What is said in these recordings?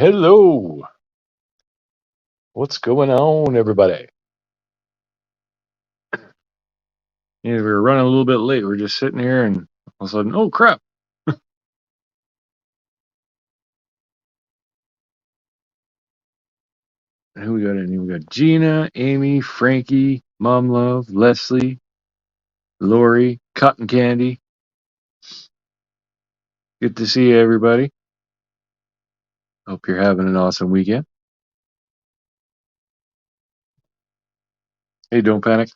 Hello. What's going on, everybody? Yeah, we were running a little bit late. We're just sitting here, and all of a sudden, oh crap! Who we got in here? We got Gina, Amy, Frankie, Mom Love, Leslie, Lori, Cotton Candy. Good to see you, everybody. Hope you're having an awesome weekend. Hey, don't panic.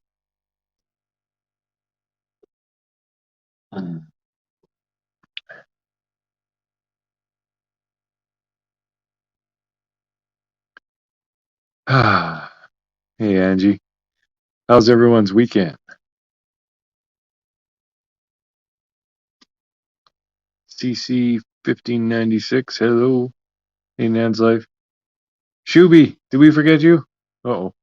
Hey, Angie. How's everyone's weekend? CC 1596. Hello. Hey, Nan's Life. Shuby, did we forget you? Uh-oh.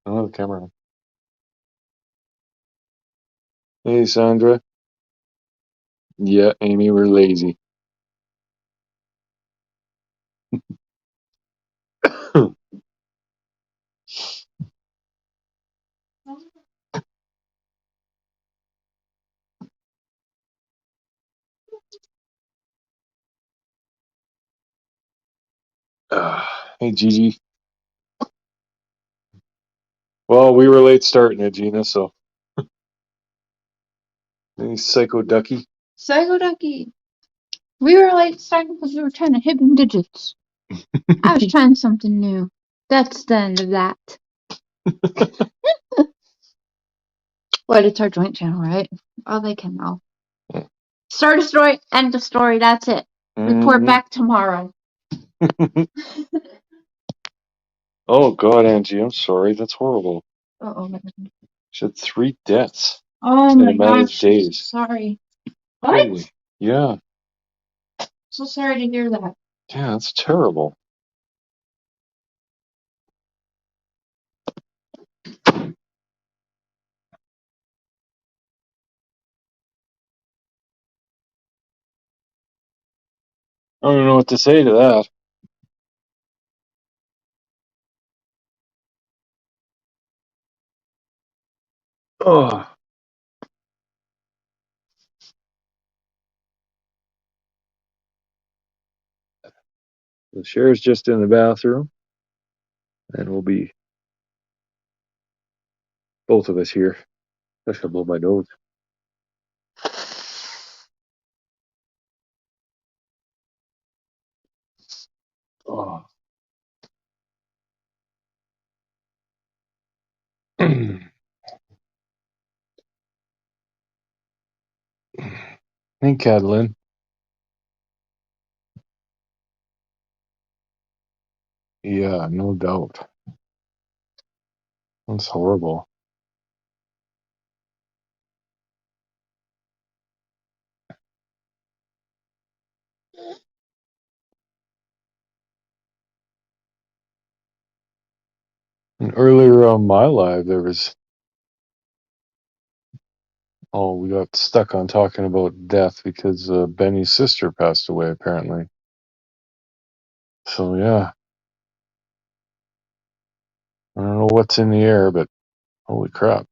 Oh, the camera. Hey, Sandra. Yeah, Amy, we're lazy. Hey, Gigi. Well, we were late starting it, Gina, so. Hey, Psycho Ducky. Psycho Ducky. We were late starting because we were trying to hidden digits. I was trying something new. That's the end of that. What, it's our joint channel, right? Oh, they can know. Start a story, end of story, that's it. Report back tomorrow. Oh, God, Angie, I'm sorry. That's horrible. Uh-oh. She had 3 deaths Oh in my a matter of gosh. days. Sorry. What? Holy. Yeah. So sorry to hear that. Yeah, that's terrible. I don't know what to say to that. Oh. The Cher's just in the bathroom, and we'll be both of us here. I should blow my nose. Oh. Hey, Catalin. Yeah, no doubt. That's horrible. And earlier on my live, there was. Oh, we got stuck on talking about death because Benny's sister passed away, apparently. So, yeah. I don't know what's in the air, but holy crap.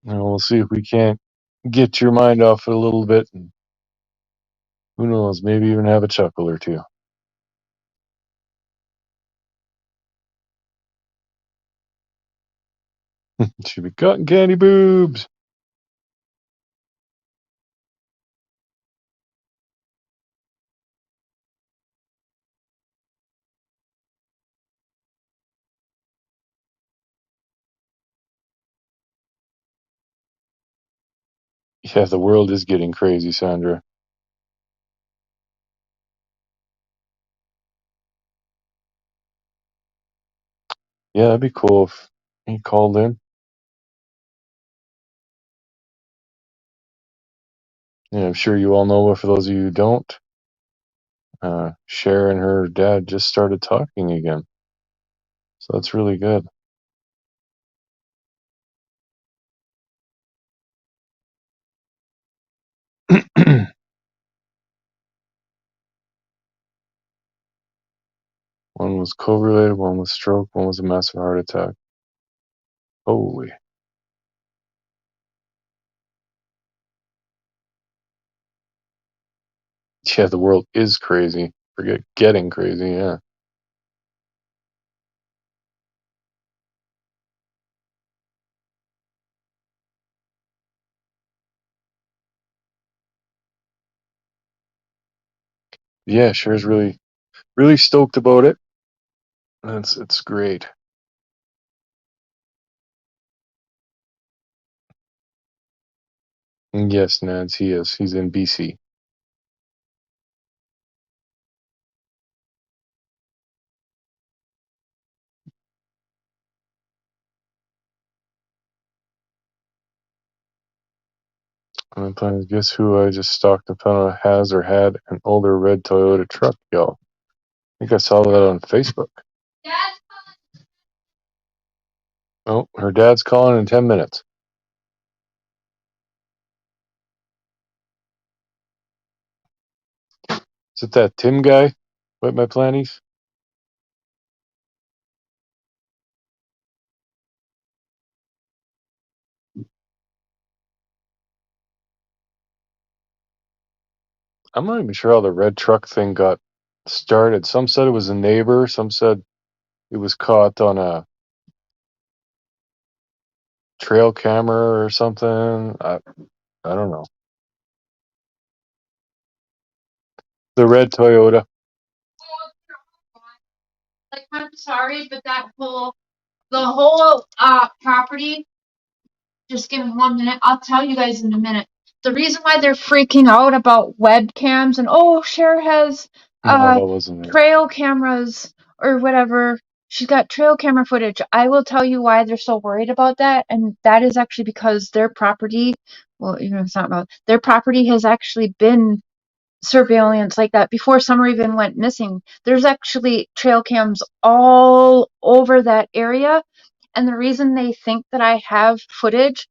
And we'll see if we can't get your mind off it a little bit. And who knows, maybe even have a chuckle or two. Should be cotton candy boobs. Yeah, the world is getting crazy, Sandra. Yeah, that'd be cool if he called in. Yeah, I'm sure you all know, but for those of you who don't, Cher and her dad just started talking again. So that's really good. One was COVID-related, one was stroke, one was a massive heart attack. Holy. Yeah, the world is crazy. Forget getting crazy, yeah. Yeah, Cher's really, really stoked about it. It's great. And yes, Nads, he is. He's in BC. And I'm planning to guess who I just stalked and found out has or had an older red Toyota truck, y'all. I think I saw that on Facebook. Oh, her dad's calling in 10 minutes. Is it that Tim guy with my planties? I'm not even sure how the red truck thing got started. Some said it was a neighbor. Some said it was caught on a trail camera or something. I don't know. The red Toyota. Like, I'm sorry, but the whole property. Just give me 1 minute. I'll tell you guys in a minute. The reason why they're freaking out about webcams and Cher has No, that wasn't it. trail cameras or whatever. She's got trail camera footage. I will tell you why they're so worried about that, and that is actually because their property. Well, it's not about their property has actually been surveillance like that before Summer even went missing. There's actually trail cams all over that area. And the reason they think that I have footage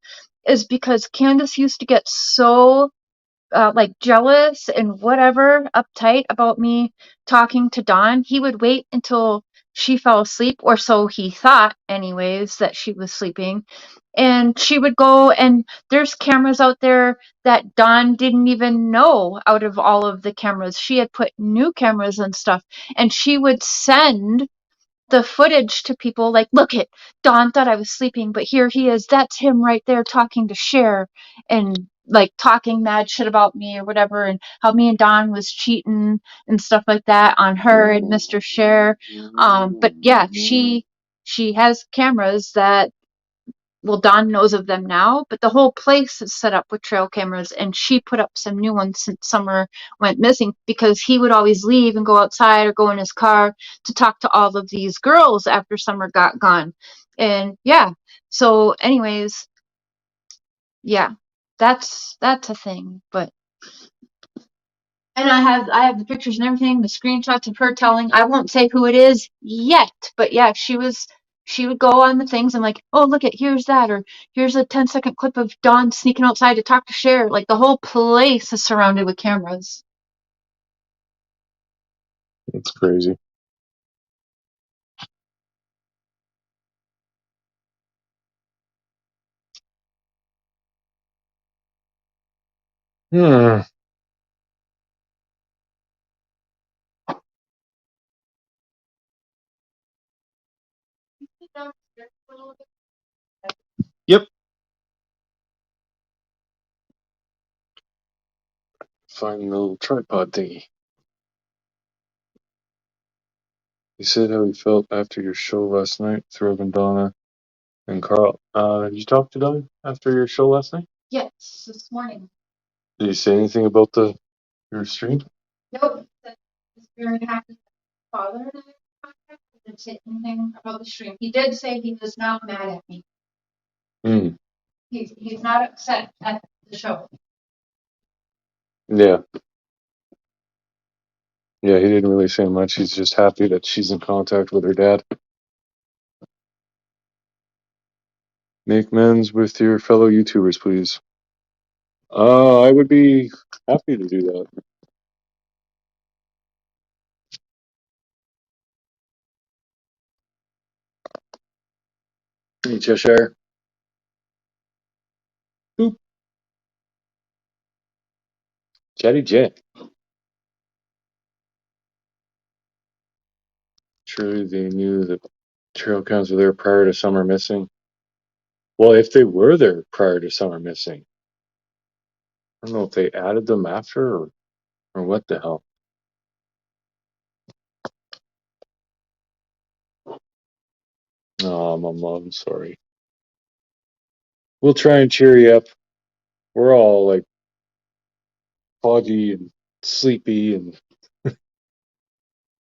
is because Candace used to get so like jealous and whatever, uptight about me talking to Dawn. He would wait until she fell asleep, or so he thought, anyways, that she was sleeping. And she would go, and there's cameras out there that Dawn didn't even know out of all of the cameras. She had put new cameras and stuff, and she would send the footage to people like, look it, Dawn thought I was sleeping, but here he is. That's him right there talking to Cher and like talking mad shit about me or whatever, and how me and Dawn was cheating and stuff like that on her and Mr. Cher. But yeah, she has cameras that, well, Dawn knows of them now, but the whole place is set up with trail cameras, and she put up some new ones since Summer went missing because he would always leave and go outside or go in his car to talk to all of these girls after Summer got gone. And yeah, so anyways, yeah, that's a thing. But and I have the pictures and everything, the screenshots of her telling. I won't say who it is yet, but yeah, she would go on the things and like, oh look at, here's that, or here's a 10-second clip of Dawn sneaking outside to talk to Cher. Like the whole place is surrounded with cameras. It's crazy. Hmm. Yep. Find the little tripod thingy. He said how he felt after your show last night, Throb and Donna and Carl. Did you talk to Donna after your show last night? Yes, this morning. Did he say anything about your stream? Nope. He's very happy. Father and I didn't say anything about the stream. He did say he was not mad at me. Hmm. He's not upset at the show. Yeah. Yeah, he didn't really say much. He's just happy that she's in contact with her dad. Make amends with your fellow YouTubers, please. I would be happy to do that. Hey, Cheshire. Boop. Chatty Jet. Surely they knew that trail cams were there prior to summer missing. Well, if they were there prior to summer missing, I don't know if they added them after or what the hell. Oh, Mom, I'm sorry. We'll try and cheer you up. We're all like foggy and sleepy, and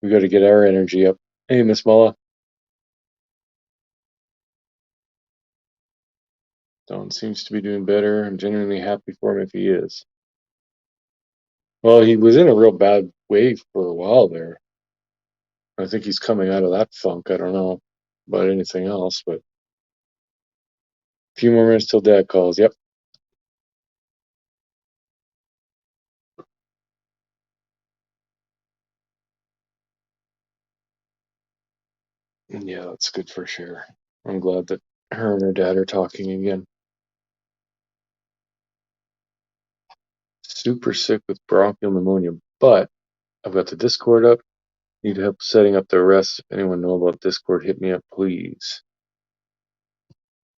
we got to get our energy up. Hey, Miss Mulla. Don seems to be doing better. I'm genuinely happy for him if he is. Well, he was in a real bad way for a while there. I think he's coming out of that funk. I don't know about anything else, but a few more minutes till Dad calls. Yep. Yeah, that's good for sure. I'm glad that her and her dad are talking again. Super sick with bronchial pneumonia, but I've got the Discord up. Need help setting up the rest. If anyone know about Discord, hit me up, please.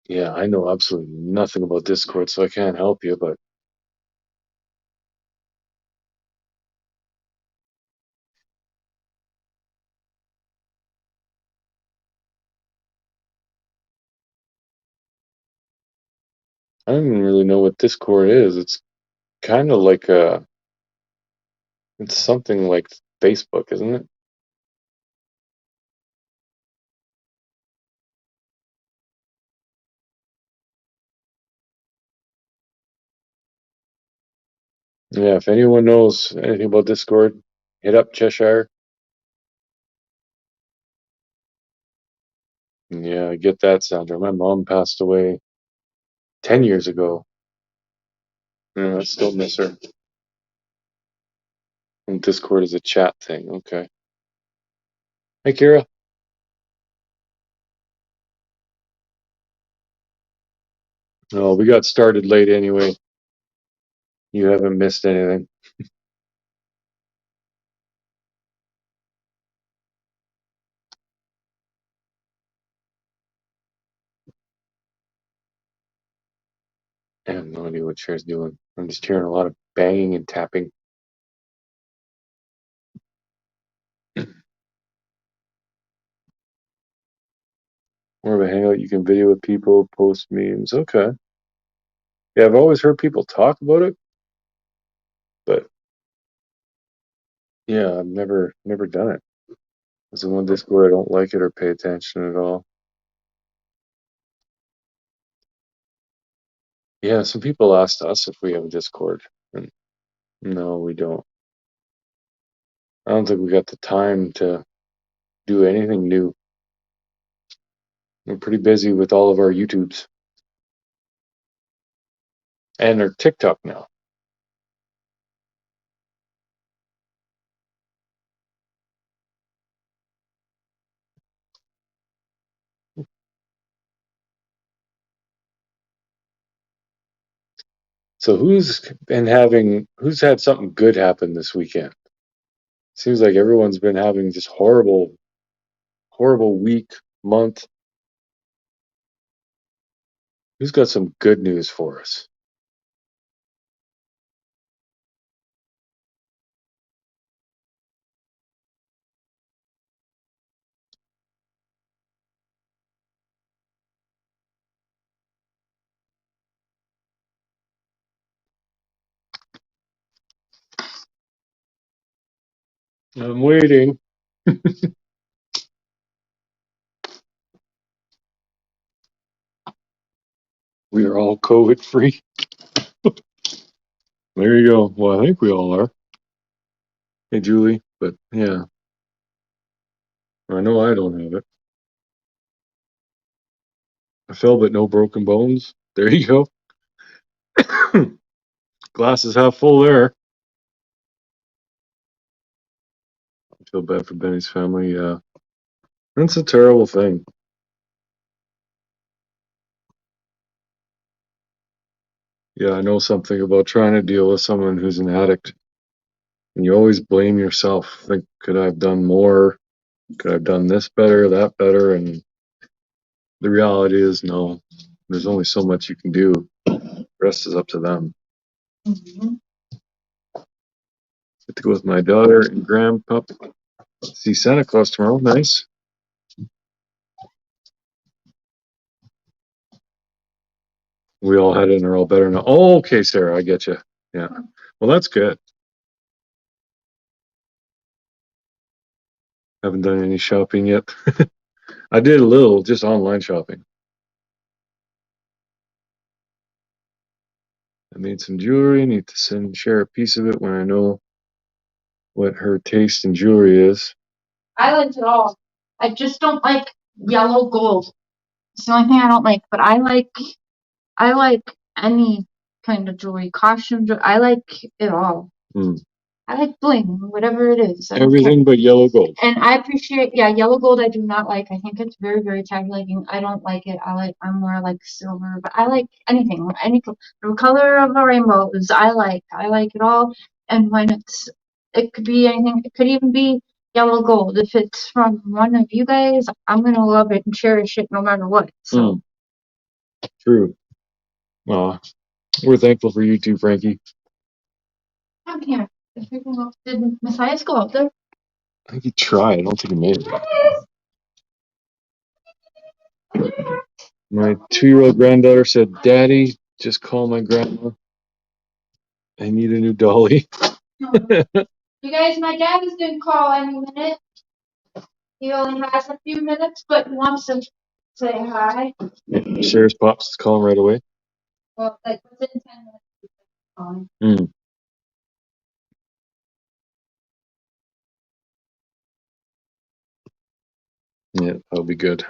Yeah, I know absolutely nothing about Discord, so I can't help you, but I don't even really know what Discord is. It's kind of like it's something like Facebook, isn't it? Yeah, if anyone knows anything about Discord, hit up Cheshire. Yeah, I get that, Sandra. My mom passed away 10 years ago. Yeah, I still miss her. And Discord is a chat thing. Okay. Hey, Kira. Oh, we got started late anyway. You haven't missed anything. I have no idea what Cher's doing. I'm just hearing a lot of banging and tapping. More of a hangout. You can video with people, post memes. Okay. Yeah, I've always heard people talk about it, but yeah, I've never done it. It's the one Discord I don't like it or pay attention at all. Yeah, some people asked us if we have a Discord, and no, we don't. I don't think we got the time to do anything new. We're pretty busy with all of our YouTubes and our TikTok now. So who's had something good happen this weekend? Seems like everyone's been having just horrible week, month. Who's got some good news for us? I'm waiting. We are all COVID free. There you go. Well, I think we all are. Hey, Julie. But yeah, I know I don't have it. I fell, but no broken bones. There you go. Glass is half full there. I feel bad for Benny's family. Yeah, that's a terrible thing. Yeah, I know something about trying to deal with someone who's an addict. And you always blame yourself. Think, could I have done more? Could I have done this better, that better? And the reality is, no. There's only so much you can do. The rest is up to them. Mm-hmm. Get to go with my daughter and grandpa. See Santa Claus tomorrow. Nice. We all had it and are all better now. Oh, okay, Sarah, I get you. Yeah. Well, that's good. Haven't done any shopping yet. I did a little, just online shopping. I made some jewelry. Need to share a piece of it when I know what her taste in jewelry is. I liked it all. I just don't like yellow gold. It's the only thing I don't like. But I like any kind of jewelry, costume jewelry. I like it all. I like bling, whatever it is. Everything but yellow gold. And I appreciate, yellow gold I do not like. I think it's very, very tabulating. I don't like it. I'm more like silver, but I like anything, the color of the rainbows. I like it all. And when it could be anything. It could even be yellow gold. If it's from one of you guys, I'm gonna love it and cherish it no matter what. So. True. We're thankful for you too, Frankie. I'm here. Did Messiah go out there? I think he tried. I don't think he made it. My 2-year-old granddaughter said, "Daddy, just call my grandma. I need a new dolly." You guys, my dad is going to call any minute. He only has a few minutes, but he wants to say hi. Cher's pops is calling right away. Well, like within 10 minutes, he's calling. Yeah, that'll be good.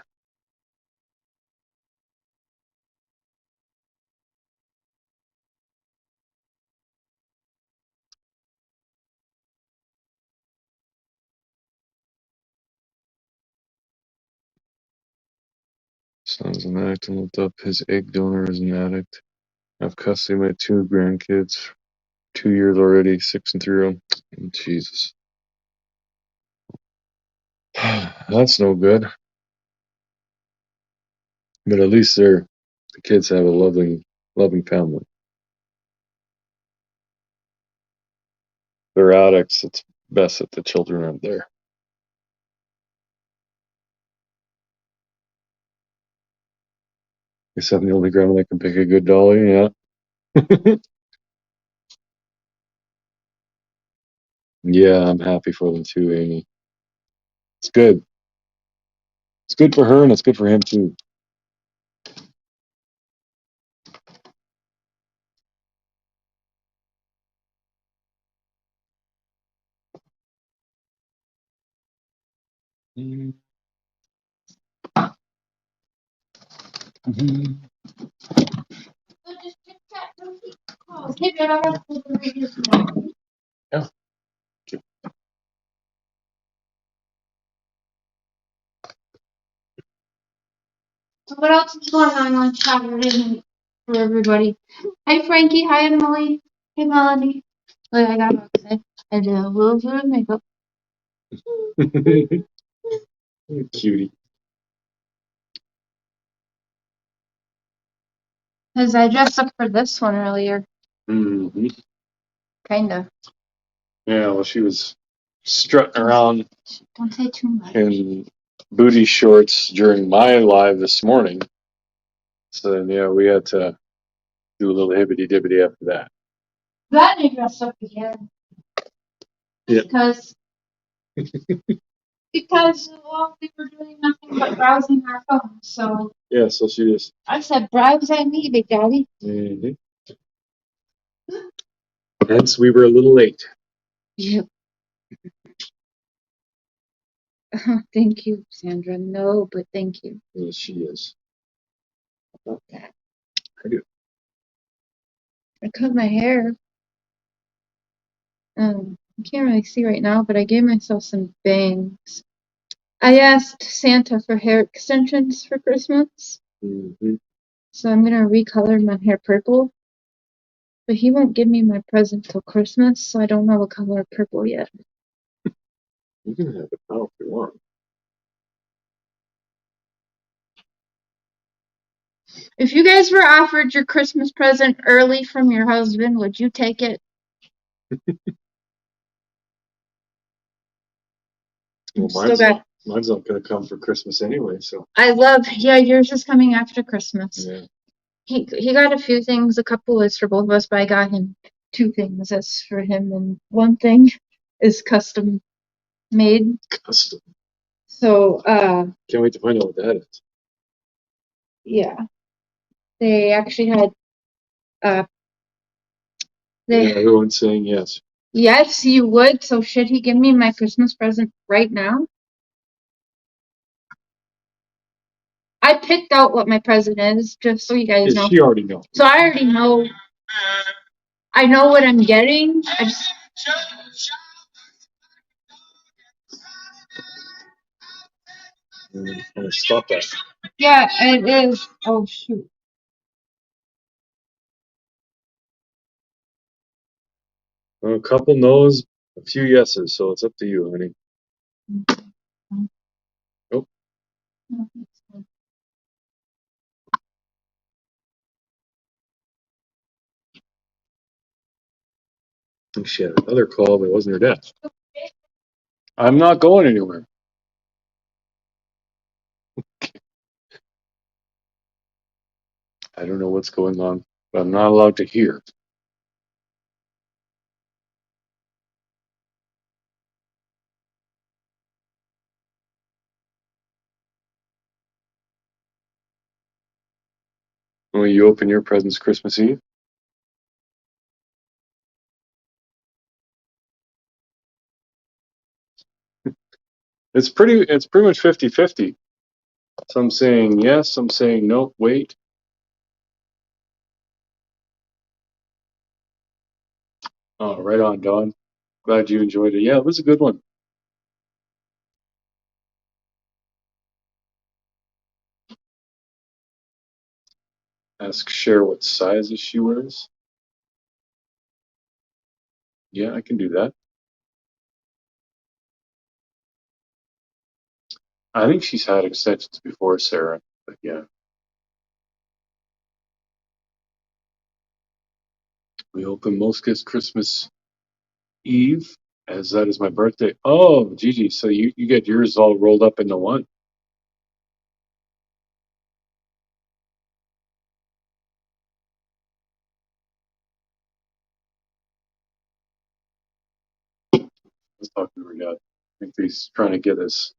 Son's an addict and looked up his egg donor as an addict. I have custody of my 2 grandkids. 2 years already, 6 and 3. Jesus. That's no good. But at least the kids have a loving family. They're addicts. It's best that the children aren't there. Guess I'm the only grandma that can pick a good dolly, yeah. Yeah, I'm happy for them too, Amy. It's good. It's good for her and it's good for him too. Mm-hmm. Yeah. So what else is going on Saturday for everybody? Hi Frankie, hi Emily, hey Melanie. Wait, I got to say, I did a little bit of makeup. Cutie. Because I dressed up for this one earlier. Mm-hmm. Kinda. Yeah, well, she was strutting around. Don't say too much. In booty shorts during my live this morning. So then, yeah, we had to do a little hibbity dibbity after that. Glad I dressed up again. Yeah. Because well, we were doing nothing but browsing our phones, so. Yeah, so she just. I said, browse at me, Big Daddy. Mm-hmm. Hence, we were a little late. Yep. Thank you, Sandra. No, but thank you. Yes, she is. About that. I do. I cut my hair. I can't really see right now, but I gave myself some bangs. I asked Santa for hair extensions for Christmas, Mm-hmm. so I'm gonna recolor my hair purple. But he won't give me my present till Christmas, so I don't know what color of purple yet. You can have it now if you want. If you guys were offered your Christmas present early from your husband, would you take it? Well, mine's not going to come for Christmas anyway, so. Yeah, yours is coming after Christmas. Yeah. He got a few things. A couple is for both of us, but I got him 2 things. That's for him, and 1 thing is custom made. Custom. So, Can't wait to find out what that is. yeah. They actually had, Yeah, everyone's saying yes. yes, you would. So should he give me my Christmas present right now? I picked out what my present is, just so you guys know. She already knows. So I already know. I know what I'm getting. I just. I'm going to stop that. Yeah, it is. Oh, shoot. Well, a couple no's, a few yeses, so it's up to you, honey. Nope. She had another call, but it wasn't her dad. I'm not going anywhere. I don't know what's going on, but I'm not allowed to hear. Will you open your presents Christmas Eve? It's pretty much 50-50. Some saying yes, some saying nope, wait. Oh, right on, Dawn. Glad you enjoyed it. Yeah, it was a good one. Ask Cher what sizes she wears. Yeah, I can do that. I think she's had extensions before, Sarah, but yeah. We open most gifts Christmas Eve, as that is my birthday. Oh, Gigi, so you get yours all rolled up into one. I was talking to her dad. I think he's trying to get his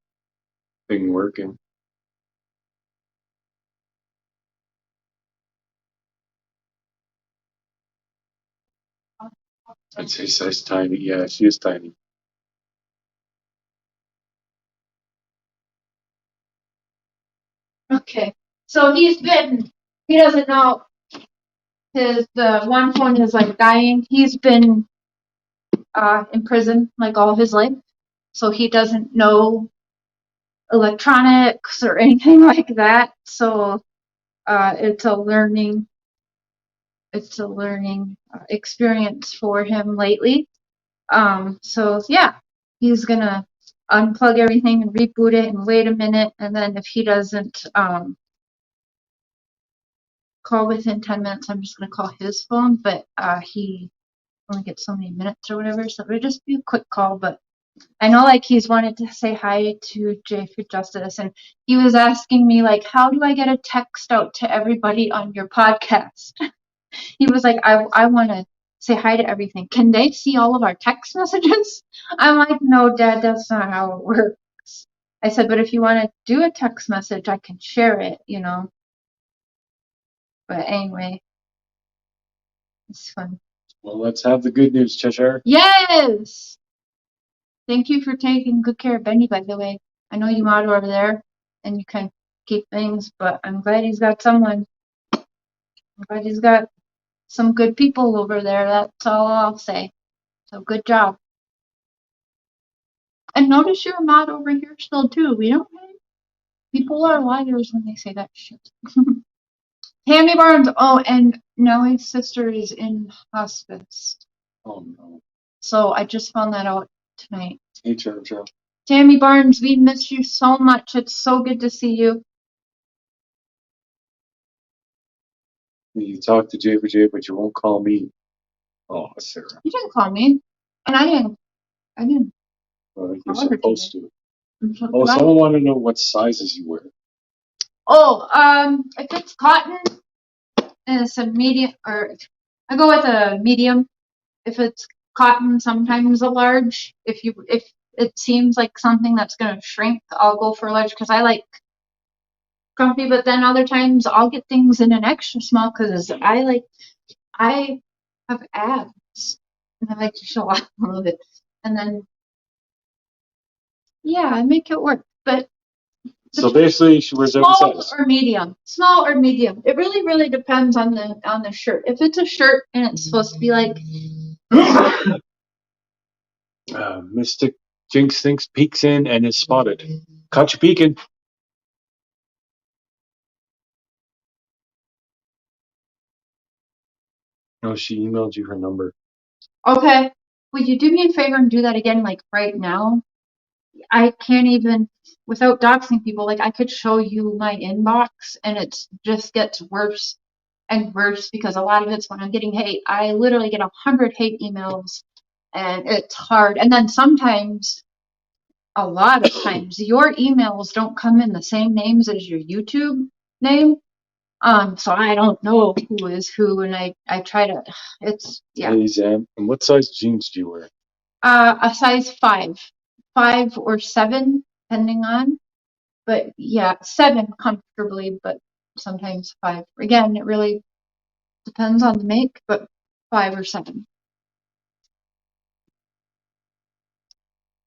thing working. I'd say size tiny. Yeah, she is tiny. Okay. So he doesn't know the one phone is like dying. He's been in prison like all his life. So he doesn't know electronics or anything like that. So it's a learning experience for him lately. So yeah, he's gonna unplug everything and reboot it and wait a minute, and then if he doesn't call within 10 minutes, I'm just gonna call his phone, but he only gets so many minutes or whatever, so it'll just be a quick call. But I know like he's wanted to say hi to Jayis4Justice, and he was asking me like, how do I get a text out to everybody on your podcast? He was like, I want to say hi to everything. Can they see all of our text messages? I'm like, no, Dad, that's not how it works. I said, but if you want to do a text message, I can share it, you know. But anyway, it's fun. Well, let's have the good news, Cheshire. Yes! Thank you for taking good care of Benny, by the way. I know you model over there, and you can keep things, but I'm glad he's got someone. I'm glad he's got some good people over there. That's all I'll say. So good job. And notice you're a mod over here still, too. We don't have people are liars when they say that shit. Tammy Barnes. Oh, and Nellie's sister is in hospice. Oh, no. So I just found that out tonight. Hey, Cherz. Tammy Barnes, we miss you so much. It's so good to see you. You talk to Jay4J, but you won't call me. Oh, Sarah. You didn't call me. And I didn't. Well, I think you're Call her supposed today. to. Oh, someone wanted to know what sizes you wear. Oh, if it's cotton and it's a medium, or I go with a medium. If it's cotton, sometimes a large. If it seems like something that's gonna shrink, I'll go for a large because I like comfy. But then other times I'll get things in an extra small because I have abs and I like to show off a little bit. And then yeah, I make it work. But So basically, she wears every small size. or medium. Small or medium. It really depends on the shirt. If it's a shirt and it's supposed to be like Mystic Jinx thinks peeks in and is spotted. Caught you peeking. No, she emailed you her number. okay, would you do me a favor and do that again like right now? I can't even without doxing people, like I could show you my inbox and it just gets worse and worse because a lot of it's when I'm getting hate. I literally get 100 hate emails and it's hard. And then sometimes, a lot of times, your emails don't come in the same names as your YouTube name. So I don't know who is who, and I try to. It's yeah. Hey, Zam. And what size jeans do you wear? A size 5 or 7, depending on. But yeah, 7 comfortably, but sometimes 5. Again, it really depends on the make, but 5 or 7.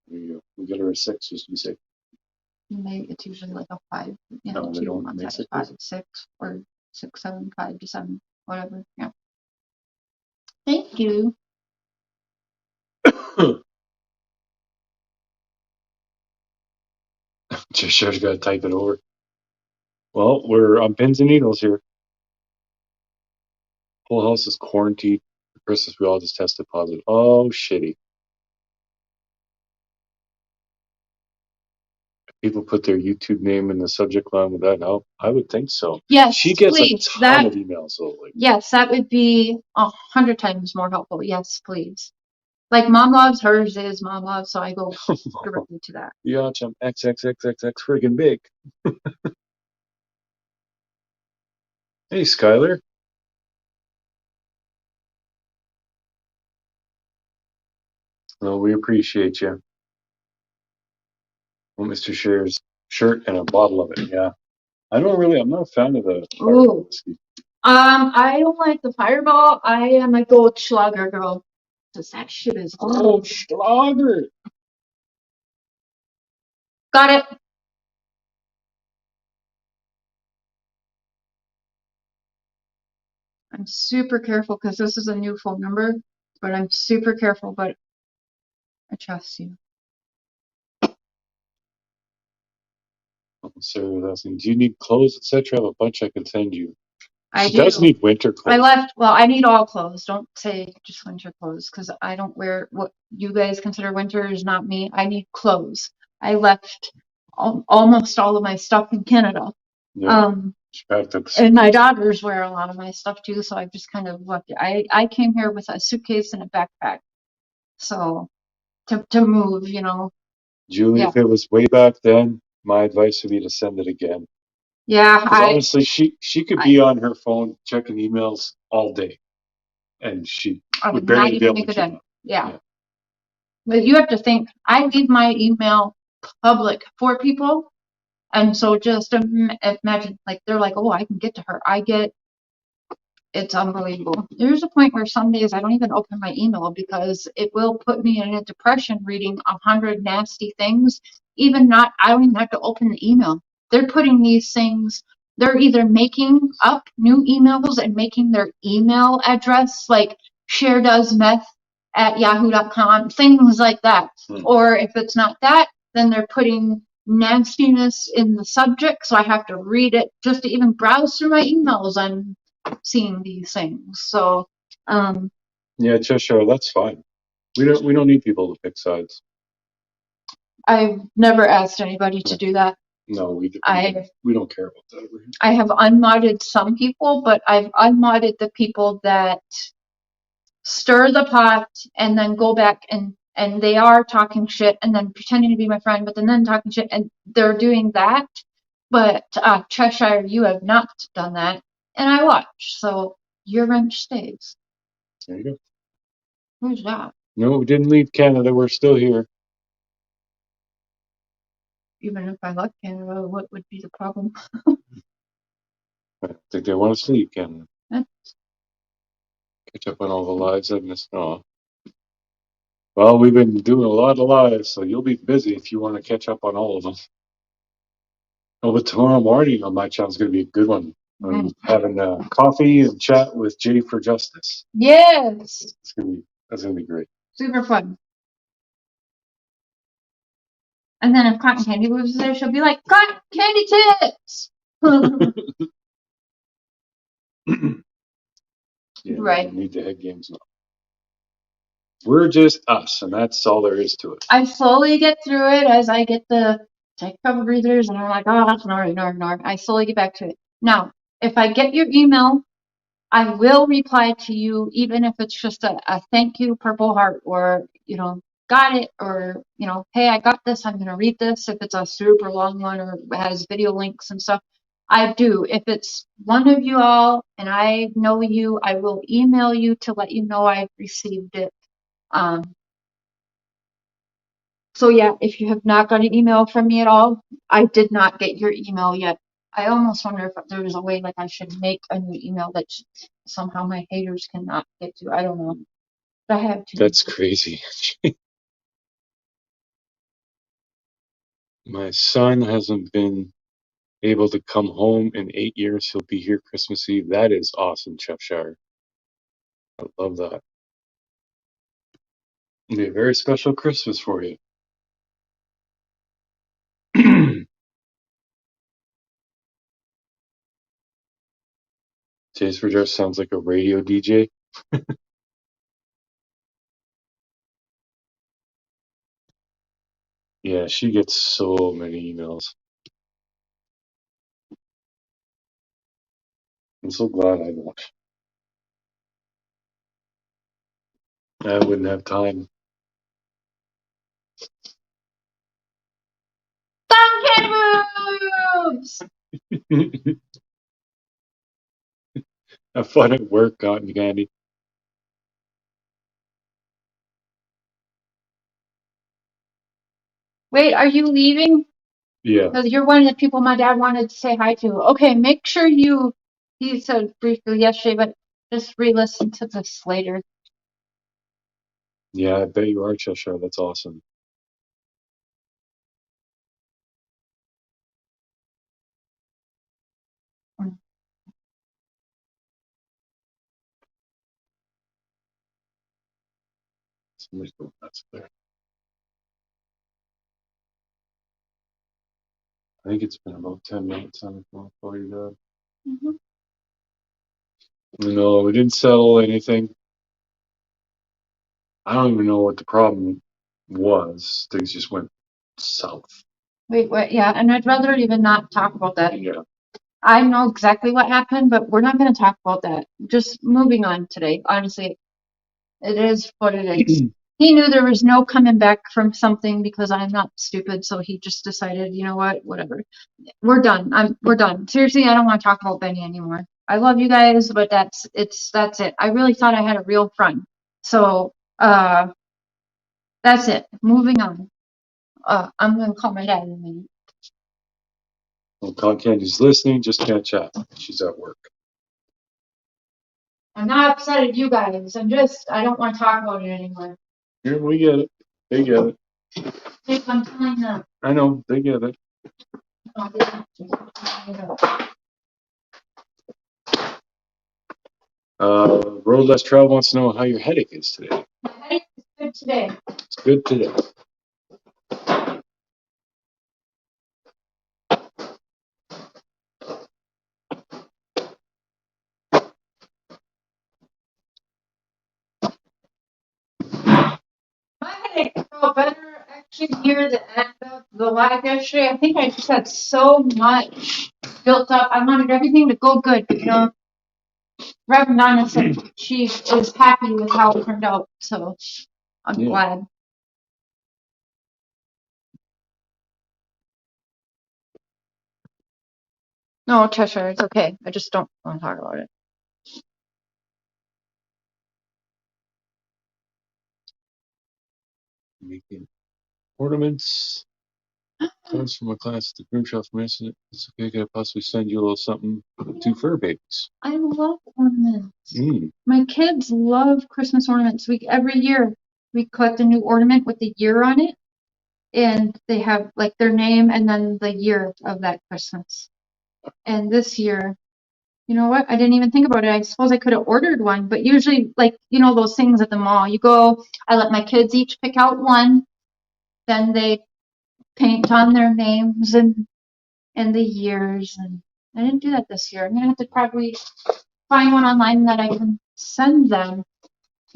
There you go. We get her a 6 just to be safe. It's usually like a 5. Yeah, No, they don't make 6, 5, 6, or 6, 7, 5 to 7, whatever. Yeah. Thank you. Just got to type it over. Well, we're on pins and needles here. Whole house is quarantined. For Christmas, we all just tested positive. Oh, shitty. If people put their YouTube name in the subject line, would that help? I would think so. Yes, she gets please. a ton of emails. So yes, that would be 100 times more helpful. Yes, please. Like Mom Loves, hers is Mom Loves, so I go directly to that. Yeah, I'm XXXXX friggin' big. Hey, Skylar. Well, we appreciate you. Well, Mr. Cher's shirt and a bottle of it. Yeah. I'm not a fan of the Fireball whiskey. I don't like the Fireball. I am a Goldschlager girl. Because that shit is Goldschlager. Got it. I'm super careful because this is a new phone number, but I'm super careful, but I trust you. Sarah was asking, do you need clothes, etc.? I have a bunch I can send you. I She does need winter clothes. I need all clothes. Don't say just winter clothes because I don't wear what you guys consider winter is not me. I need clothes. I left almost all of my stuff in Canada. Yeah. And my daughters wear a lot of my stuff too, so I've just kind of left it. I came here with a suitcase and a backpack. So to move, Julie, if it was way back then, my advice would be to send it again. Yeah, honestly, she could be on her phone checking emails all day, and she would barely be able to keep up. Yeah. But you have to think, I leave my email public for people, and so just imagine, like they're like, oh, I can get to her. I get It's unbelievable. There's a point where some days I don't even open my email because it will put me in a depression reading 100 nasty things. I don't even have to open the email. They're putting these things, they're either making up new emails and making their email address like sharedoesmeth@yahoo.com, things like that. Or if it's not that, then they're putting nastiness in the subject, so I have to read it just to even browse through my emails. I'm seeing these things. So, Yeah, Cheshire, that's fine. We don't need people to pick sides. I've never asked anybody to do that. No, we don't care about that. I have unmodded some people, but I've unmodded the people that stir the pot and then go back and they are talking shit and then pretending to be my friend, but then talking shit, and they're doing that. But Cheshire, you have not done that, and I watch, so your wrench stays. There you go. Who's that? No, we didn't leave Canada. We're still here. Even if I left Canada, what would be the problem? I think they want us to leave Canada. Yeah. Catch up on all the lives I've missed. Oh. Well, we've been doing a lot of lives, so you'll be busy if you want to catch up on all of them. Oh, but tomorrow morning on my channel is going to be a good one. I'm having coffee and chat with Jayis4Justice. Yes. That's gonna be great. Super fun. And then if Cotton Candy was there, she'll be like, Cotton Candy tips! Yeah, right. We need the head games now. We're just us, and that's all there is to it. I slowly get through it as I get the take a couple breathers, and I'm like, oh, ignore. I slowly get back to it. Now, if I get your email, I will reply to you, even if it's just a thank you, purple heart, or, got it, or, hey, I got this, I'm going to read this. If it's a super long one or has video links and stuff, I do. If it's one of you all and I know you, I will email you to let you know I've received it. So yeah, if you have not got an email from me at all, I did not get your email yet. I almost wonder if there's a way like I should make a new email that somehow my haters cannot get to. I don't know. But I have to. That's crazy. My son hasn't been able to come home in 8 years. He'll be here Christmas Eve. That is awesome, Cheshire. I love that. It'll be a very special Christmas for you. Jayis4Justice sounds like a radio DJ. Yeah, she gets so many emails. I'm so glad I don't. I wouldn't have time. moves! Have fun at work, Cotton Candy. Wait, are you leaving? Yeah. Because you're one of the people my dad wanted to say hi to. Okay, make sure he said briefly yesterday, but just re-listen to this later. Yeah, I bet you are, Cheshire. That's awesome. Somebody's going nuts there. I think it's been about 10 minutes on the phone for you, Dad. No, we didn't sell anything. I don't even know what the problem was. Things just went south. Wait, yeah, and I'd rather even not talk about that. Yeah. I know exactly what happened, but we're not going to talk about that. Just moving on today. Honestly, it is what it is. He knew there was no coming back from something because I'm not stupid, so he just decided, you know what, whatever. We're done. We're done. Seriously, I don't want to talk about Benny anymore. I love you guys, but that's it. I really thought I had a real friend. So, that's it. Moving on. I'm going to call my dad in a minute. Well, Cotton Candy's listening, just can't chat. She's at work. I'm not upset at you guys. I don't want to talk about it anymore. Here, we get it. They get it. I'm telling them. I know, they get it. Road Less Travel wants to know how your headache is today. My headache is good today. It's good today. My headache felt better actually near the end of the live yesterday. I think I just had so much built up. I wanted everything to go good, you know. Reverend Nana said she is happy with how it turned out, so I'm glad. No, Cheshire, it's okay. I just don't want to talk about it. Making ornaments. Comes from a class at the groom shop from It's okay, could I possibly send you a little something? 2 fur babies. I love ornaments. My kids love Christmas ornaments. Every year we collect a new ornament with the year on it, and they have like their name and then the year of that Christmas. And this year, you know what? I didn't even think about it. I suppose I could have ordered one, but usually, like, you know, those things at the mall, you go, I let my kids each pick out one, then they paint on their names and the years, and I didn't do that this year. I'm gonna have to probably find one online that I can send them.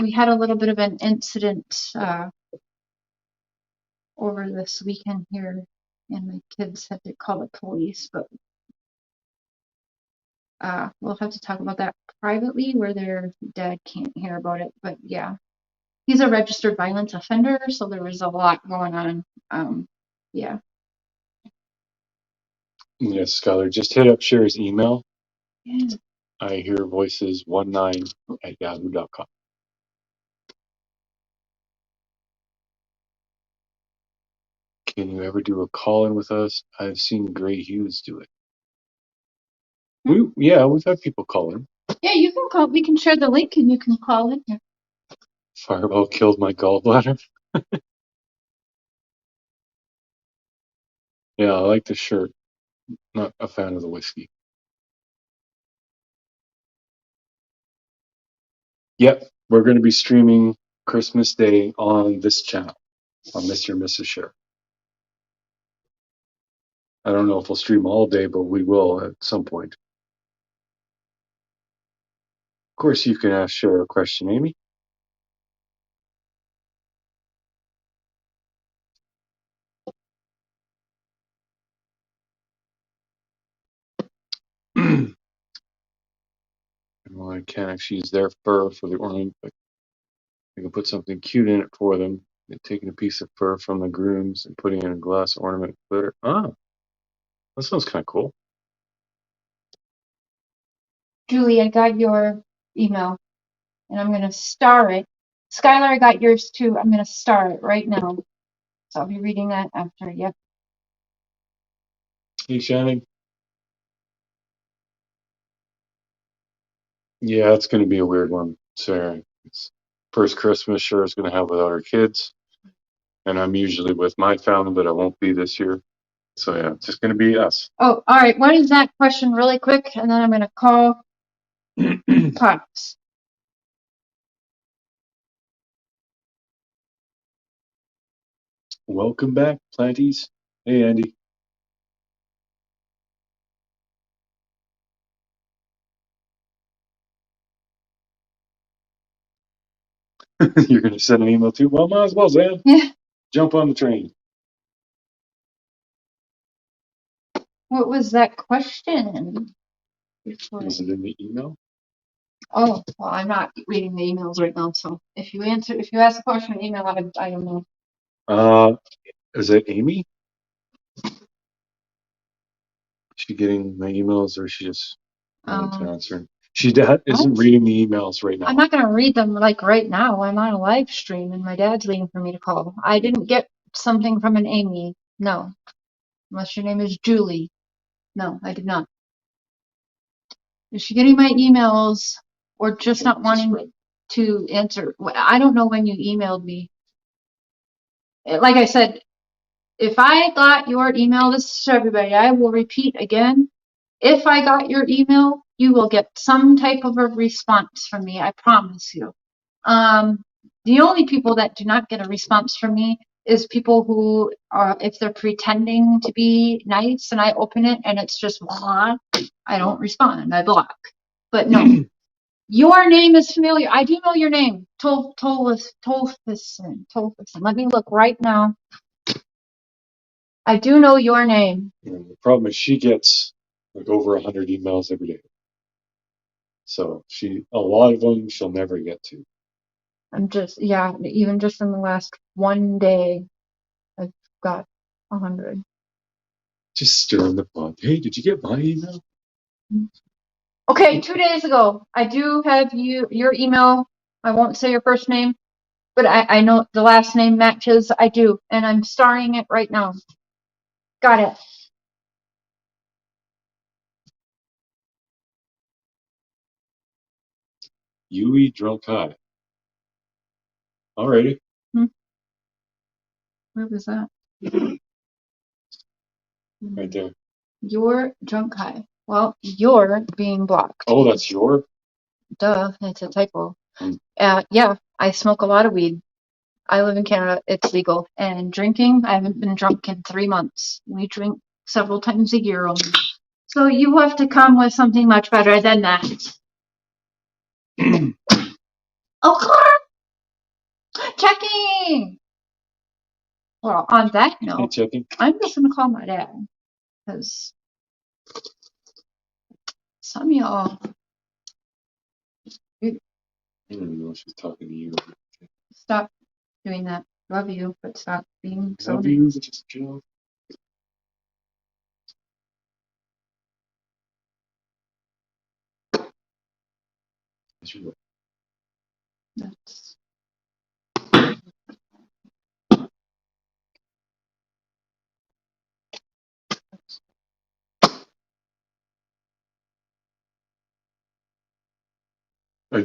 We had a little bit of an incident over this weekend here, and my kids had to call the police, but we'll have to talk about that privately where their dad can't hear about it. But yeah, he's a registered violence offender, so there was a lot going on. Yeah. Yes, Skylar, just hit up Cher's email. Yeah. I hear voices 19@yahoo.com. Can you ever do a call-in with us? I've seen Gray Hughes do it. We've had people call in. Yeah, you can call. We can share the link and you can call in here. Fireball killed my gallbladder. Yeah, I like the shirt. Not a fan of the whiskey. Yep, we're going to be streaming Christmas Day on this channel, on Mr. and Mrs. Cher. I don't know if we'll stream all day, but we will at some point. Of course, you can ask Cher a question, Amy. Well, I can't actually use their fur for the ornament, but I can put something cute in it for them. Taking a piece of fur from the grooms and putting it in a glass ornament glitter. Oh, that sounds kind of cool. Julie, I got your email, and I'm going to star it. Skylar, I got yours too. I'm going to star it right now. So I'll be reading that after. Yep. Hey, Shannon. Yeah, it's going to be a weird one, Sarah. It's first Christmas Cher is going to have without her kids. And I'm usually with my family, but I won't be this year. So yeah, it's just going to be us. Oh, all right. What is that question really quick? And then I'm going to call Pops. Welcome back, Planties. Hey, Andy. You're going to send an email too? Well, might as well, Zan. Yeah. Jump on the train. What was that question? Is it in the email? Oh, well, I'm not reading the emails right now. So if you ask a question in email, I don't know. Is it Amy? Is she getting my emails, or is she just answering? She isn't reading the emails right now. I'm not going to read them like right now. I'm on a live stream and my dad's waiting for me to call. I didn't get something from an Amy. No. Unless your name is Julie. No, I did not. Is she getting my emails or just not wanting to answer. I don't know when you emailed me. Like I said, if I got your email, this is to everybody, I will repeat again. If I got your email, you will get some type of a response from me. I promise you. The only people that do not get a response from me is people who are, if they're pretending to be nice and I open it and it's just blah, I don't respond. I block. But no, your name is familiar. I do know your name. Tolfison. Let me look right now. I do know your name. The problem is she gets like over 100 emails every day. So a lot of them she'll never get to. I'm just, yeah, even just in the last one day, I've got 100. Just stirring the pot. Hey, did you get my email? Okay, 2 days ago, I do have your email. I won't say your first name, but I know the last name matches. I do, and I'm starring it right now. Got it. Yui Drunk High. Alrighty. Where was that? Right there. Your drunk high. Well, you're being blocked. Oh, that's your? Duh, it's a typo. Yeah, I smoke a lot of weed. I live in Canada. It's legal. And drinking, I haven't been drunk in 3 months. We drink several times a year only. So you have to come with something much better than that. Oh, checking! Well, on that note, I'm just going to call my dad. Because some of y'all... I don't know if she's talking to you. Stop doing that. Love you, but stop being so Love you, just chill. That's...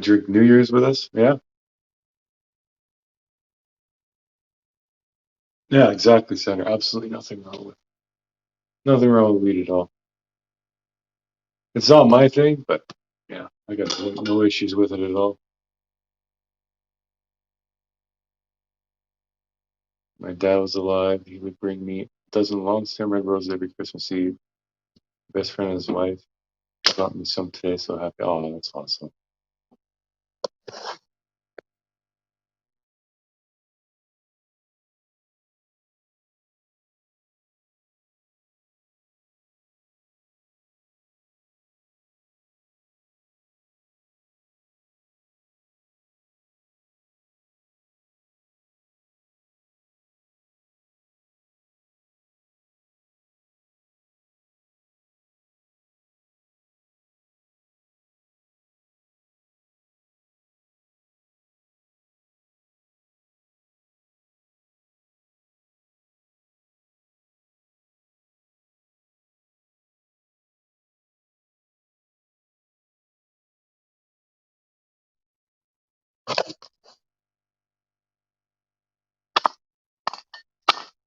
Drink New Year's with us? Yeah. Yeah, exactly, Senator. Absolutely nothing wrong with weed at all. It's not my thing, but yeah, I got no issues with it at all. My dad was alive. He would bring me a dozen long-stem red roses every Christmas Eve. Best friend and his wife got me some today, so happy. Oh, that's awesome.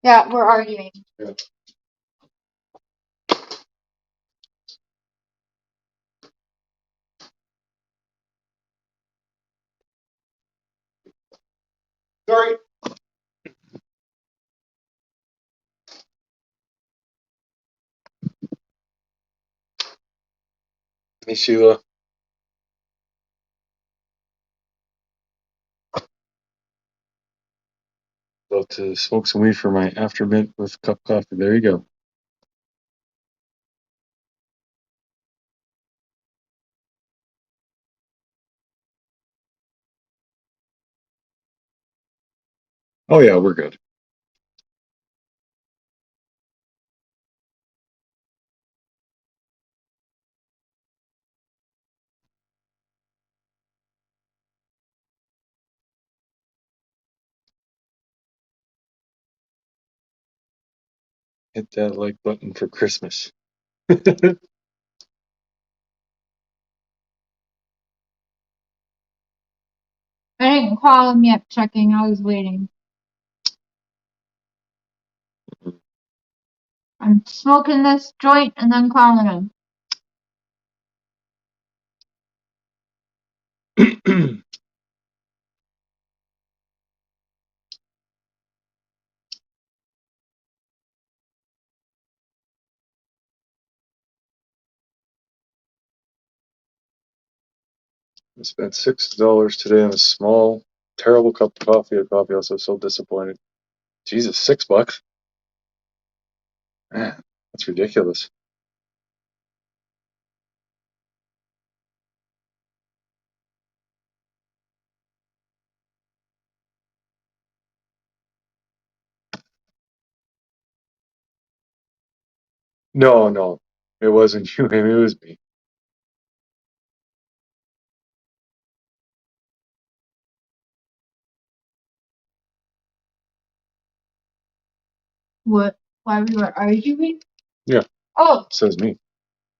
Yeah, we're arguing. Yeah. Sorry. Hey, Sheila. About to smoke some weed for my after mint with a cup of coffee. There you go. Oh yeah, we're good. Hit that like button for Christmas. didn't call him yet, checking. I was waiting. I'm smoking this joint and then calling him. I spent $6 today on a small, terrible cup of coffee at coffee house. I was so disappointed. Jesus, $6? Man, that's ridiculous. No, it wasn't you, it was me. What? Why we were arguing? Yeah, Oh, it says me.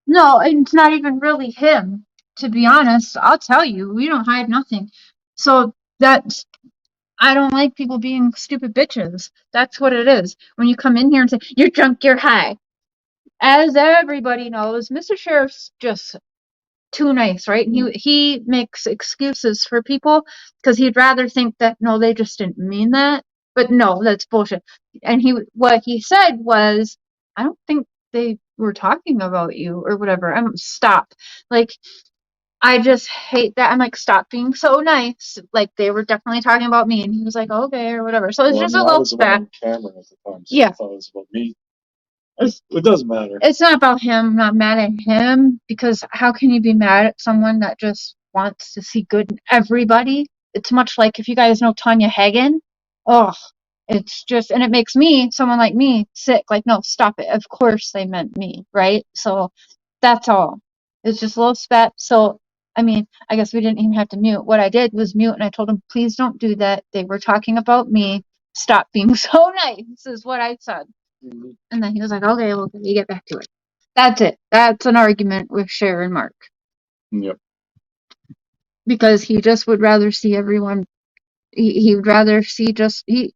no, it's not even really him. To be honest, I'll tell you, we don't hide nothing. So that's, I don't like people being stupid bitches. That's what it is. When you come in here and say, you're drunk, you're high. As everybody knows, Mr. Sheriff's just too nice, right? He makes excuses for people because he'd rather think that no, they just didn't mean that. But no, that's bullshit. And what he said was, I don't think they were talking about you or whatever. Stop. Like, I just hate that. I'm like, stop being so nice. Like, they were definitely talking about me, and he was like, okay, or whatever. So it's just a little spat. I was on camera at the time, so Yeah. I thought it was about me. It doesn't matter. It's not about him. I'm not mad at him because how can you be mad at someone that just wants to see good in everybody? It's much like if you guys know Tanya Hagen. Oh, it's just, and it makes me, someone like me, sick. Like, no, stop it. Of course they meant me, right? So that's all. It's just a little spat. So, I mean, I guess we didn't even have to mute. What I did was mute and I told him, please don't do that. They were talking about me. Stop being so nice, is what I said. And then he was like, okay, well, you get back to it. That's it. That's an argument with Cher and Mark. Yep. Because he just would rather see everyone, he would rather see just, he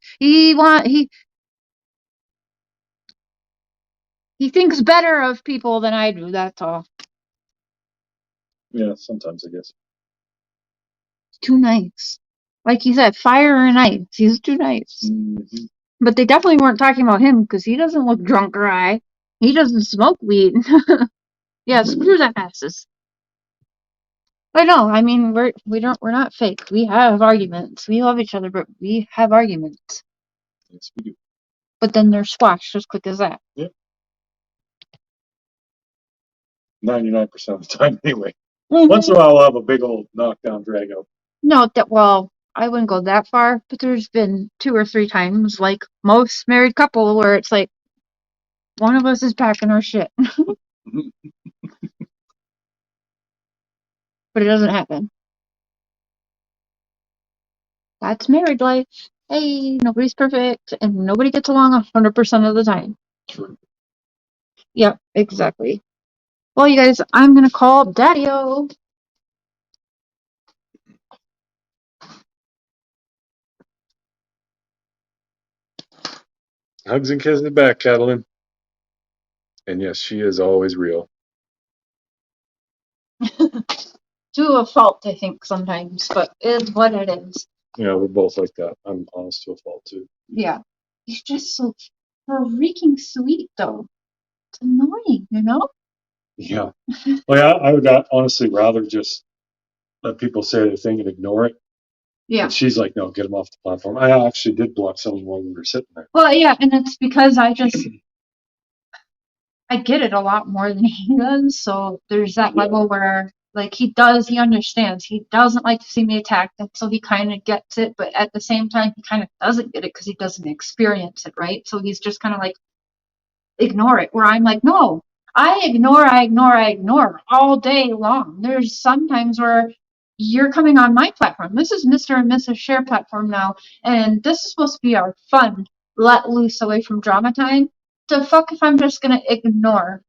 thinks better of people than I do, that's all. Yeah, sometimes I guess. Too nice. Like he said, fire and ice. He's too nice. Mm-hmm. But they definitely weren't talking about him because he doesn't look drunk or high. He doesn't smoke weed. Yeah, screw that asses. But no, I mean we're not fake. We have arguments. We love each other, but we have arguments. Yes, we do. But then they're squashed as quick as that. Yep. 99% of the time, anyway. Mm-hmm. Once in a while, we'll have a big old knockdown drag out. No, well, I wouldn't go that far, but there's been 2 or 3 times, like most married couple, where it's like one of us is packing our shit. But it doesn't happen. That's married life. Hey, nobody's perfect, and nobody gets along 100% of the time. True. Yep, exactly. Well, you guys, I'm gonna call Daddy-O. Hugs and kisses back, Catalin. And yes, she is always real. To a fault, I think, sometimes, but it is what it is. Yeah, we're both like that. I'm honest to a fault, too. Yeah. He's just so freaking sweet, though. It's annoying, you know? Yeah. Well, yeah, I would honestly rather just let people say their thing and ignore it. Yeah. But she's like, no, get them off the platform. I actually did block someone while we were sitting there. Well, yeah, and it's because I get it a lot more than he does, so there's that level where, like, he understands. He doesn't like to see me attacked, and so he kind of gets it, but at the same time, he kind of doesn't get it because he doesn't experience it, right? So he's just kind of like, ignore it, where I'm like, no, I ignore all day long. There's sometimes where you're coming on my platform. This is Mr. and Mrs. Cher platform now, and this is supposed to be our fun, let loose away from drama time. The fuck if I'm just gonna ignore,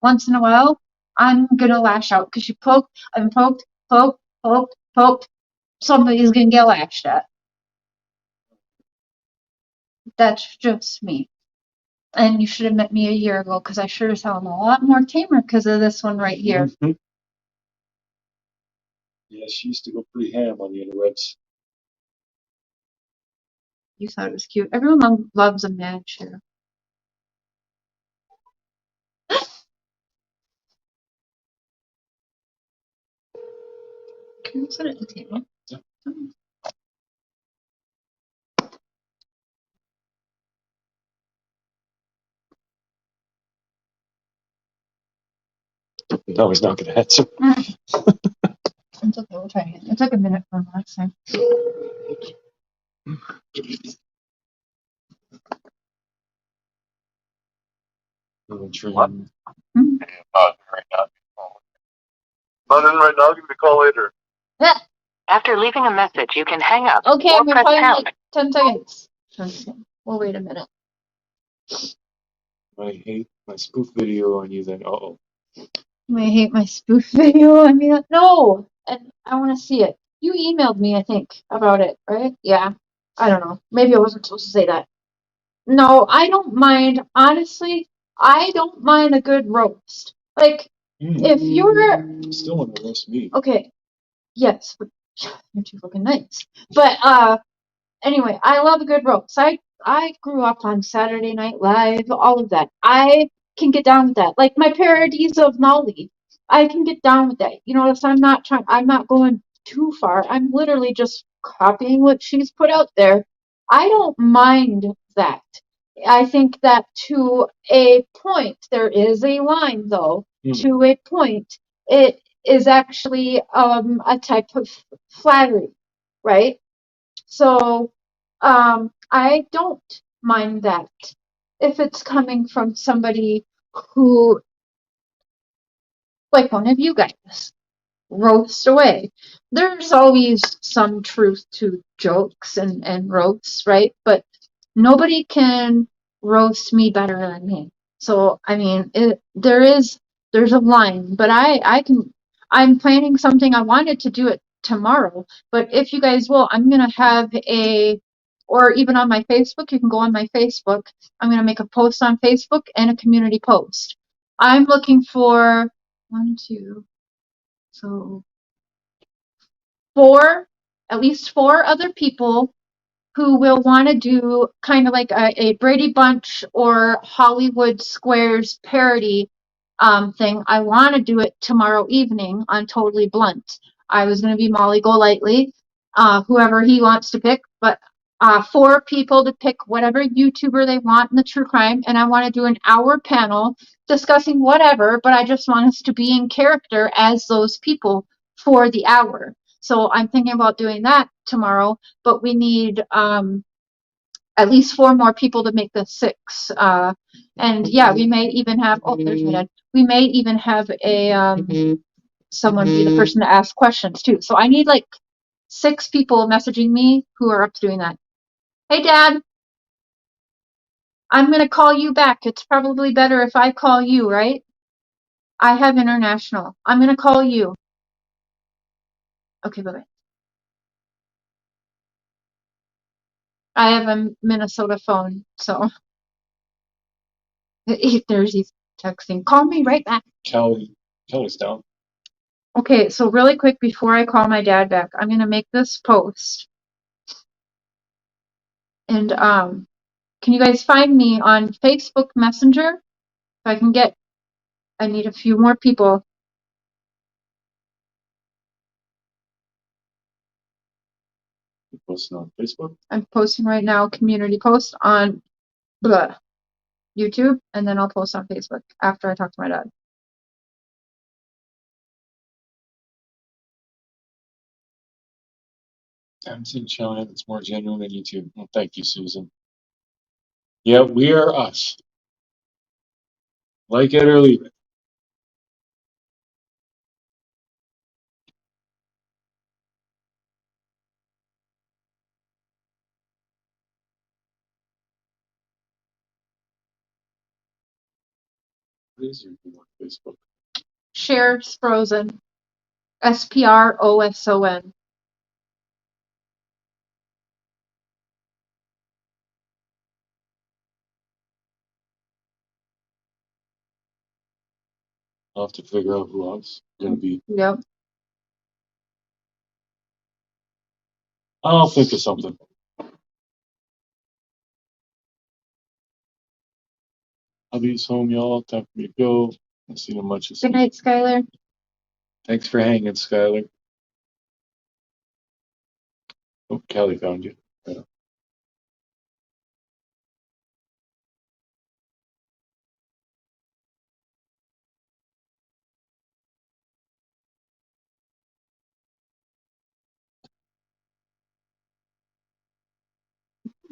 once in a while, I'm gonna lash out because you poked, I'm poked, poked. somebody's gonna get lashed at. That's just me. And you should have met me a year ago, because I sure as hell am a lot more tamer because of this one right here. Mm-hmm. Yeah, she used to go pretty ham on the interwebs. You thought it was cute. Everyone loves a Mad Cher. Can you set it at the table? Yeah. No, he's not going to answer. It's okay, we'll try again. It took a minute from last time. What? Hmm? Right now. Not in right now. Give me a call later. Yeah. After leaving a message, you can hang up. Okay, or I'm gonna press call you in pound. like 10 seconds. 10 seconds. We'll wait a minute. I hate my spoof video on you then. Uh-oh. I hate my spoof video. I mean, no! And I want to see it. You emailed me, I think, about it, right? Yeah. I don't know. Maybe I wasn't supposed to say that. No, I don't mind. Honestly, I don't mind a good roast. Like, if you're... Still want to roast me. Okay. Yes. But you're too fucking nice. But, anyway, I love a good roast. I grew up on Saturday Night Live, all of that. I can get down with that. Like my parodies of Molly, I can get down with that. You notice I'm not going too far. I'm literally just copying what she's put out there. I don't mind that. I think that to a point, there is a line though, to a point, it is actually a type of flattery, right? So I don't mind that if it's coming from somebody who, like one of you guys, roast away. There's always some truth to jokes and roasts, right? But nobody can roast me better than me. So I mean, there's a line, but I'm planning something. I wanted to do it tomorrow, but if you guys will, I'm gonna have or even on my Facebook, you can go on my Facebook. I'm gonna make a post on Facebook and a community post. I'm looking for one, two, so at least four other people who will want to do kind of like a Brady Bunch or Hollywood Squares parody thing. I want to do it tomorrow evening on Totally Blunt. I was going to be Molly Golightly, whoever he wants to pick, but four people to pick whatever YouTuber they want in the true crime, and I want to do an hour panel discussing whatever, but I just want us to be in character as those people for the hour. So I'm thinking about doing that tomorrow, but we need at least four more people to make the six. And yeah, we may even have, oh, there's my dad. We may even have someone be the person to ask questions too. So I need like 6 people messaging me who are up to doing that. Hey, Dad, I'm going to call you back. It's probably better if I call you, right? I have international. I'm going to call you. Okay, bye-bye. I have a Minnesota phone, so there's he's texting. Call me right back. Kelly's down. Okay, so really quick before I call my dad back, I'm gonna make this post. And can you guys find me on Facebook Messenger? If I can get, I need a few more people. You're posting on Facebook? I'm posting right now, community post on YouTube, and then I'll post on Facebook after I talk to my dad. I'm seeing China that's more genuine than YouTube. Well, thank you, Susan. Yeah, we are us. Like it or leave it. What is your thing on Facebook? Shares Frozen. SPROSON. I'll have to figure out who else is going to be. Yep. I'll think of something. Hubby's home, y'all. Time for me to go. I've seen him much. Good night, Skylar. Thanks for hanging, Skylar. Oh, Callie found you. Yeah.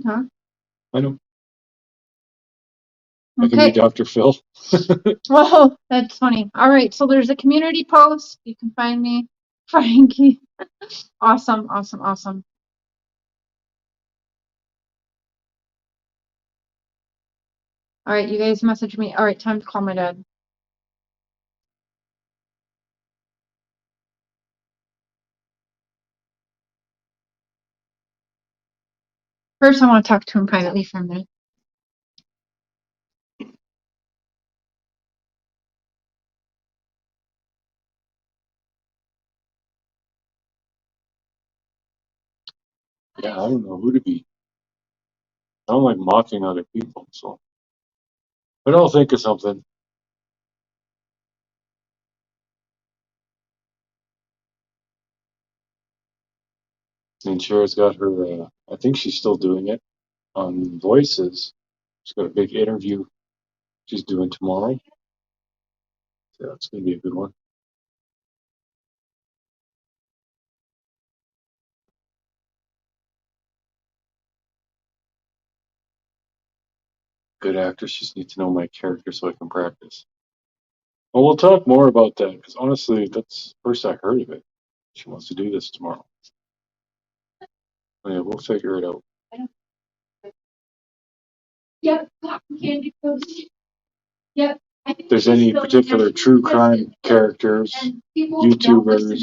Huh? I know. I can be Okay. Dr. Phil. Whoa, that's funny. All right, so there's a community post. You can find me, Frankie. Awesome, awesome, awesome. All right, you guys message me. All right, time to call my dad. First, I want to talk to him privately for a minute. Yeah, I don't know who to be. I don't like mocking other people, so. But I'll think of something. And Cher's got her, I think she's still doing it on Voices. She's got a big interview she's doing tomorrow. So it's going to be a good one. Good actors just need to know my character so I can practice. Well, we'll talk more about that because honestly, that's first I heard of it. She wants to do this tomorrow. Yeah, we'll figure it out. Yep, candy post. Yep. If there's any particular true crime characters, YouTubers,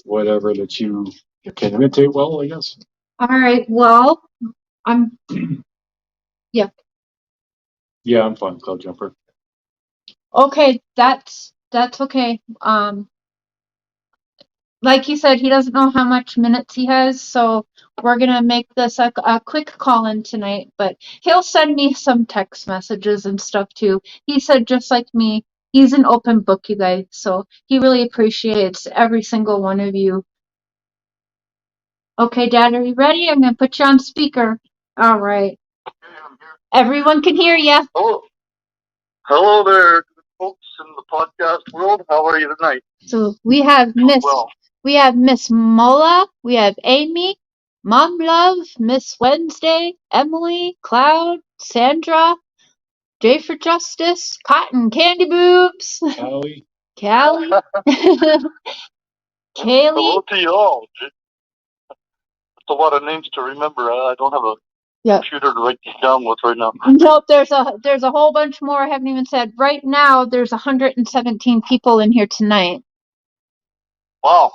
whatever that you can imitate well, I guess. All right, well, I'm, yeah. Yeah, I'm fine, Cloud Jumper. Okay, that's okay. Like he said, he doesn't know how much minutes he has, so we're gonna make this a quick call in tonight, but he'll send me some text messages and stuff too. He said just like me, he's an open book, you guys, so he really appreciates every single one of you. Okay, Dad, are you ready? I'm gonna put you on speaker. All right. Everyone can hear you. Hello. Hello there, folks in the podcast world. How are you tonight? So we have Miss Mola, we have Amy, Mom Love, Miss Wednesday, Emily, Cloud, Sandra, Jayis4Justice, Cotton Candy Boobs, Callie. Callie, Kaylee. Hello to you all. It's a lot of names to remember. I don't have a computer to write these down with right now. Nope, there's a whole bunch more I haven't even said. Right now, there's 117 people in here tonight. Wow.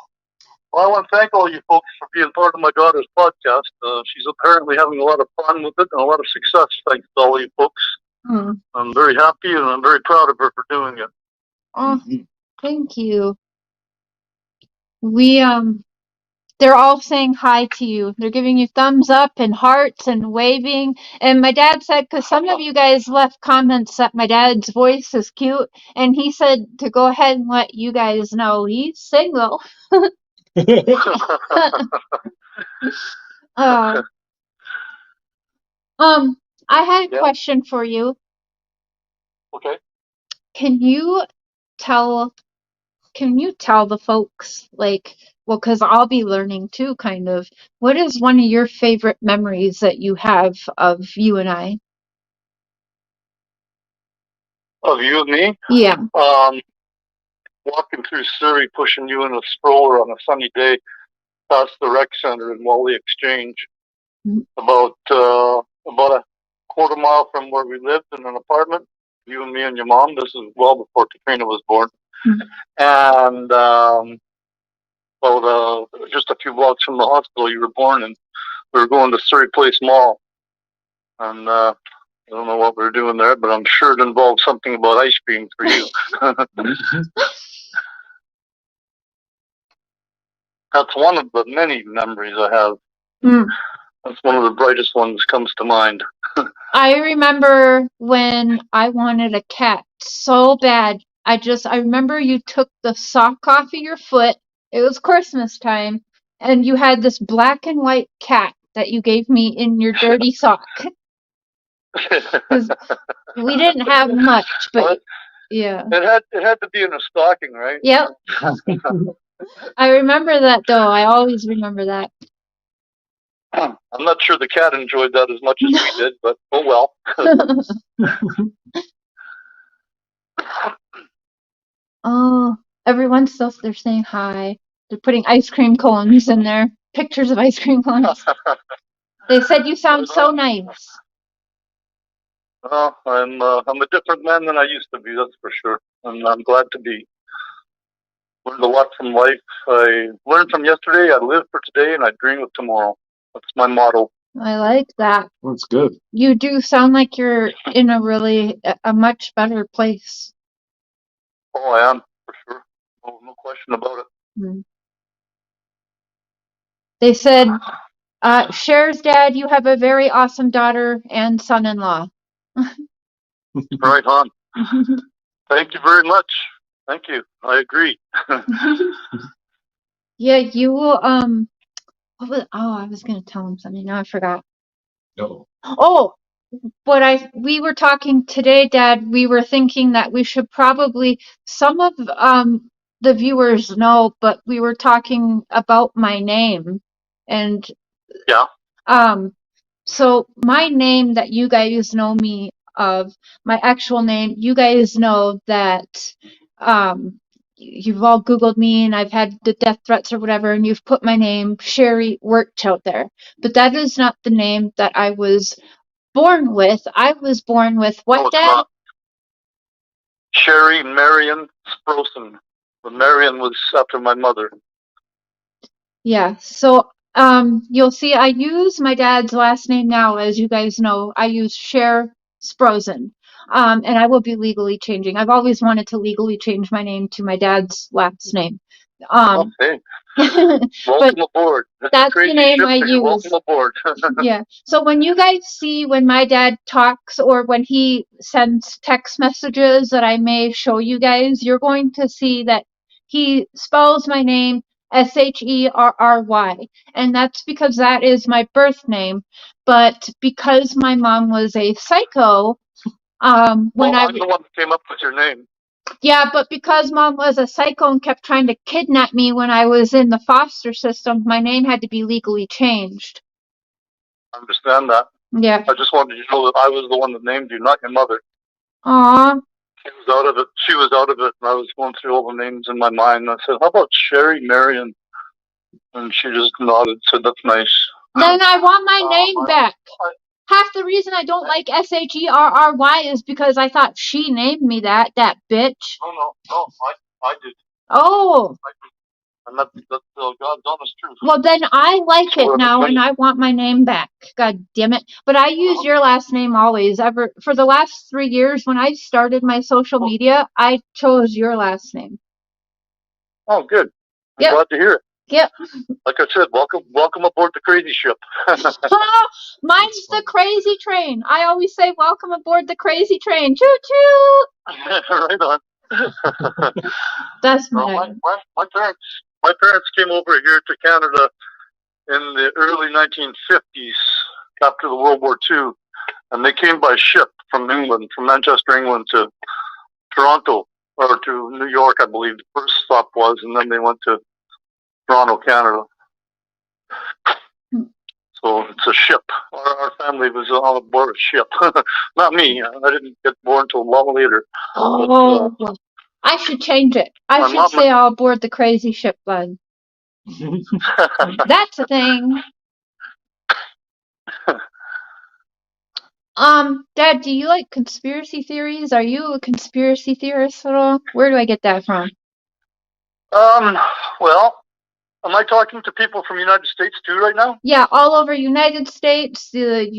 Well, I want to thank all you folks for being part of my daughter's podcast. She's apparently having a lot of fun with it and a lot of success, thanks to all you folks. I'm very happy and I'm very proud of her for doing it. Oh, thank you. They're all saying hi to you. They're giving you thumbs up and hearts and waving. And my dad said, because some of you guys left comments that my dad's voice is cute, and he said to go ahead and let you guys know he's single. I had a question for you. Okay. Can you tell the folks, like, well, because I'll be learning too, kind of, what is one of your favorite memories that you have of you and I? Of you and me? Yeah. Walking through Surrey, pushing you in a stroller on a sunny day past the rec center in Wally Exchange, about a quarter mile from where we lived in an apartment. You and me and your mom. This is well before Katrina was born, and just a few blocks from the hospital you were born in. We were going to Surrey Place Mall, and I don't know what we were doing there, but I'm sure it involved something about ice cream for you. That's one of the many memories I have. That's one of the brightest ones comes to mind. I remember when I wanted a cat so bad. I remember you took the sock off of your foot. It was Christmas time, and you had this black and white cat that you gave me in your dirty sock. We didn't have much, but yeah. It had to be in a stocking, right? Yep. I remember that though. I always remember that. I'm not sure the cat enjoyed that as much as we did, but oh well. Oh, everyone's still they're saying hi. They're putting ice cream cones in there. Pictures of ice cream cones. They said you sound so nice. Well, I'm a different man than I used to be, that's for sure. And I'm glad to be. Learned a lot from life. I learned from yesterday, I live for today, and I dream of tomorrow. That's my motto. I like that. That's good. You do sound like you're in a much better place. Oh, I am, for sure. No question about it. They said, Cher's dad, you have a very awesome daughter and son-in-law. Right on. Thank you very much. Thank you. I agree. Yeah, you will, I was going to tell him something. Now I forgot. No. Oh, but we were talking today, Dad. We were thinking that we should probably, some of the viewers know, but we were talking about my name. And yeah. So my name that you guys know me of, my actual name, you guys know that you've all Googled me and I've had the death threats or whatever, and you've put my name, Sherry Worked, out there. But that is not the name that I was born with. I was born with what, Dad? Not. Sherry Marion Sprosen. But Marion was after my mother. Yeah, so you'll see I use my dad's last name now, as you guys know. I use Cher Sprosen. And I will be legally changing. I've always wanted to legally change my name to my dad's last name. Okay. Welcome aboard. That's the name I use. Welcome aboard. Yeah. So when you guys see when my dad talks or when he sends text messages that I may show you guys, you're going to see that he spells my name Sherry, and that's because that is my birth name. But because my mom was a psycho, I'm the one that came up with your name. Yeah, but because Mom was a psycho and kept trying to kidnap me when I was in the foster system, my name had to be legally changed. I understand that. Yeah. I just wanted you to know that I was the one that named you, not your mother. Aww. She was out of it. She was out of it, and I was going through all the names in my mind. And I said, "How about Sherry Marion?" And she just nodded, said, "That's nice." Then I want my name back. Half the reason I don't like Sherry is because I thought she named me that bitch. No, I did. Oh. I did. And that's God's honest truth. Well, then I like it now, and I want my name back. God damn it. But I use your last name always. For the last 3 years, when I started my social media, I chose your last name. Oh, good. I'm glad to hear it. Yep. Like I said, welcome aboard the crazy ship. Mine's the crazy train. I always say, welcome aboard the crazy train. Choo choo. Right on. That's my parents came over here to Canada in the early 1950s after the World War II, and they came by ship from England, from Manchester, England to Toronto, or to New York, I believe the first stop was, and then they went to Toronto, Canada. So it's a ship. Our family was on board a ship. Not me. I didn't get born until a long later. Oh, but, I should change it. I should say all aboard the crazy ship, bud. That's a thing. Dad, do you like conspiracy theories? Are you a conspiracy theorist at all? Where do I get that from? Well, Am I talking to people from the United States too right now? Yeah, all over United States, the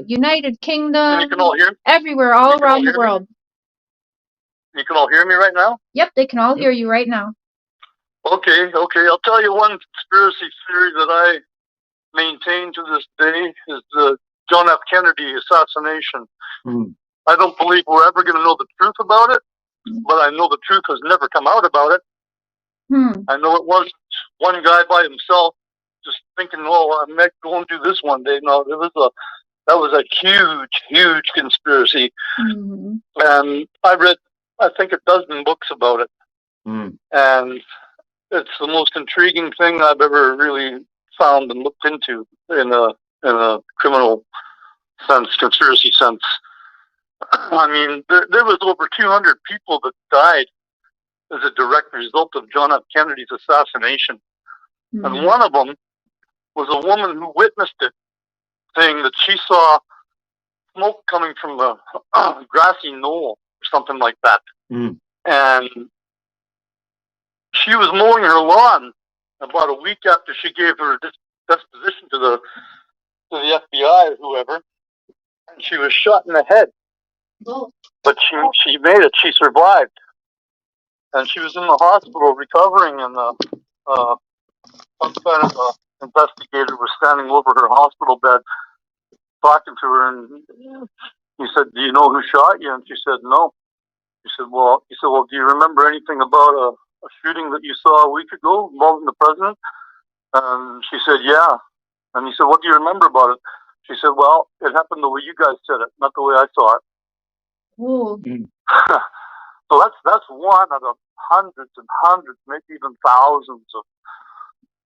United Kingdom. And you can all hear me? Everywhere, all around the world. You can all hear me right now? Yep, they can all hear you right now. Okay. I'll tell you one conspiracy theory that I maintain to this day is the John F. Kennedy assassination. I don't believe we're ever going to know the truth about it, but I know the truth has never come out about it. I know it wasn't one guy by himself just thinking, "Oh, I might go and do this one day." No, that was a huge conspiracy, and I read, I think, a dozen books about it, and it's the most intriguing thing I've ever really found and looked into in a criminal sense, conspiracy sense. I mean, there was over 200 people that died as a direct result of John F. Kennedy's assassination. And one of them was a woman who witnessed it, saying that she saw smoke coming from the grassy knoll or something like that. And she was mowing her lawn about a week after she gave her disposition to the FBI or whoever, and she was shot in the head. But she made it. She survived. And she was in the hospital recovering, and some kind of investigator was standing over her hospital bed talking to her, and he said, "Do you know who shot you?" And she said, "No." He said, well, "Do you remember anything about a shooting that you saw a week ago involving the president?" And she said, "Yeah." And he said, "What do you remember about it?" She said, "Well, it happened the way you guys said it, not the way I saw it." So that's one out of hundreds and hundreds, maybe even thousands of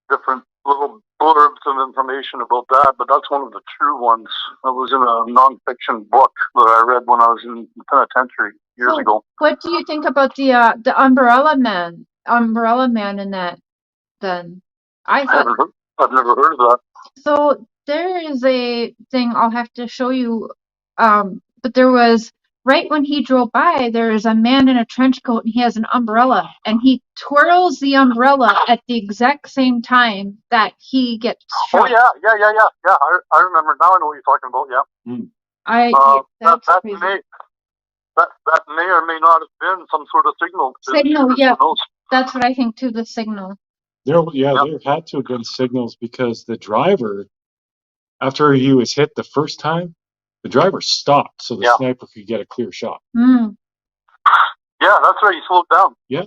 different little blurbs of information about that, but that's one of the true ones. That was in a nonfiction book that I read when I was in the penitentiary years ago. What do you think about the Umbrella Man in that? Then I've never heard of that. So there is a thing I'll have to show you. But there was, right when he drove by, there is a man in a trench coat, and he has an umbrella, and he twirls the umbrella at the exact same time that he gets shot. Oh yeah. I remember now. I know what you're talking about. Yeah. That's crazy. That may or may not have been some sort of signal. Yeah. That's what I think too. The signal. There had to have been signals, because the driver, after he was hit the first time, the driver stopped so the sniper could get a clear shot. Yeah, that's right. He slowed down. Yeah.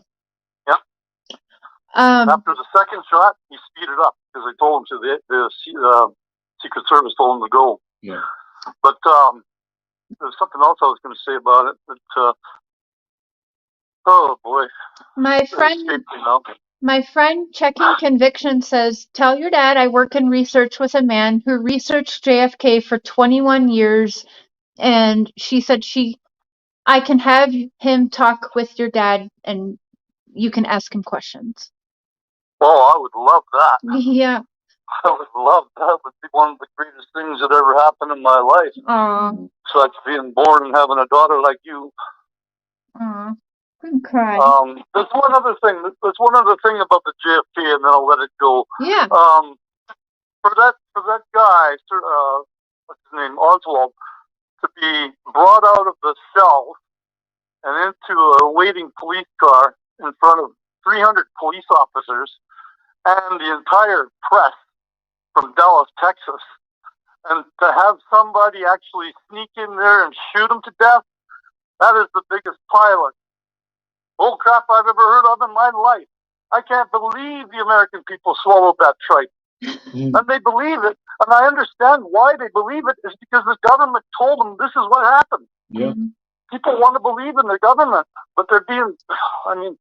After the second shot, he speeded up because they told him to. The Secret Service told him to go. Yeah. But there's something else I was going to say about it. That oh boy, my friend checking conviction says, "Tell your dad I work in research with a man who researched JFK for 21 years, and she said I can have him talk with your dad, and you can ask him questions." Oh, I would love that. Yeah. I would love that. It would be one of the greatest things that ever happened in my life. Aww. Besides being born and having a daughter like you. Aww. I'm crying. There's one other thing about the JFK, and then I'll let it go. Yeah. For that guy, what's his name, Oswald, to be brought out of the cell and into a waiting police car in front of 300 police officers and the entire press from Dallas, Texas, and to have somebody actually sneak in there and shoot him to death, that is the biggest pile of bull crap I've ever heard of in my life. I can't believe the American people swallowed that tripe. And they believe it, and I understand why they believe it, is because the government told them this is what happened. Yeah. People want to believe in their government, but they're being, I mean,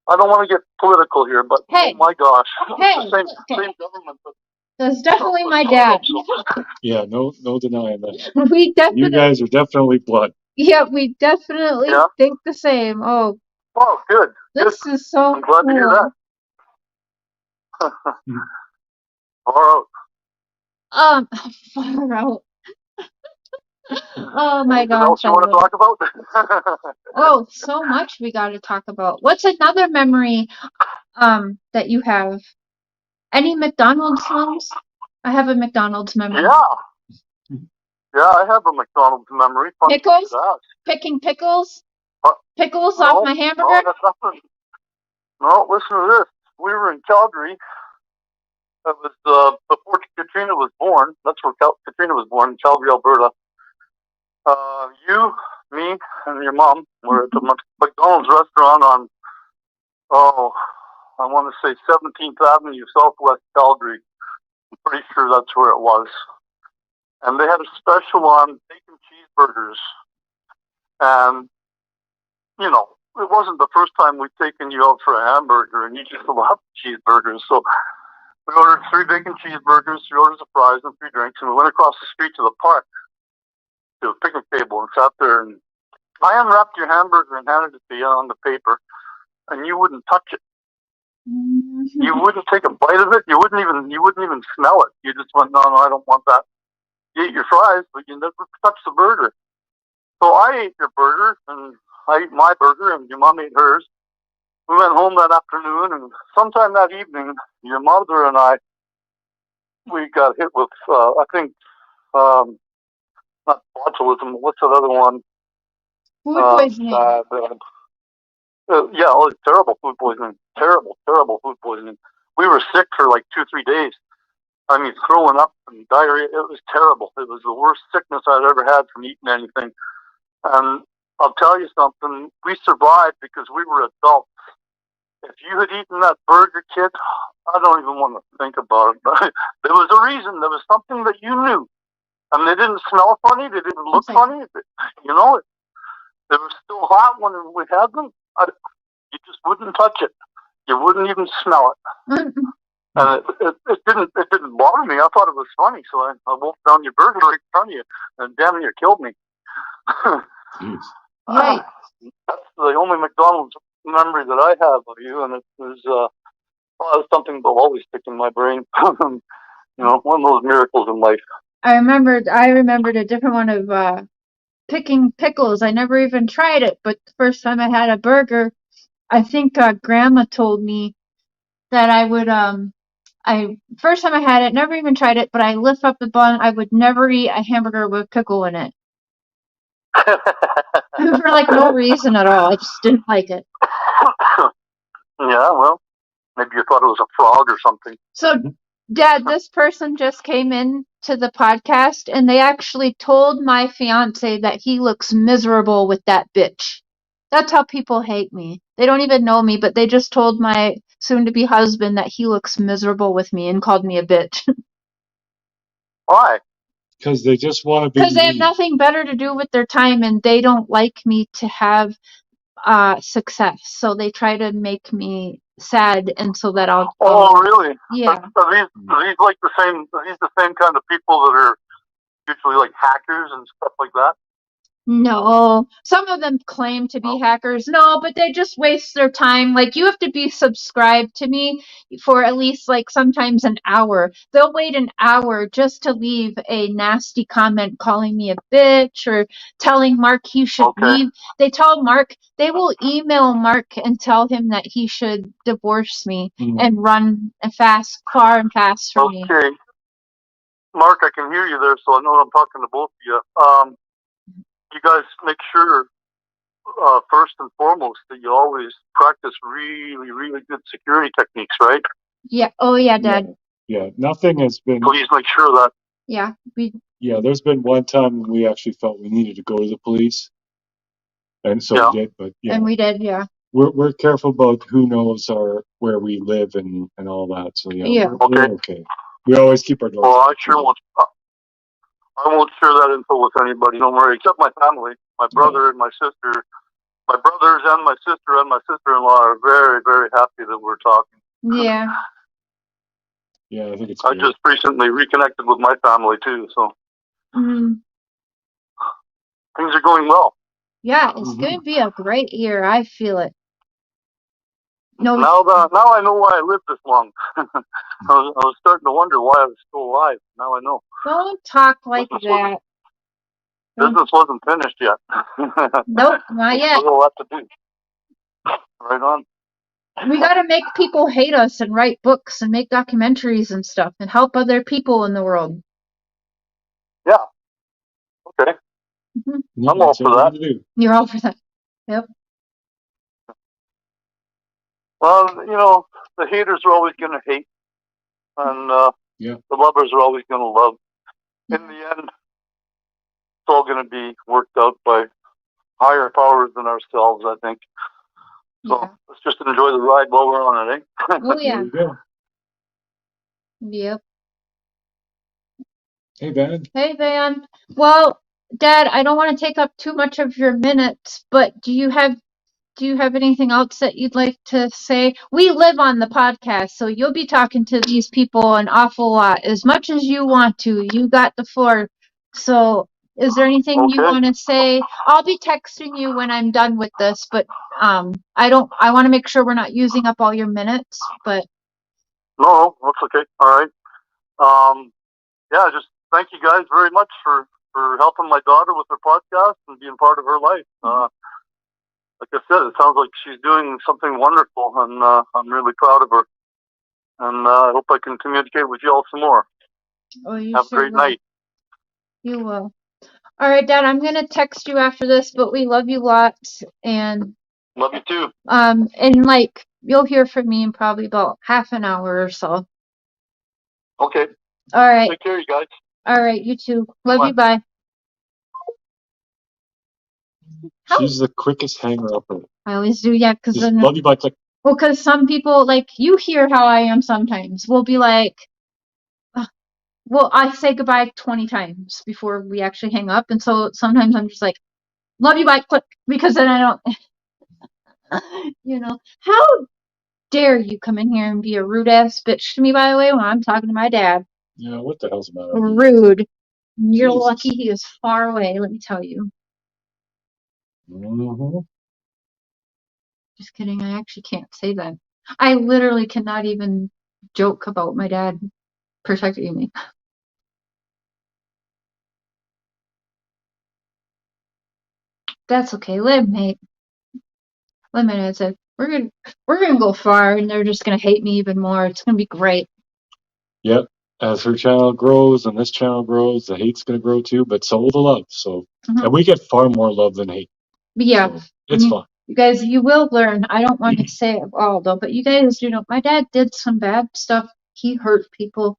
I don't want to get political here, but oh my gosh. It's the same government. But that's definitely my dad. Yeah, no denying that. You guys are definitely blood. Yeah, we definitely think the same. Oh, good. This is so I'm glad to hear that. Far out. Far out. Oh my God. gosh. Else you want to talk about? Oh, so much we got to talk about. What's another memory that you have? Any McDonald's ones? I have a McDonald's memory. Yeah, I have a McDonald's memory. Funny Pickles? that. Picking pickles? Uh, Pickles no, off my hamburger? No, that's nothing. No, listen to this. We were in Calgary. It was before Katrina was born. That's where Katrina was born, Calgary, Alberta. You, me, and your mom were at the McDonald's restaurant on, I want to say 17th Avenue, Southwest Calgary. I'm pretty sure that's where it was. And they had a special on bacon cheeseburgers. And, you know, it wasn't the first time we'd taken you out for a hamburger, and you just loved cheeseburgers. So we ordered 3 bacon cheeseburgers, 3 orders of fries, and 3 drinks, and we went across the street to the park to a picnic table and sat there. And I unwrapped your hamburger and handed it to you on the paper, and you wouldn't touch it. You wouldn't take a bite of it. You wouldn't even smell it. You just went, no, I don't want that. You ate your fries, but you never touched the burger. So I ate your burger, and I ate my burger, and your mom ate hers. We went home that afternoon, and sometime that evening, your mother and I, we got hit with, I think, not botulism. What's that other one? Food poisoning. Yeah, it was terrible food poisoning. Terrible food poisoning. We were sick for like 2-3 days. I mean, throwing up and diarrhea. It was terrible. It was the worst sickness I'd ever had from eating anything. And I'll tell you something. We survived because we were adults. If you had eaten that burger, kid, I don't even want to think about it. But there was a reason. There was something that you knew. And they didn't smell funny. They didn't look funny. You know, they were still hot when we had them. You just wouldn't touch it. You wouldn't even smell it. And it didn't bother me. I thought it was funny, so I wolfed down your burger right in front of you, and damn near killed me. Right. That's the only McDonald's memory that I have of you, and it was something that'll always stick in my brain. You know, one of those miracles in life. I remembered a different one of picking pickles. I never even tried it, but the first time I had a burger, I think Grandma told me that I would first time I had it, never even tried it, but I lift up the bun. I would never eat a hamburger with pickle in it. For like no reason at all. I just didn't like it. Yeah, well, maybe you thought it was a frog or something. So, Dad, this person just came in to the podcast, and they actually told my fiance that he looks miserable with that bitch. That's how people hate me. They don't even know me, but they just told my soon-to-be husband that he looks miserable with me and called me a bitch. Why? Because they just want to be. Because they have nothing better to do with their time, and they don't like me to have success. So they try to make me sad, and so that I'll. Oh, really? Yeah. Are these like the same? Are these the same kind of people that are usually like hackers and stuff like that? No, some of them claim to be hackers. No, but they just waste their time. Like, you have to be subscribed to me for at least like sometimes an hour. They'll wait an hour just to leave a nasty comment calling me a bitch or telling Mark he should leave. They tell Mark, they will email Mark and tell him that he should divorce me and run far and fast from me. Okay. Mark, I can hear you there, so I know I'm talking to both of you. You guys make sure, first and foremost, that you always practice really, really good security techniques, right? Yeah. Oh, yeah, Dad. Yeah. Nothing has been. Please make sure that. Yeah. Yeah, there's been one time when we actually felt we needed to go to the police, and so we did. But yeah, and we did. Yeah. We're careful about who knows where we live and all that. So we're okay. We always keep our doors. Well, I won't share that info with anybody, don't worry, except my family, my brother and my sister. My brothers and my sister and my sister-in-law are very, very happy that we're talking. Yeah. Yeah, I think it's. I just recently reconnected with my family too, so things are going well. Yeah, it's going to be a great year. I feel it. No. Now I know why I lived this long. I was starting to wonder why I was still alive. Now I know. Don't talk like that. Business wasn't finished yet. Nope, not yet. Still a lot to do. Right on. We got to make people hate us and write books and make documentaries and stuff and help other people in the world. Yeah. Okay. Mm-hmm. I'm all for that. You're all for that. Yep. Well, the haters are always going to hate, and the lovers are always going to love. In the end, it's all going to be worked out by higher powers than ourselves, I think. So let's just enjoy the ride while we're on it, eh? Oh, yeah. There you go. Yep. Hey, Van. Hey, Van. Well, Dad, I don't want to take up too much of your minutes, but do you have anything else that you'd like to say? We live on the podcast, so you'll be talking to these people an awful lot, as much as you want to. You got the floor. So is there anything you want to say? I'll be texting you when I'm done with this, but I want to make sure we're not using up all your minutes, but. No, that's okay. All right. Yeah, just thank you guys very much for helping my daughter with her podcast and being part of her life. Like I said, it sounds like she's doing something wonderful, and I'm really proud of her. And I hope I can communicate with you all some more. Oh, you Have a sure great will. night. You will. All right, Dad, I'm going to text you after this, but we love you lots. And love you too. And like, you'll hear from me in probably about half an hour or so. Okay. All right. Take care, you guys. All right, you too. Love you. Bye. She's the quickest hanger upper. I always do, yeah. Because then, love you, bye. Click. Well, because some people, like, you hear how I am sometimes. We'll be like, I say goodbye 20 times before we actually hang up. And so sometimes I'm just like, love you, bye, click. Because then I don't, how dare you come in here and be a rude ass bitch to me, by the way, when I'm talking to my dad. Yeah, what the hell's about it? Rude. You're lucky he is far away, let me tell you. Mm-hmm. Just kidding, I actually can't say that. I literally cannot even joke about my dad protecting me. That's okay, let my dad said, we're gonna go far and they're just gonna hate me even more. It's gonna be great. Yep. As her channel grows and this channel grows, the hate's gonna grow too, but so will the love. So and we get far more love than hate. But yeah. So it's fun. You guys, you will learn. I don't want to say it all though, but you guys do know my dad did some bad stuff. He hurt people.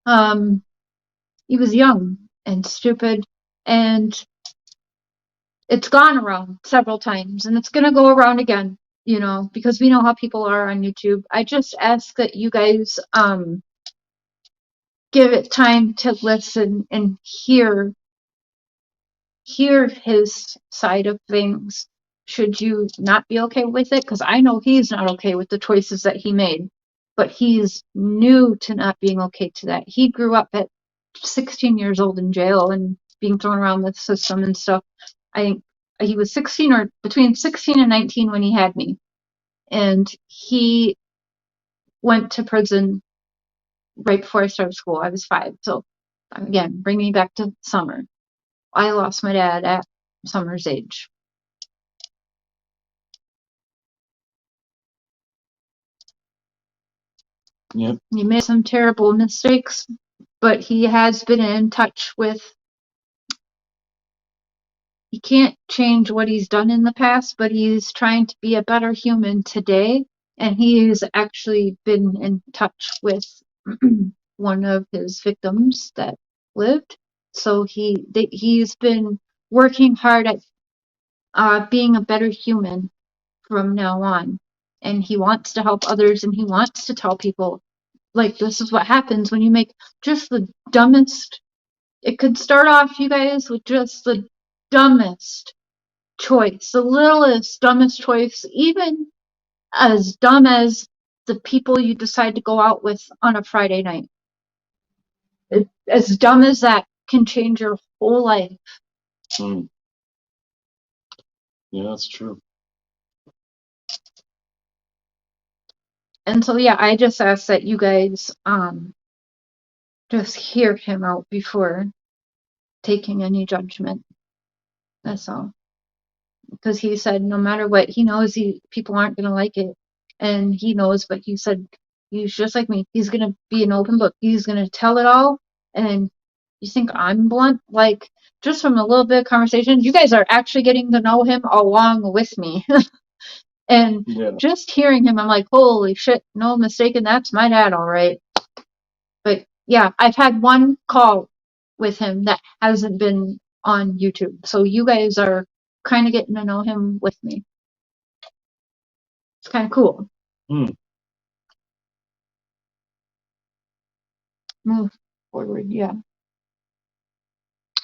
He was young and stupid, and it's gone around several times, and it's gonna go around again, because we know how people are on YouTube. I just ask that you guys give it time to listen and hear his side of things. Should you not be okay with it? Because I know he's not okay with the choices that he made, but he's new to not being okay to that. He grew up at 16 years old in jail and being thrown around the system and stuff. I think he was 16 or between 16 and 19 when he had me. And he went to prison right before I started school. I was 5. So again, bring me back to summer. I lost my dad at Summer's age. Yep. He made some terrible mistakes, but he has been in touch with. He can't change what he's done in the past, but he's trying to be a better human today. And he's actually been in touch with one of his victims that lived. So he's been working hard at being a better human from now on. And he wants to help others, and he wants to tell people, like, this is what happens when you make just the dumbest. It could start off, you guys, with just the dumbest choice, the littlest, dumbest choice, even as dumb as the people you decide to go out with on a Friday night. As dumb as that can change your whole life. Yeah, that's true. And so, yeah, I just ask that you guys just hear him out before taking any judgment. That's all. Because he said no matter what, he knows people aren't going to like it. and he knows, but he said he's just like me. He's going to be an open book. He's going to tell it all. And you think I'm blunt? Like, just from a little bit of conversation, you guys are actually getting to know him along with me. And just hearing him, I'm like, holy shit, no mistaken, that's my dad, all right. But yeah, I've had one call with him that hasn't been on YouTube. So you guys are kind of getting to know him with me. It's kind of cool. Move forward, yeah.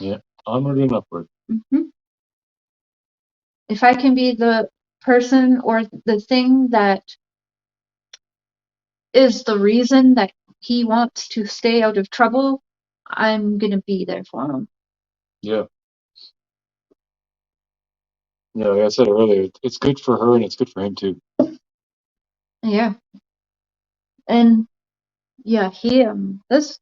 Yeah, onward and upward. If I can be the person or the thing that is the reason that he wants to stay out of trouble, I'm going to be there for him. Yeah. Yeah, like I said earlier, it's good for her and it's good for him too. Yeah. And yeah, he's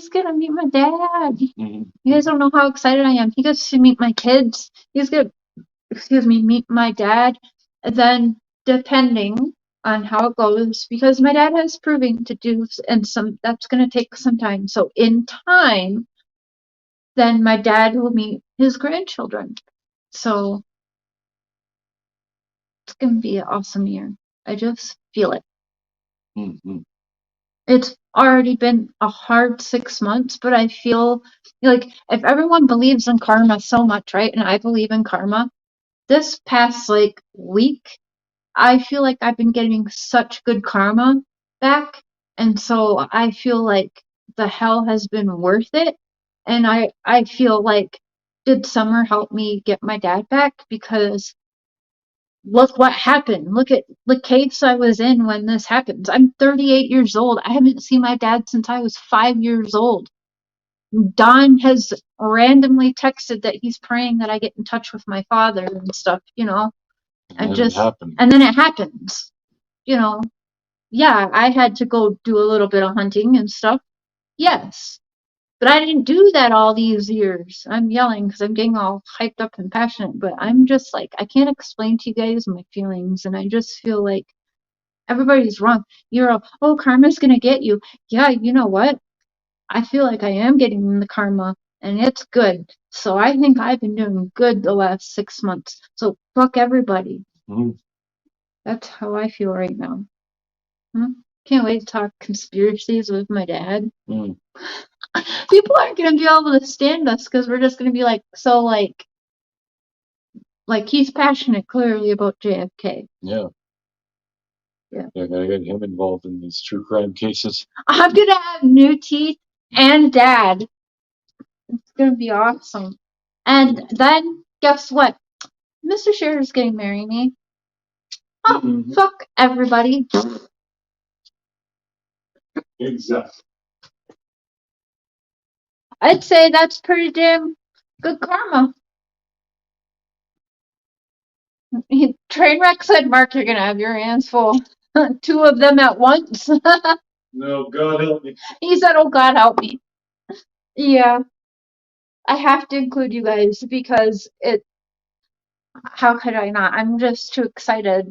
gonna meet my dad. You guys don't know how excited I am. He gets to meet my kids. He's gonna, meet my dad. And then, depending on how it goes, because my dad has proving to do, and that's gonna take some time. So in time, then my dad will meet his grandchildren. So it's gonna be an awesome year. I just feel it. It's already been a hard 6 months, but I feel like if everyone believes in karma so much, right? And I believe in karma, this past like week, I feel like I've been getting such good karma back. And so I feel like the hell has been worth it. And I feel like, did summer help me get my dad back? Because look what happened. Look at the case I was in when this happens. I'm 38 years old. I haven't seen my dad since I was 5 years old. Don has randomly texted that he's praying that I get in touch with my father and stuff, and then it happens. Yeah, I had to go do a little bit of hunting and stuff. Yes. But I didn't do that all these years. I'm yelling because I'm getting all hyped up and passionate, but I'm just like, I can't explain to you guys my feelings, and I just feel like everybody's wrong. You're all, oh, karma's gonna get you. Yeah, you know what? I feel like I am getting the karma, and it's good. So I think I've been doing good the last 6 months. So fuck everybody. That's how I feel right now. Can't wait to talk conspiracies with my dad. People aren't going to be able to stand us because we're just going to be like, so like he's passionate clearly about JFK. Yeah. Yeah, gotta get him involved in these true crime cases. I'm going to have new teeth and dad. It's going to be awesome. And then, guess what? Mr. Cher's is getting married me. Oh, fuck everybody. Exactly. I'd say that's pretty damn good karma. Trainwreck said, Mark, you're going to have your hands full. 2 of them at once. No, God help me. He said, oh, God help me. Yeah. I have to include you guys because how could I not? I'm just too excited.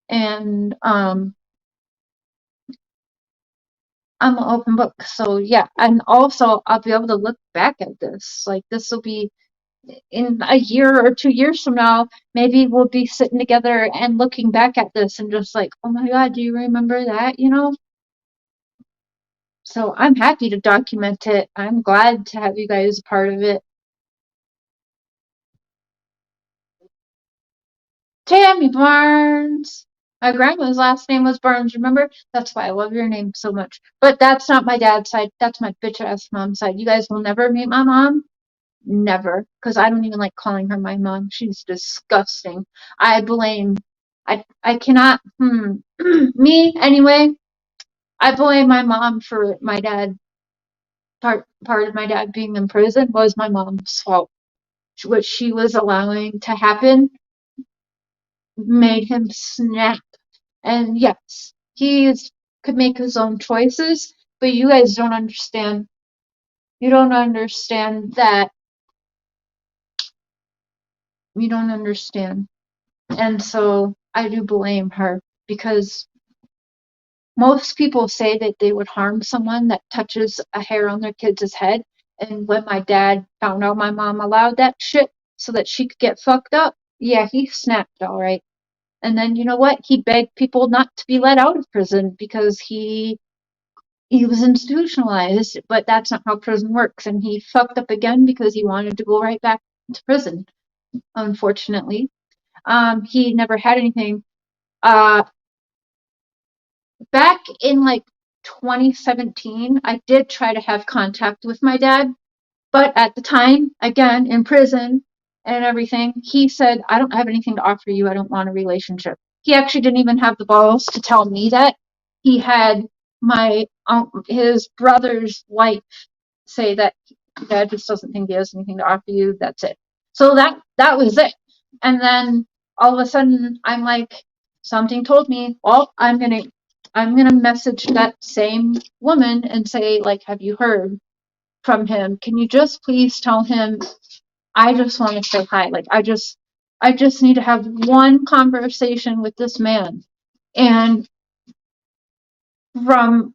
And I'm an open book. So yeah. And also I'll be able to look back at this. Like this will be in a year or 2 years from now, maybe we'll be sitting together and looking back at this and just like, oh my God, do you remember that? So I'm happy to document it. I'm glad to have you guys a part of it. Tammy Barnes. My grandma's last name was Barnes, remember? That's why I love your name so much. But that's not my dad's side. That's my bitch-ass mom's side. You guys will never meet my mom. Never. Because I don't even like calling her my mom. She's disgusting. I cannot, me, anyway, I blame my mom for my dad. Part of my dad being in prison was my mom's fault. What she was allowing to happen made him snap. And yes, could make his own choices, but you guys don't understand. You don't understand that. You don't understand. And so I do blame her, because most people say that they would harm someone that touches a hair on their kid's head. And when my dad found out my mom allowed that shit so that she could get fucked up, yeah, he snapped all right. And then, you know what? He begged people not to be let out of prison because he was institutionalized, but that's not how prison works. And he fucked up again because he wanted to go right back to prison, unfortunately. He never had anything. Back in like 2017, I did try to have contact with my dad, but at the time, again, in prison and everything, he said, I don't have anything to offer you. I don't want a relationship. He actually didn't even have the balls to tell me that. He had his brother's wife say that dad just doesn't think he has anything to offer you. That's it. So that was it. And then all of a sudden, I'm like, something told me, well, I'm gonna message that same woman and say, like, have you heard from him? Can you just please tell him I just want to say hi? Like, I just need to have one conversation with this man. And from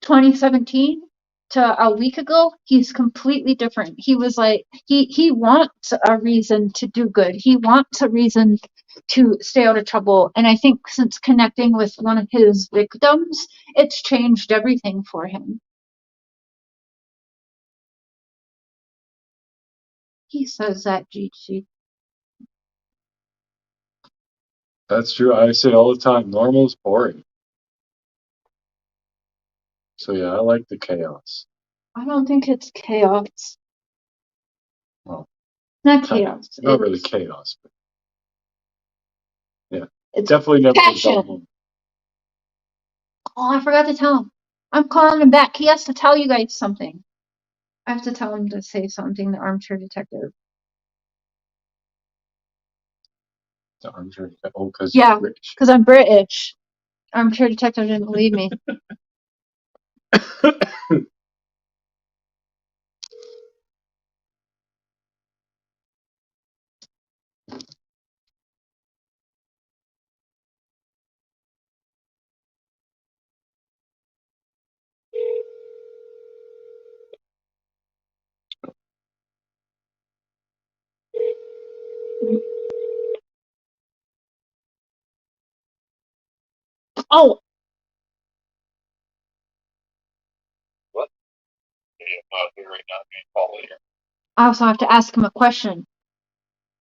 2017 to a week ago, he's completely different. He was like, he wants a reason to do good. He wants a reason to stay out of trouble. And I think since connecting with one of his victims, it's changed everything for him. He says that, Gigi. That's true. I say all the time, normal's boring. So yeah, I like the chaos. I don't think it's chaos. Well, not chaos. It's not really chaos, but yeah. It's definitely never passion. home. Oh, I forgot to tell him. I'm calling him back. He has to tell you guys something. I have to tell him to say something, the armchair detective. The armchair detective? Oh, because yeah, you're British. Because I'm British. Armchair detective didn't believe me. Oh, What? I'm not here right now. Call later. I also have to ask him a question,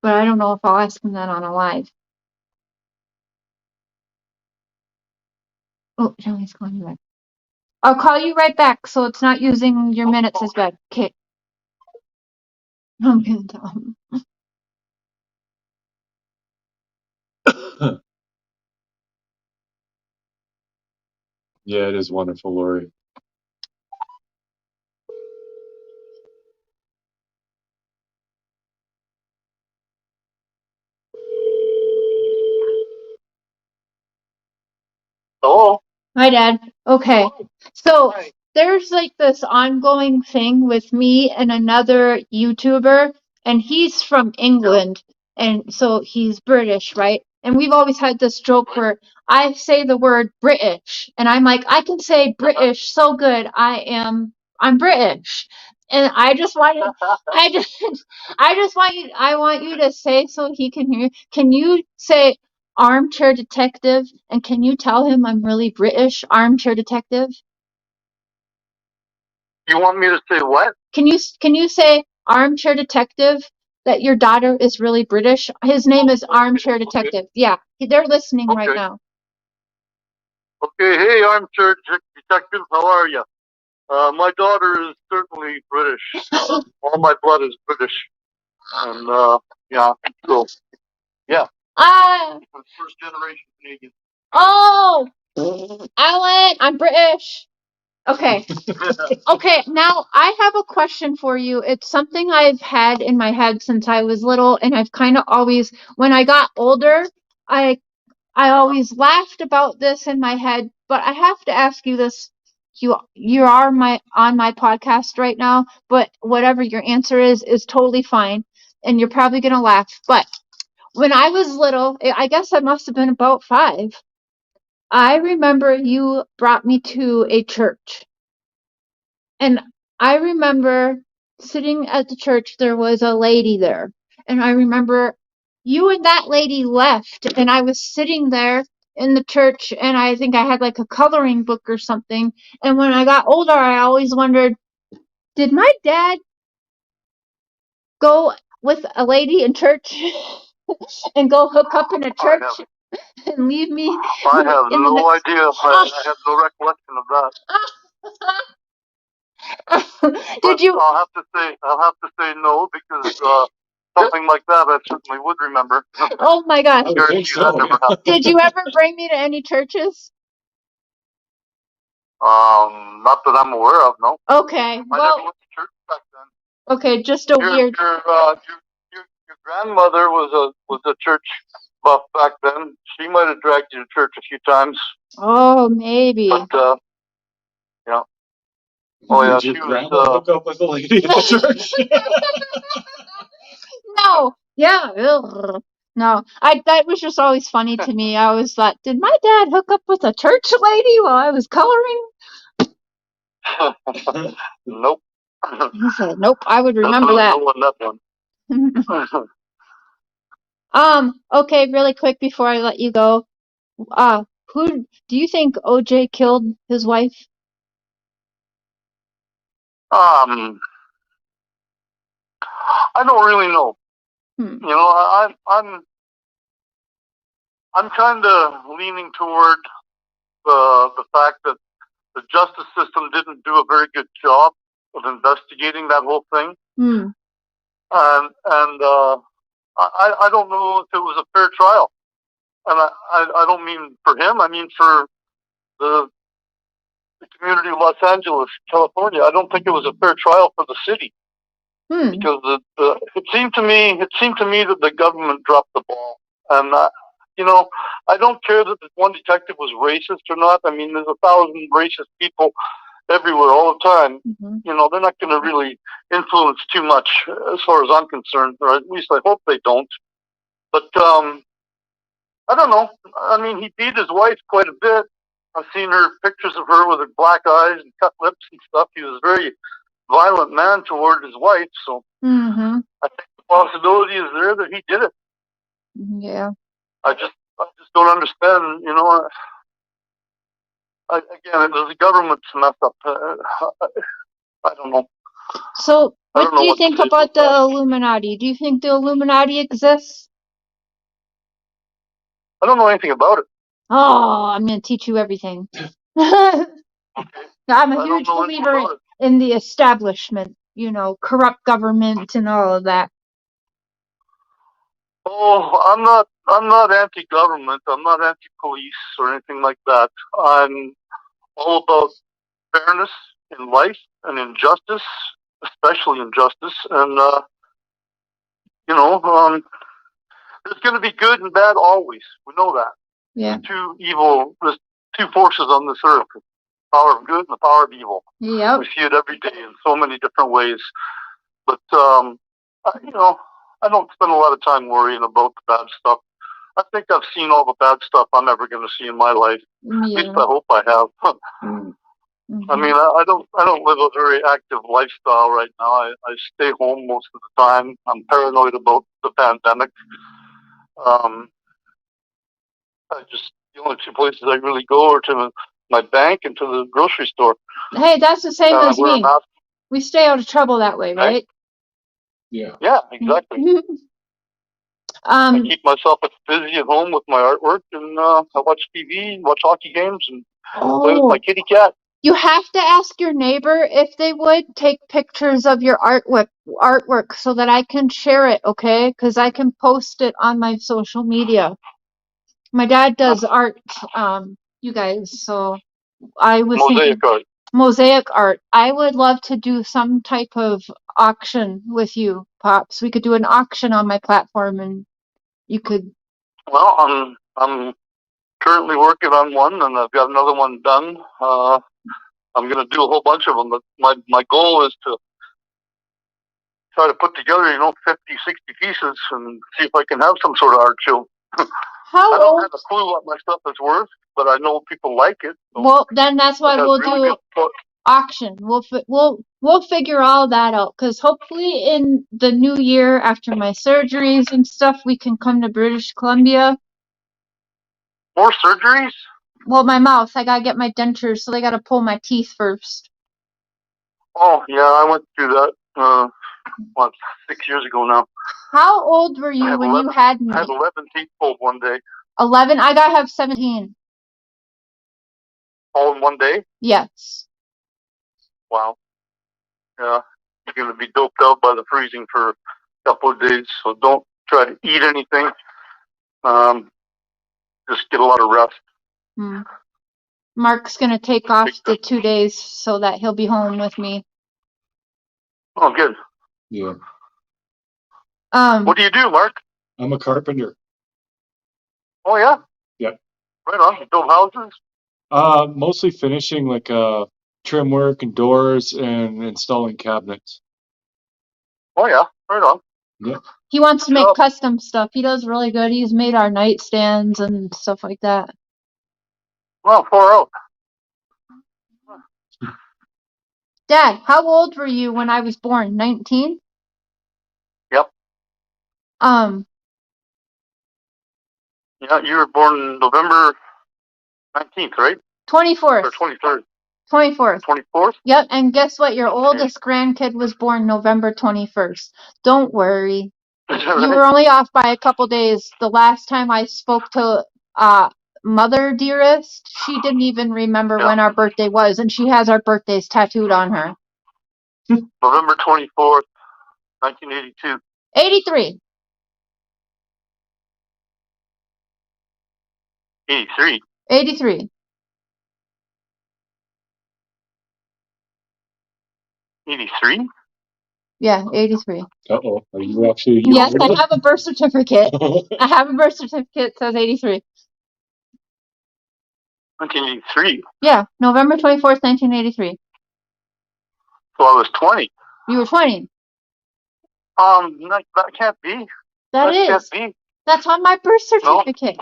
but I don't know if I'll ask him that on a live. Oh, Joey's calling you back. I'll call you right back, so it's not using your minutes as bad. Okay. I'm gonna tell him. Yeah, it is wonderful, Lori. Hello? Hi, Dad. Okay. So Hi. there's like this ongoing thing with me and another YouTuber, and he's from England, and so he's British, right? And we've always had this joke where I say the word British, and I'm like, I can say British so good. I'm British. And I just want I want you to say so he can hear. Can you say armchair detective, and can you tell him I'm really British, armchair detective? You want me to say what? Can you say armchair detective that your daughter is really British? His name is Armchair Detective. Yeah, they're listening right now. Okay, hey, armchair detective, how are you? My daughter is certainly British. All my blood is British. And, yeah, so, yeah. First generation Canadian. Oh, Alan, I'm British. Okay. Okay, now I have a question for you. It's something I've had in my head since I was little, and I've kind of always, when I got older, I always laughed about this in my head, but I have to ask you this. You are on my podcast right now, but whatever your answer is totally fine, and you're probably gonna laugh. But when I was little, I guess I must have been about 5. I remember you brought me to a church. And I remember sitting at the church, there was a lady there. And I remember you and that lady left, and I was sitting there in the church, and I think I had like a coloring book or something. And when I got older, I always wondered, did my dad go with a lady in church and go hook up in a church and leave me? I have no idea. I have no recollection of that. Did you? I'll have to say no, because something like that I certainly would remember. Oh my gosh! I would think so. Did you ever bring me to any churches? Not that I'm aware of. No. Okay. I never Well. went to church back then. Okay, just a weird. Your grandmother was a church buff back then. She might have dragged you to church a few times. Oh, maybe. But yeah. Oh yeah, Did your grandma hook up with a lady in the church? No. Yeah. Ugh. No. That was just always funny to me. I always thought, did my dad hook up with a church lady while I was coloring? Nope. He said, nope. I would remember that. That one. Okay, really quick before I let you go. Who do you think OJ killed his wife? I don't really know. You know, I'm kind of leaning toward the fact that the justice system didn't do a very good job of investigating that whole thing. And I don't know if it was a fair trial. And I don't mean for him, I mean for the community of Los Angeles, California. I don't think it was a fair trial for the city. Because it seemed to me that the government dropped the ball. And you know, I don't care that the one detective was racist or not. I mean, there's 1,000 racist people everywhere all the time. You know, they're not going to really influence too much as far as I'm concerned, or at least I hope they don't. But I don't know. I mean, he beat his wife quite a bit. I've seen pictures of her with her black eyes and cut lips and stuff. He was a very violent man toward his wife, so I think the possibility is there that he did it. Yeah. I just don't understand, you know. Again, the government's messed up. I don't know. So, what do you think about the Illuminati? Do you think the Illuminati exists? I don't know anything about it. Oh, I'm going to teach you everything. I'm a huge believer in the establishment, you know, corrupt government and all of that. Oh, I'm not anti-government. I'm not anti-police or anything like that. I'm all about fairness in life and in justice, especially in justice. And you know, there's going to be good and bad always. We know that. Yeah. There's two forces on this earth: the power of good and the power of evil. Yep. We see it every day in so many different ways. But you know, I don't spend a lot of time worrying about the bad stuff. I think I've seen all the bad stuff I'm ever going to see in my life. Yeah. At least I hope I have. I mean, I don't live a very active lifestyle right now. I stay home most of the time. I'm paranoid about the pandemic. The only two places I really go are to my bank and to the grocery store. Hey, that's the same as me. We stay out of trouble that way, right? Yeah. Yeah, exactly. I keep myself busy at home with my artwork, and I watch TV, watch hockey games, and play with my kitty cat. You have to ask your neighbor if they would take pictures of your artwork so that I can share it, okay? Because I can post it on my social media. My dad does art, you guys, so I was thinking mosaic art. I would love to do some type of auction with you, Pops. We could do an auction on my platform, and you could. Well, I'm currently working on one, and I've got another one done. I'm going to do a whole bunch of them, but my goal is to try to put together, 50, 60 pieces and see if I can have some sort of art show. I don't have a clue what my stuff is worth, but I know people like it. So well, then that's why we'll do auction. We'll figure all that out, because hopefully in the new year, after my surgeries and stuff, we can come to British Columbia. More surgeries? Well, my mouth. I gotta get my dentures, so they gotta pull my teeth first. Oh, yeah, I went through that, 6 years ago now. How old were you when you had me? I had 11 teeth pulled one day. 11? I gotta have 17. All in one day? Yes. Wow. Yeah, you're going to be doped out by the freezing for a couple of days, so don't try to eat anything. Just get a lot of rest. Mark's going to take off the 2 days so that he'll be home with me. Oh, good. Yeah. What do you do, Mark? I'm a carpenter. Oh, yeah? Yep. Right on. You build houses? Mostly finishing like trim work and doors and installing cabinets. Oh, yeah. Right on. Yeah. He wants to make custom stuff. He does really good. He's made our nightstands and stuff like that. Well, far out. Dad, how old were you when I was born? 19? Yep. Yeah, you were born November 19th, right? 24th. Or 23rd? 24th. 24th? Yep, and guess what? Your oldest grandkid was born November 21st. Don't worry. You were only off by a couple days. The last time I spoke to Mother Dearest, she didn't even remember when our birthday was, and she has our birthdays tattooed on her. November 24th, 1982. 83. 83. 83. 83? Yeah, 83. Uh-oh. Are you actually... Yes, I have a birth certificate. I have a birth certificate that says 83. 1983? Yeah, November 24th, 1983. So I was 20. You were 20. That can't be. That is. Can't be. That's on my birth certificate.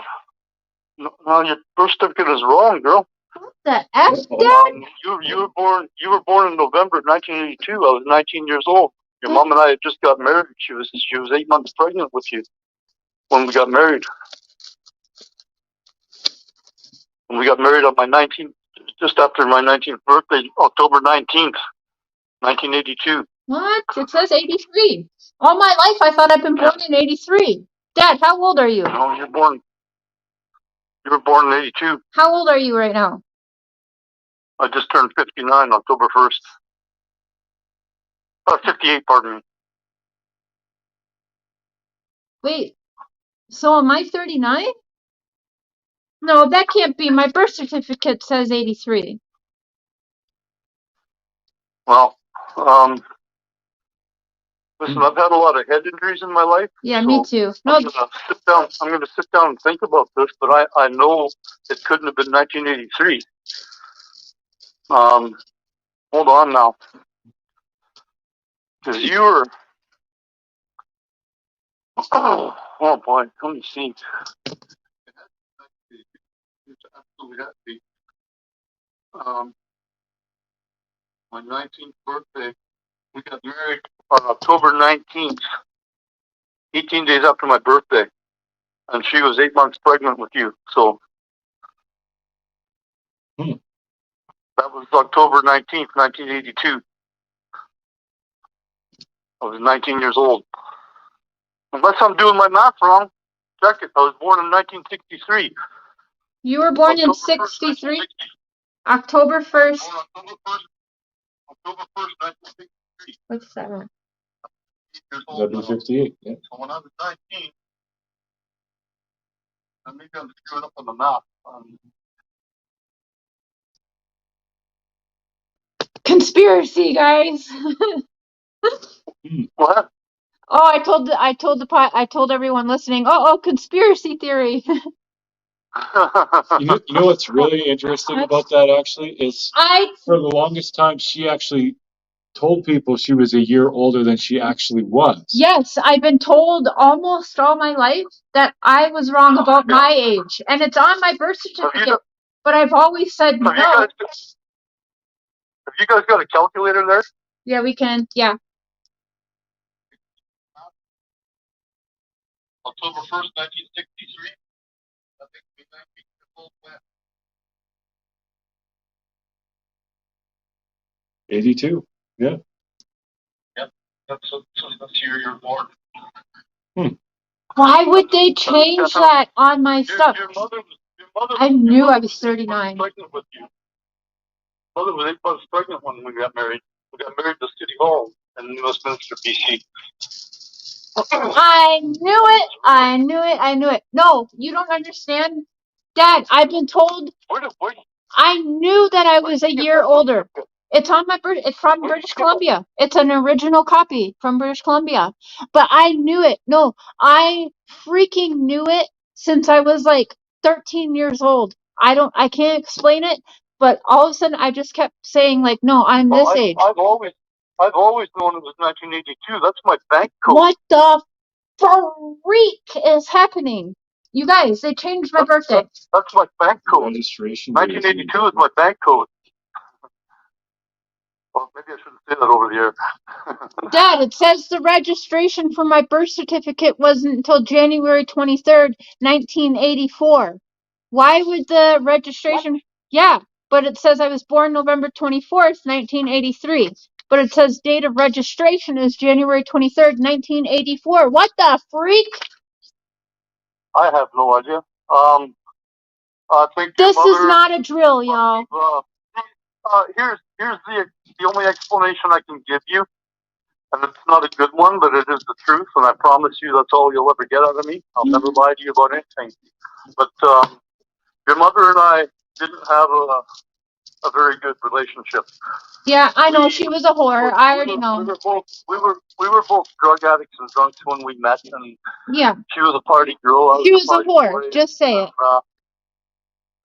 No, your birth certificate is wrong, girl. What the F, Dad? You were born in November 1982. I was 19 years old. Your mom and I had just got married. She was 8 months pregnant with you when we got married. When we got married on my 19th, just after my 19th birthday, October 19th, 1982. What? It says 83. All my life I thought I'd been born in 83. Dad, how old are you? No, you were born in 82. How old are you right now? I just turned 59 October 1st. 58, pardon me. Wait, so am I 39? No, that can't be. My birth certificate says 83. Well, listen, I've had a lot of head injuries in my life. Yeah, me too. No, I'm gonna sit down and think about this, but I know it couldn't have been 1983. Hold on now, because you were. Oh boy, let me see. My 19th birthday, we got married on October 19th, 18 days after my birthday, and she was 8 months pregnant with you. So that was October 19th, 1982. I was 19 years old. Unless I'm doing my math wrong, check it. I was born in 1963. You were born in 63? October 1st. October 1st, 1963. What's that? That'd be 58, yeah. So when I was 19, and maybe I'm screwing up on the math. Conspiracy, guys. What? Oh, I told everyone listening. Oh, conspiracy theory. You know what's really interesting about that actually is for the longest time she actually told people she was a year older than she actually was. Yes, I've been told almost all my life that I was wrong about my age, and it's on my birth certificate. But I've always said no. Have you guys got a calculator there? Yeah, we can. Yeah. October 1st, 1963. I think we might be the full plan. 82. Yeah. Yep. That's the year you're born. Why would they change that on my stuff? Your mother I knew I was 39. Pregnant with you. Mother was 8 months pregnant when we got married. We got married to City Hall in New Westminster, BC. I knew it. No, you don't understand. Dad, I've been told. I knew that I was a year older. It's on my birth. It's from British Columbia. It's an original copy from British Columbia. But I knew it. No, I freaking knew it since I was like 13 years old. I can't explain it, but all of a sudden I just kept saying like, no, I'm this age. I've always known it was 1982. That's my bank code. What the freak is happening? You guys, they changed my birthday. That's my bank code. Registration. 1982 is my bank code. Well, maybe I shouldn't say that over the air. Dad, it says the registration for my birth certificate wasn't until January 23rd, 1984. Why would the registration... What? Yeah, but it says I was born November 24th, 1983. But it says date of registration is January 23rd, 1984. What the freak? I have no idea. I think this is not a drill, y'all. Here's the only explanation I can give you, and it's not a good one, but it is the truth, and I promise you that's all you'll ever get out of me. I'll never lie to you about anything. But your mother and I didn't have a very good relationship. Yeah, I know she was a whore. I already know. We were both drug addicts and drunks when we met, and yeah, she was a party girl. She was a whore. Just say it.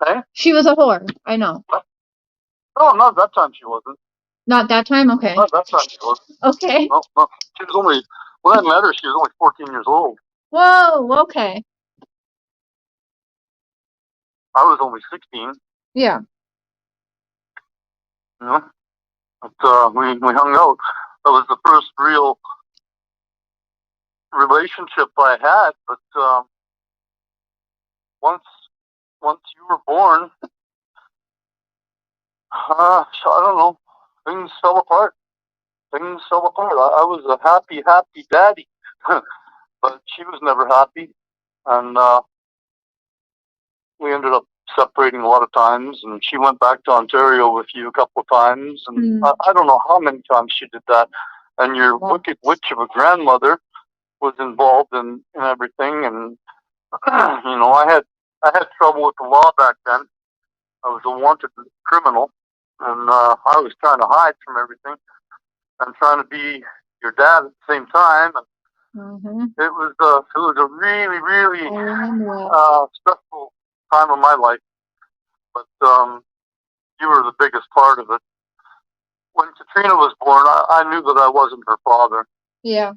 Hey? She was a whore. I know. No, not that time she wasn't. Not that time? Okay. Not that time she wasn't. Okay. No. She was only, when I met her, she was only 14 years old. Whoa, okay. I was only 16. Yeah. You know? But, we hung out. That was the first real relationship I had, but once you were born, I don't know, things fell apart. I was a happy daddy, but she was never happy, and we ended up separating a lot of times, and she went back to Ontario with you a couple of times, and I don't know how many times she did that, and your wicked witch of a grandmother was involved in everything, and you know, I had trouble with the law back then. I was a wanted criminal, and I was trying to hide from everything and trying to be your dad at the same time. And it was a really, really stressful time of my life. But you were the biggest part of it. When Katrina was born, I knew that I wasn't her father. Yeah.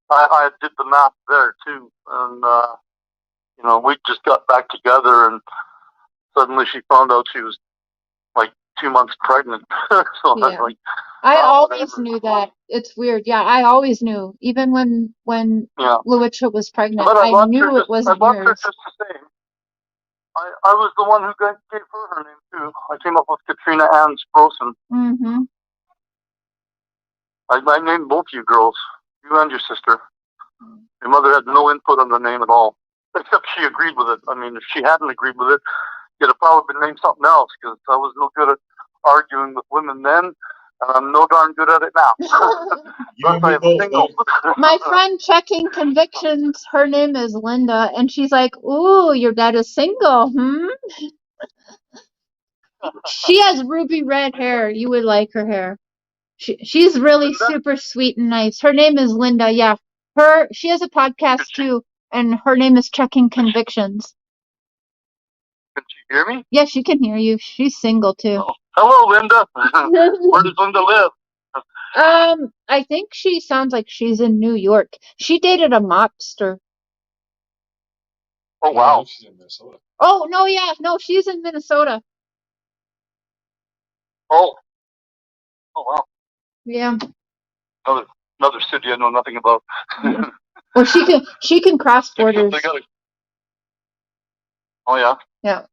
I did the math there too, and you know, we just got back together, and suddenly she found out she was like 2 months pregnant. So yeah. I always knew that. It's weird. Yeah, I always knew. Even when Luicha was pregnant, but I knew it wasn't yours. I loved her just the same. I was the one who gave her name too. I came up with Katrina Ann Sprosen. Mm-hmm. I named both you girls. You and your sister. Your mother had no input on the name at all, except she agreed with it. I mean, if she hadn't agreed with it, it'd have probably been named something else, because I was no good at arguing with women then, and I'm no darn good at it now. My friend checking convictions, her name is Linda, and she's like, ooh, your dad is single, She has ruby red hair. You would like her hair. She's really super sweet and nice. Her name is Linda. Yeah, she has a podcast too, and her name is Checking Convictions. Can she hear me? Yeah, she can hear you. She's single too. Oh. Hello, Linda. Where does Linda live? I think she sounds like she's in New York. She dated a mobster. Oh, wow. She's in Minnesota. Oh, no, yeah. No, she's in Minnesota. Oh. Oh, wow. Yeah. Another city I know nothing about. Well, she can cross borders. Oh, yeah? Yeah.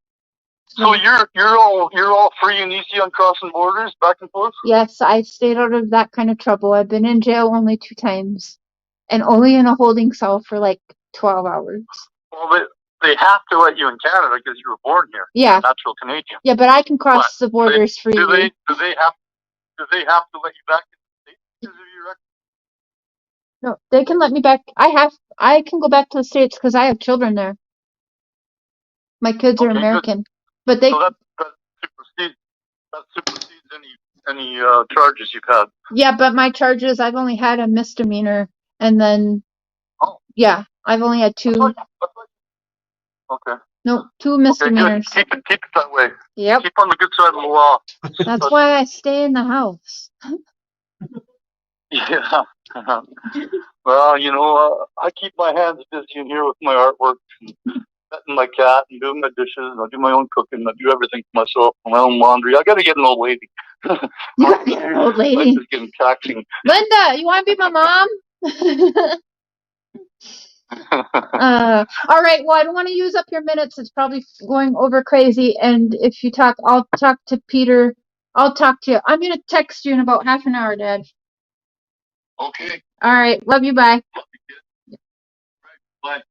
So you're all free and easy on crossing borders back and forth? Yes, I've stayed out of that kind of trouble. I've been in jail only 2 times. And only in a holding cell for like 12 hours. Well, they have to let you in Canada because you were born here. Yeah. Natural Canadian. Yeah, but I can cross the borders freely. Do they have to let you back in the States because of your record? No, they can let me back. I can go back to the States because I have children there. My kids are American. Good. But they. So that supersedes any charges you've had. Yeah, but my charges, I've only had a misdemeanor, and then. Oh. Yeah, I've only had 2. Okay. No, 2 misdemeanors. Okay, good. Keep it that way. Yep. Keep on the good side of the law. That's why I stay in the house. Yeah. Well, I keep my hands busy in here with my artwork, and petting my cat, and doing my dishes, and I do my own cooking, I do everything for myself, my own laundry. I gotta get an old lady. You gotta get an old lady. Life is getting taxing. Linda, you want to be my mom? All right. Well, I don't want to use up your minutes. It's probably going over crazy. And if you talk, I'll talk to Peter. I'll talk to you. I'm going to text you in about half an hour, Dad. Okay. All right. Love you. Bye. Love you, kid. Bye.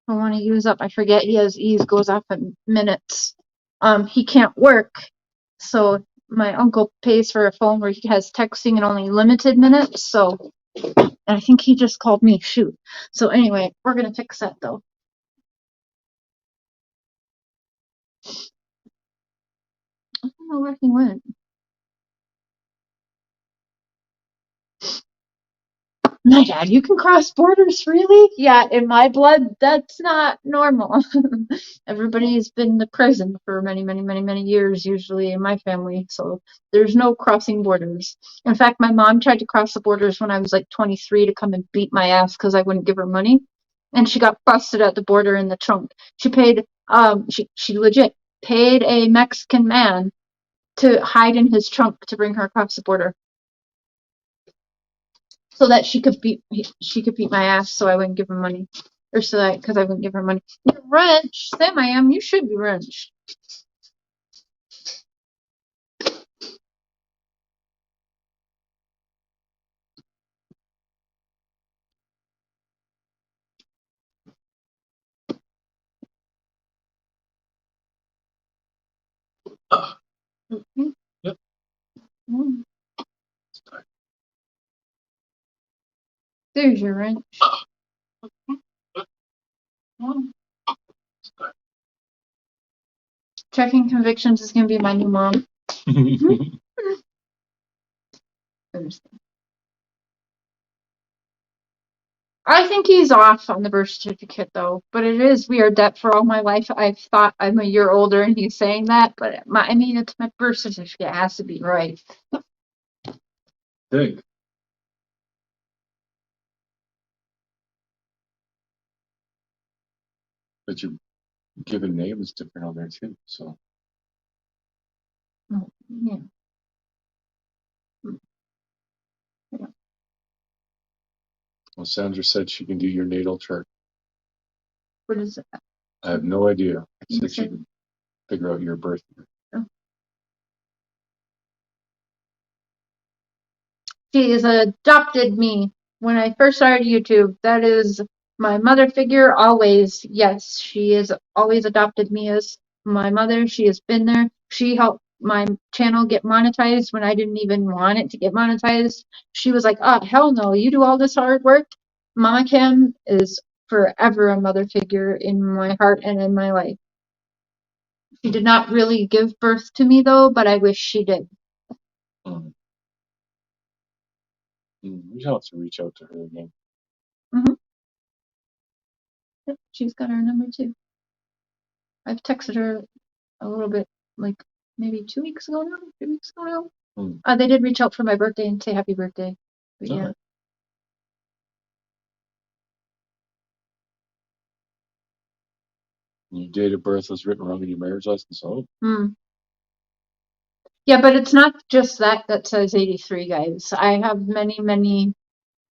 I want to use up. I forget he goes off in minutes. He can't work. So my uncle pays for a phone where he has texting and only limited minutes. So, and I think he just called me. Shoot. So anyway, we're going to fix that though. I don't know where he went. My dad, you can cross borders freely? Yeah, in my blood, that's not normal. Everybody's been to prison for many, many, many, many years, usually in my family. So there's no crossing borders. In fact, my mom tried to cross the borders when I was like 23 to come and beat my ass because I wouldn't give her money. And she got busted at the border in the trunk. She paid, she legit paid a Mexican man to hide in his trunk to bring her across the border. So that she could beat my ass, so I wouldn't give her money, or because I wouldn't give her money. You're wrenched, Sam. I am. You should be wrenched. Yep. There's your wrench. Checking convictions is gonna be my new mom. I think he's off on the birth certificate though, but it is weird that for all my life I've thought I'm a year older and he's saying that, but it's my birth certificate has to be right. Think. But your given name is different on there too, so. Oh, yeah. Well, Sandra said she can do your natal chart. What is it? I have no idea. She said she can figure out your birth year. Oh. She has adopted me when I first started YouTube. That is my mother figure always. Yes, she has always adopted me as my mother. She has been there. She helped my channel get monetized when I didn't even want it to get monetized. She was like, oh, hell no, you do all this hard work. Mama Kim is forever a mother figure in my heart and in my life. She did not really give birth to me though, but I wish she did. We have to reach out to her again. Mm-hmm. Yep, she's got her number too. I've texted her a little bit, like maybe 2 weeks ago now, 3 weeks ago now. They did reach out for my birthday and say happy birthday. But yeah. Your date of birth was written wrong in your marriage license. Oh. Yeah, but it's not just that says 83, guys. I have many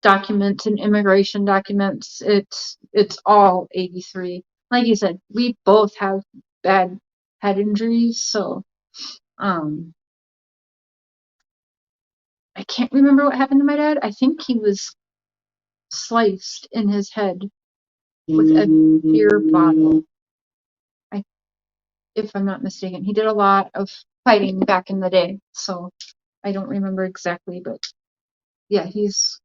documents and immigration documents. It's all 83. Like you said, we both have bad head injuries, so I can't remember what happened to my dad. I think he was sliced in his head with a beer bottle. If I'm not mistaken. He did a lot of fighting back in the day, so I don't remember exactly, but yeah, he's...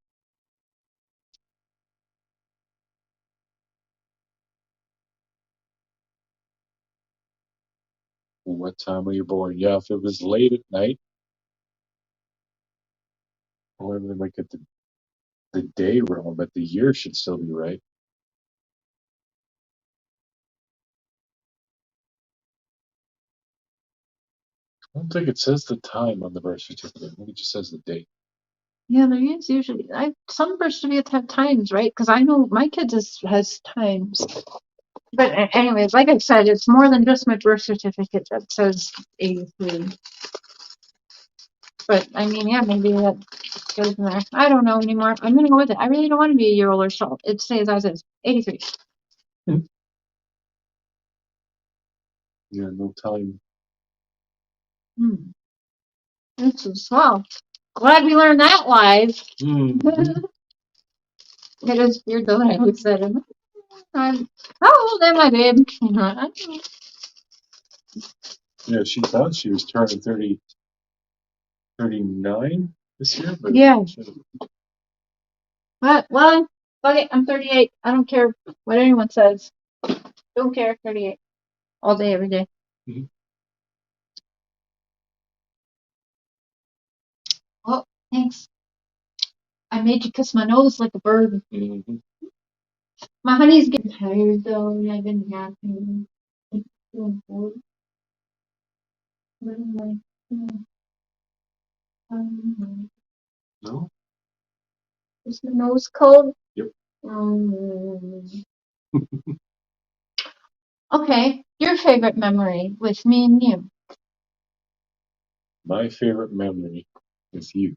What time were you born? Yeah, if it was late at night, or they might get the day wrong, but the year should still be right. I don't think it says the time on the birth certificate. I think it just says the date. Yeah, there is usually. Some birth certificates have times, right? Because I know my kids has times. But anyways, like I said, it's more than just my birth certificate that says 83. But I mean, yeah, maybe that goes in there. I don't know anymore. I'm gonna go with it. I really don't want to be a year older, so it stays as is. 83. Yeah, no time. This is well. Glad we learned that live. It is weird though. I always said, how old am I, babe? Yeah, she thought she was turning 39 this year, but yeah. Well, fuck it. I'm 38. I don't care what anyone says. Don't care. 38. All day, every day. Oh, thanks. I made you kiss my nose like a bird. My honey's getting tired though, and I've been napping. No? Is my nose cold? Yep. Okay, your favorite memory with me and you. My favorite memory with you.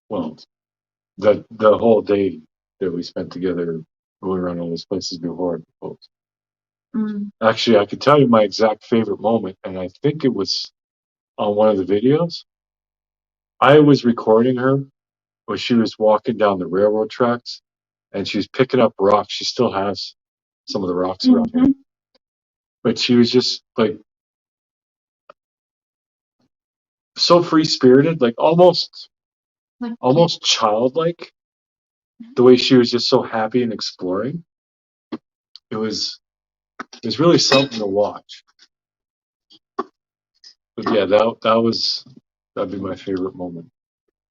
Well, the whole day that we spent together going around all those places before I proposed. Actually, I could tell you my exact favorite moment, and I think it was on one of the videos. I was recording her when she was walking down the railroad tracks, and she was picking up rocks. She still has some of the rocks around here, but she was just like so free spirited, like almost childlike. The way she was just so happy and exploring. It was really something to watch. But yeah, that'd be my favorite moment.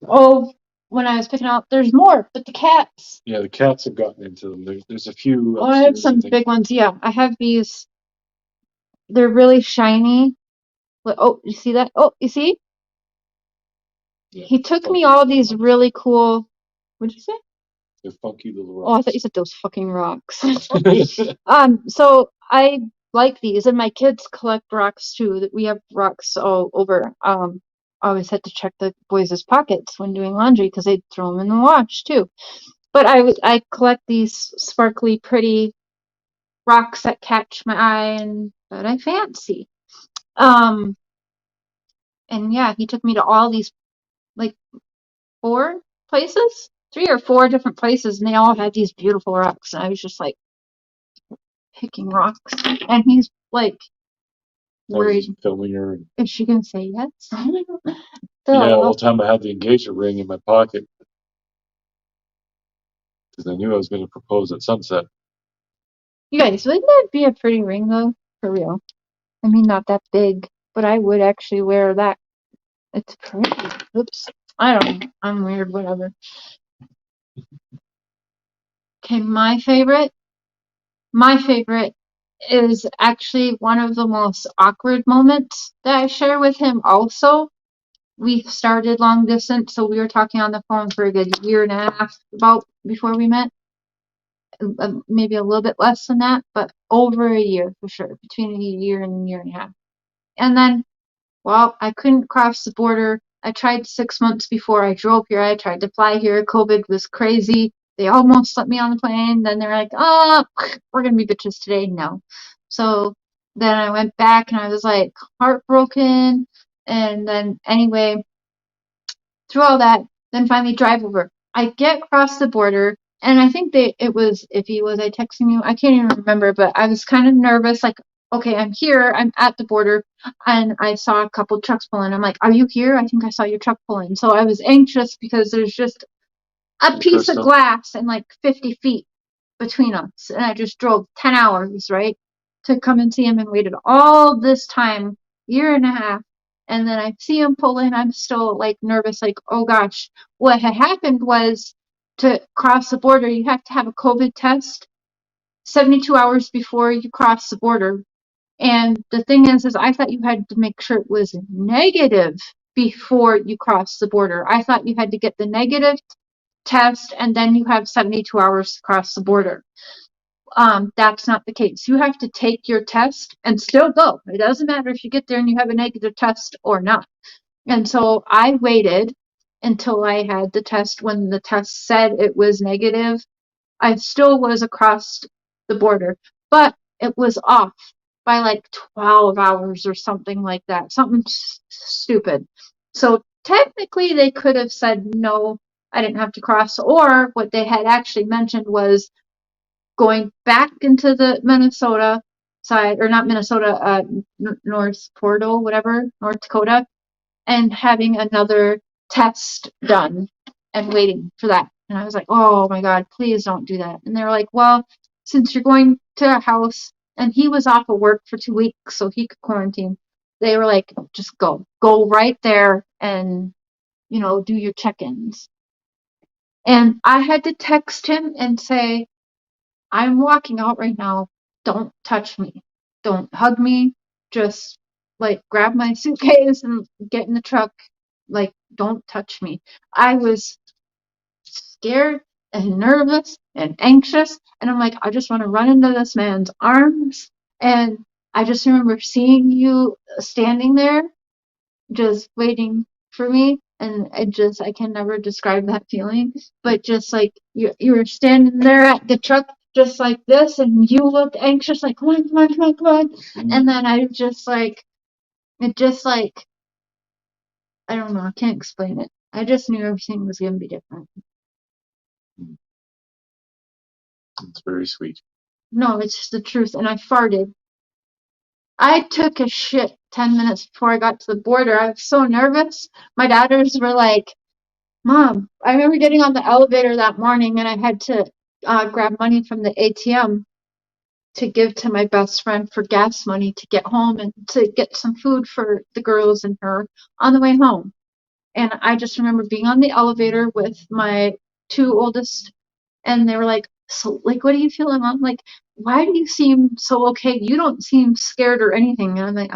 Oh, when I was picking out, there's more, but the cats. Yeah, the cats have gotten into them. There's a few. Oh, I have some big ones. Yeah, I have these. They're really shiny. Oh, you see that? Oh, you see? Yeah, he took me all these really cool. What'd you say? They're funky little rocks. Oh, I thought you said those fucking rocks. So I like these, and my kids collect rocks too. That we have rocks all over. I always had to check the boys' pockets when doing laundry because they'd throw them in the wash too. But I collect these sparkly, pretty rocks that catch my eye and that I fancy. And yeah, he took me to all these, like 3 or 4 different places, and they all had these beautiful rocks. And I was just like picking rocks, and he's like worried. Filming her. Is she gonna say yes? Yeah, the whole time I had the engagement ring in my pocket because I knew I was going to propose at sunset. You guys, wouldn't that be a pretty ring though? For real. I mean, not that big, but I would actually wear that. It's pretty. Oops. I don't know. I'm weird, whatever. Okay, my favorite is actually one of the most awkward moments that I share with him also. We started long distance, so we were talking on the phone for a good year and a half about before we met. Maybe a little bit less than that, but over a year for sure, between a year and a year and a half. And then, well, I couldn't cross the border. I tried 6 months before I drove here. I tried to fly here. COVID was crazy. They almost let me on the plane. Then they're like, oh, we're going to be bitches today. No. So then I went back and I was like heartbroken. And then anyway, through all that, then finally drive over. I get across the border, and I think it was Iffy. Was I texting you? I can't even remember, but I was kind of nervous. Like, okay, I'm here. I'm at the border, and I saw a couple trucks pulling. I'm like, are you here? I think I saw your truck pulling. So I was anxious because there's just a piece of glass and like 50 feet between us, and I just drove 10 hours, right, to come and see him, and waited all this time, year and a half, and then I see him pull in. I'm still like nervous, like, oh gosh. What had happened was, to cross the border, you have to have a COVID test 72 hours before you cross the border. And the thing is I thought you had to make sure it was negative before you cross the border. I thought you had to get the negative test and then you have 72 hours to cross the border. That's not the case. You have to take your test and still go. It doesn't matter if you get there and you have a negative test or not. And so I waited until I had the test. When the test said it was negative, I still was across the border, but it was off by like 12 hours or something like that. Something stupid. So technically they could have said, no, I didn't have to cross. Or what they had actually mentioned was going back into the Minnesota side, or not Minnesota, North Portal, whatever, North Dakota, and having another test done and waiting for that. And I was like, oh my God, please don't do that. And they were like, well, since you're going to a house, and he was off of work for 2 weeks, so he could quarantine. They were like, just go right there and, do your check-ins. And I had to text him and say, I'm walking out right now. Don't touch me. Don't hug me. Just like grab my suitcase and get in the truck. Like, don't touch me. I was scared and nervous and anxious. And I'm like, I just want to run into this man's arms. And I just remember seeing you standing there, just waiting for me. And I can never describe that feeling. But just like you were standing there at the truck, just like this, and you looked anxious, like, come on, come on, come on, come on. Mm-hmm. And then I just like, I don't know, I can't explain it. I just knew everything was going to be different. It's very sweet. No, it's just the truth. And I farted. I took a shit 10 minutes before I got to the border. I was so nervous. My daughters were like, Mom, I remember getting on the elevator that morning and I had to grab money from the ATM to give to my best friend for gas money to get home and to get some food for the girls and her on the way home. And I just remember being on the elevator with my two oldest, and they were like, so, like, what are you feeling, Mom? Like, why do you seem so okay? You don't seem scared or anything. And I'm like,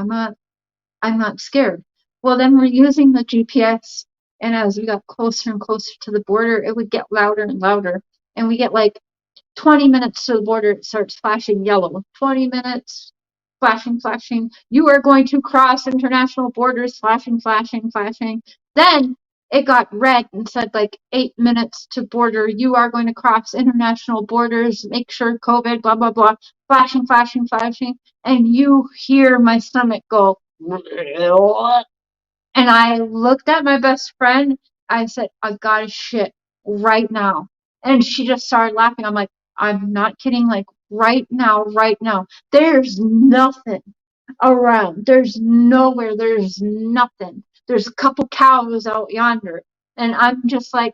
I'm not scared. Well, then we're using the GPS, and as we got closer and closer to the border, it would get louder and louder. And we get like 20 minutes to the border, it starts flashing yellow. 20 minutes, flashing, flashing. You are going to cross international borders, flashing, flashing, flashing. Then it got red and said like 8 minutes to border. You are going to cross international borders. Make sure COVID, blah, blah, blah. Flashing, flashing, flashing. And you hear my stomach go. And I looked at my best friend. I said, I gotta shit right now. And she just started laughing. I'm like, I'm not kidding. Like, right now. There's nothing around. There's nowhere. There's nothing. There's a couple cows out yonder. And I'm just like,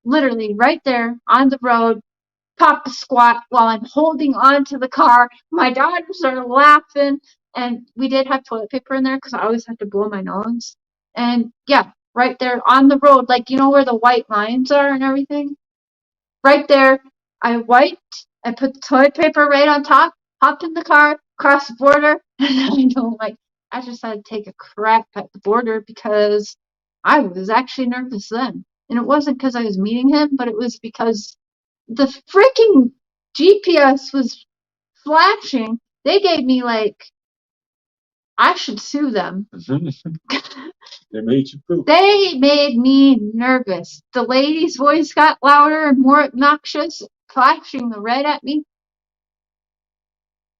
literally right there on the road, pop a squat while I'm holding on to the car. My daughters are laughing. And we did have toilet paper in there because I always have to blow my nose. And yeah, right there on the road, like, where the white lines are and everything? Right there, I wiped, I put the toilet paper right on top, hopped in the car, cross the border. I know, like, I just had to take a crap at the border because I was actually nervous then. And it wasn't because I was meeting him, but it was because the freaking GPS was flashing. They gave me, like, I should sue them. They made you poop. They made me nervous. The lady's voice got louder and more obnoxious, flashing the red at me.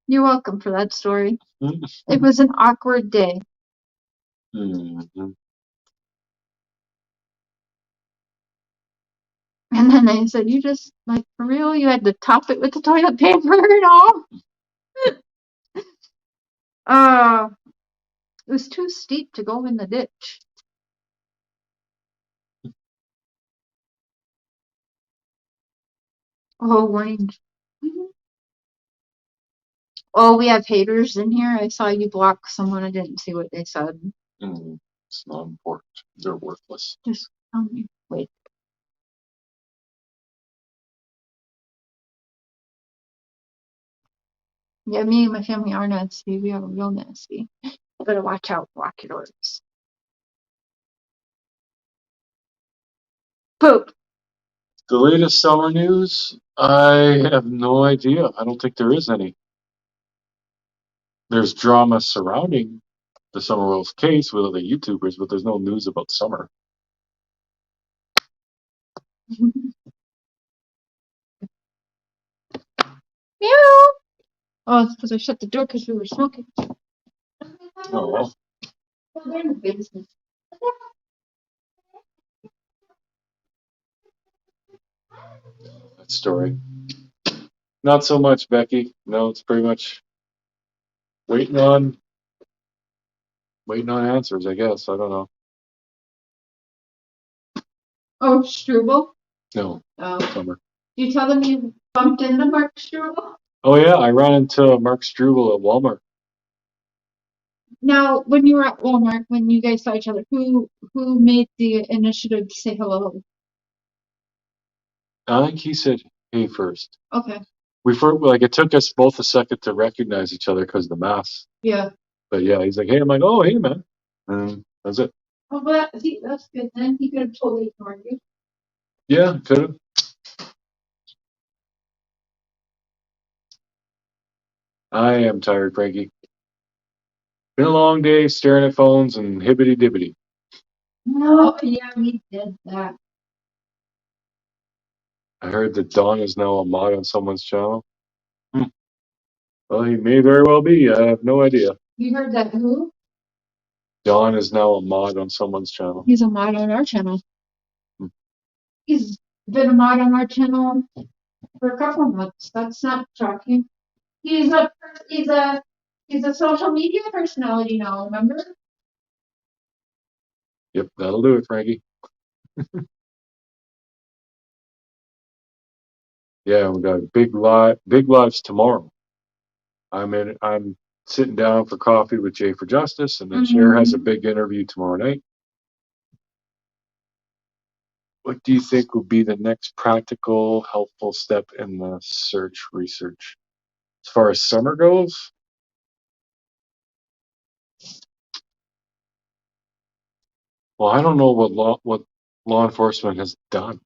You're welcome for that story. It was an awkward day. Mm-hmm. And then they said, you just, like, for real? You had to top it with the toilet paper and all? It was too steep to go in the ditch. Oh, warning. Oh, we have haters in here. I saw you block someone. I didn't see what they said. It's not important. They're worthless. Just tell me. Wait. Yeah, me and my family are nasty. We are real nasty. You better watch out. Lock your doors. Poop. The latest summer news? I have no idea. I don't think there is any. There's drama surrounding the Summer Wolf case with other YouTubers, but there's no news about Summer. Meow. Oh, it's because I shut the door because we were smoking. Oh, well. They're in the basement. That story. Not so much, Becky. No, it's pretty much waiting on answers, I guess. I don't know. Oh, Struble? No, Oh. Summer. You tell them you bumped into Mark Struble? Oh, yeah, I ran into Mark Struble at Walmart. Now, when you were at Walmart, when you guys saw each other, who made the initiative to say hello? I think he said, hey, first. Okay. It took us both a second to recognize each other because of the masks. Yeah. But yeah, he's like, hey, I'm like, oh, hey, man. And that's it. Oh, but that's good then. He could have totally ignored you. Yeah, could have. I am tired, Frankie. Been a long day staring at phones and hibbity-dibbity. No, yeah, we did that. I heard that Don is now a mod on someone's channel. Well, he may very well be. I have no idea. You heard that who? Don is now a mod on someone's channel. He's a mod on our channel. He's been a mod on our channel for a couple of months. That's not shocking. He's a social media personality now, remember? Yep, that'll do it, Frankie. Yeah, we got big lives tomorrow. I'm sitting down for coffee with Jayis4Justice, and then Cher has a big interview tomorrow night. What do you think will be the next practical, helpful step in the search research? As far as summer goes, well, I don't know what law enforcement has done.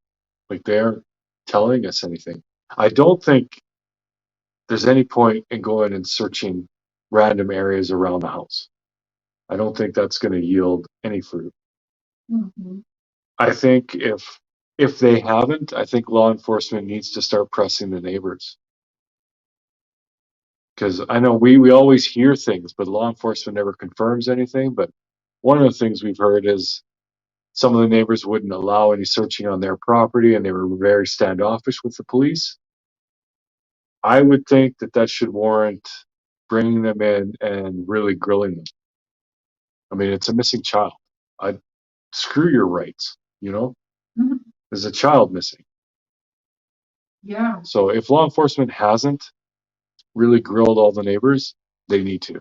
Like, they aren't telling us anything. I don't think there's any point in going and searching random areas around the house. I don't think that's going to yield any fruit. Mm-hmm. I think if they haven't, I think law enforcement needs to start pressing the neighbors. Because I know we always hear things, but law enforcement never confirms anything. But one of the things we've heard is some of the neighbors wouldn't allow any searching on their property, and they were very standoffish with the police. I would think that should warrant bringing them in and really grilling them. I mean, it's a missing child. I'd screw your rights, Mm-hmm. There's a child missing. Yeah. So if law enforcement hasn't really grilled all the neighbors, they need to.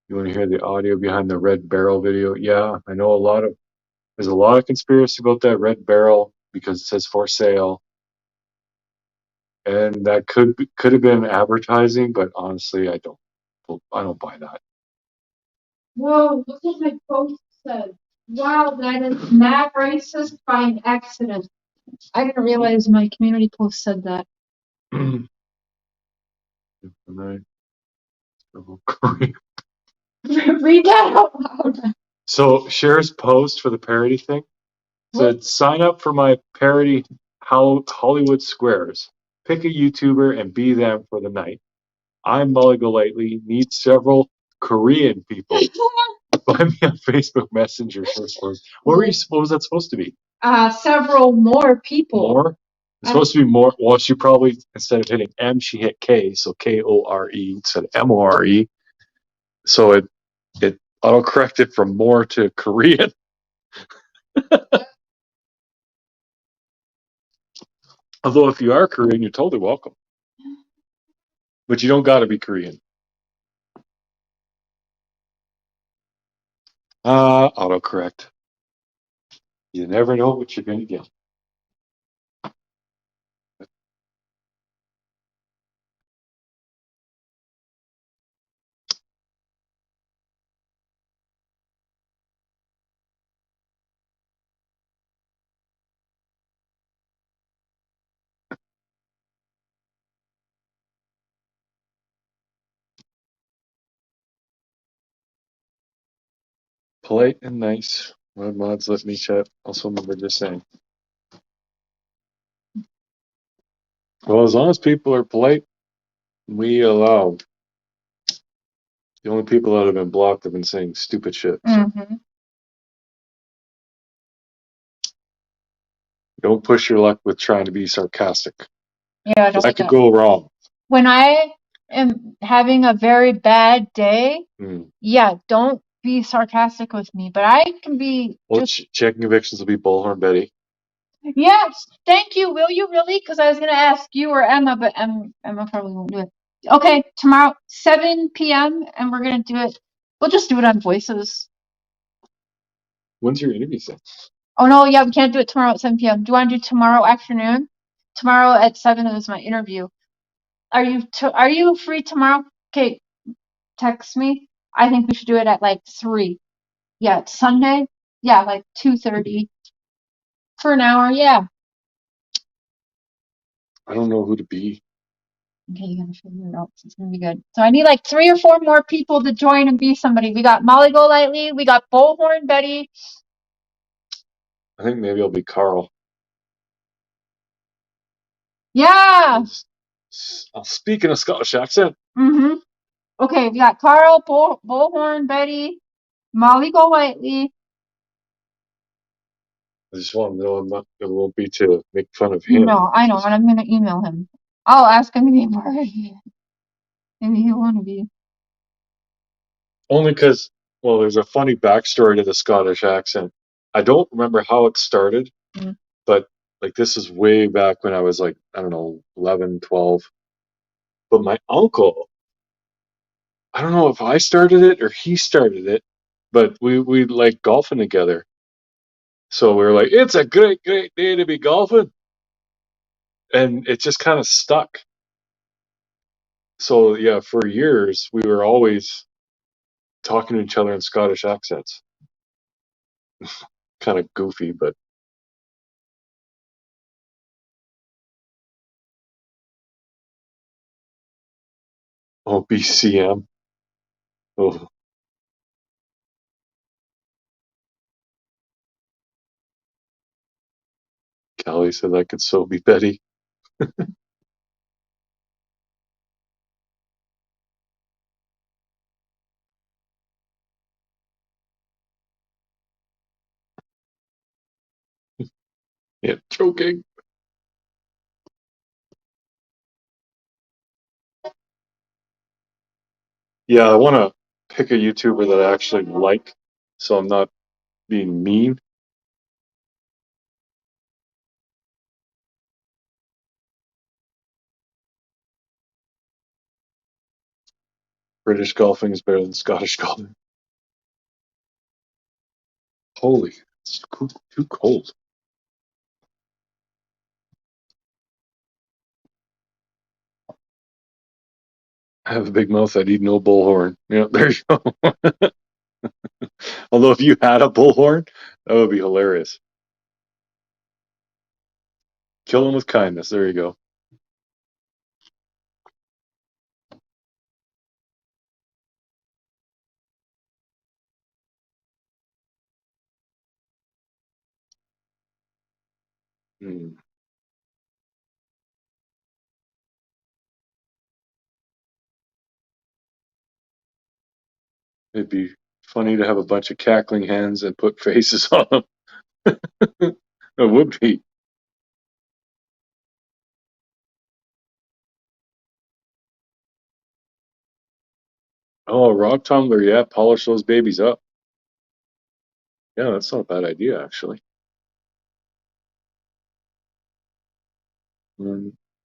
You want to hear the audio behind the red barrel video? Yeah, I know there's a lot of conspiracy about that red barrel. because it says for sale. And that could have been advertising, but honestly, I don't buy that. Whoa, look what my post said. Wow, that is not racist by an accident. I didn't realize my community post said that. And Read that out loud. So Cher's post for the parody thing said, sign up for my parody Hollywood Squares. Pick a YouTuber and be them for the night. I'm Molly Golightly. Need several Korean people. Find me on Facebook Messenger. What was that supposed to be? Several more people. More? It's supposed to be more. Well, she probably, instead of hitting M, she hit K, so Kore instead of MORE. So it auto-corrected from more to Korean. Although if you are Korean, you're totally welcome. But you don't got to be Korean. Autocorrect. You never know what you're going to get. Polite and nice. My mods let me chat. Also remember just saying. Well, as long as people are polite, we allow. The only people that have been blocked have been saying stupid shit. So. Mm-hmm. Don't push your luck with trying to be sarcastic. Yeah, that could go wrong. When I am having a very bad day, yeah, don't be sarcastic with me. But I can be. Well, checking evictions will be Bullhorn Betty. Yes, thank you. Will you really? Because I was going to ask you or Emma, but Emma probably won't do it. Okay, tomorrow, 7 p.m., and we're going to do it. We'll just do it on Voices. When's your interview thing? Oh, no, yeah, we can't do it tomorrow at 7 p.m. Do you want to do tomorrow afternoon? Tomorrow at 7 is my interview. Are you free tomorrow? Okay, text me. I think we should do it at like 3. Yeah, it's Sunday. Yeah, like 2:30 for an hour. Yeah. I don't know who to be. Okay, you're gonna figure it out. It's gonna be good. So I need like 3 or 4 more people to join and be somebody. We got Molly Golightly. We got Bullhorn Betty. I think maybe I'll be Carl. Yeah. I'll speak in a Scottish accent. Mm-hmm. Okay, we got Carl, Bullhorn Betty, Molly Golightly. I just want to know it won't be to make fun of him. No, I know, and I'm gonna email him. I'll ask him to be part of it. Maybe he'll want to be. Only because, well, there's a funny backstory to the Scottish accent. I don't remember how it started, but like this is way back when I was like, I don't know, 11, 12. But my uncle, I don't know if I started it or he started it, but we like golfing together. So we were like, it's a great, great day to be golfing. And it just kind of stuck. So yeah, for years, we were always talking to each other in Scottish accents. Kind of goofy, but. Oh, BCM. Oh. Callie said that could so be Betty. Yeah, choking. Yeah, I want to pick a YouTuber that I actually like, so I'm not being mean. British golfing is better than Scottish golfing. Holy, it's too cold. I have a big mouth. I'd eat no bullhorn. Yeah, there you go. Although if you had a bullhorn, that would be hilarious. Kill him with kindness. There you go. Hmm. It'd be funny to have a bunch of cackling hens and put faces on them. It would be. Oh, rock tumbler. Yeah, polish those babies up. Yeah, that's not a bad idea, actually.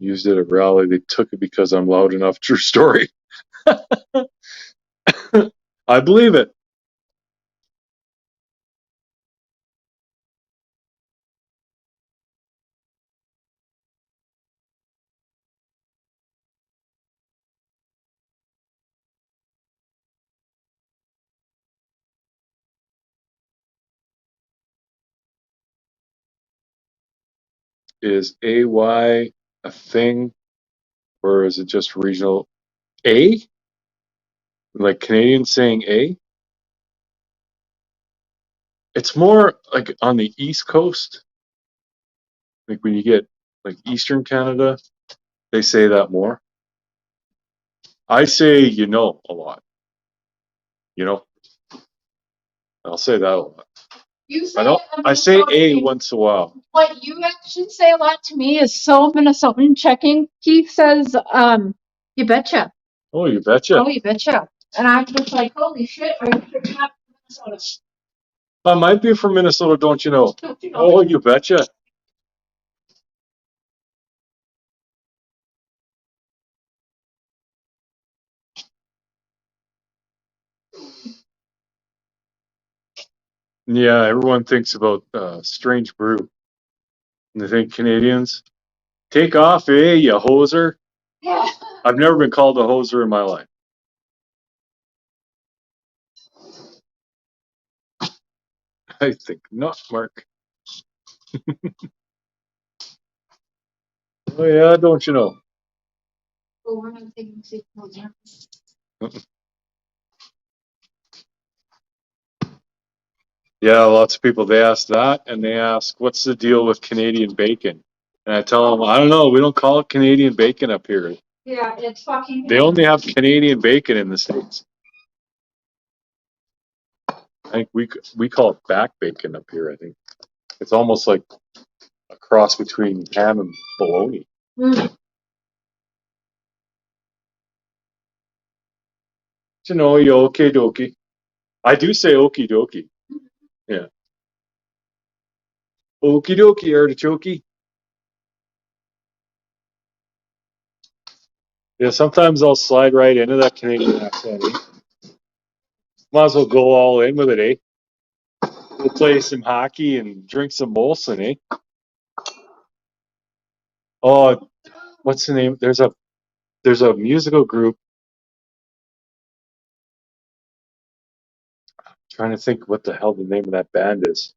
Used it at rally. They took it because I'm loud enough. True story. I believe it. Is AY a thing, or is it just regional? A? Like Canadians saying A? It's more like on the East Coast. Like when you get like Eastern Canada, they say that more. I say a lot. You know, I'll say that a lot. You say I don't. I say A once in a while. What you actually say a lot to me is so Minnesotan checking. Keith says, you betcha. Oh, you betcha. Oh, you betcha. And I'm just like, holy shit, are you sure you're not from Minnesota? I might be from Minnesota, don't you know? Don't you know? Oh, you betcha. Yeah, everyone thinks about strange brew. And they think Canadians take off, you hoser. Yeah. I've never been called a hoser in my life. I think not, Mark. Oh yeah, don't you know? Oh, we're not taking sequels, yeah. Yeah, lots of people, they ask that, and they ask, what's the deal with Canadian bacon? And I tell them, I don't know, we don't call it Canadian bacon up here. Yeah, it's fucking. They only have Canadian bacon in the States. I think we call it back bacon up here, I think. It's almost like a cross between ham and bologna. You okie dokie. I do say okie dokie. Yeah. Okie dokie, artichoke. Yeah, sometimes I'll slide right into that Canadian accent. Might as well go all in with it, eh? We'll play some hockey and drink some Molson, eh? Oh, what's the name? There's a musical group. I'm trying to think what the hell the name of that band is.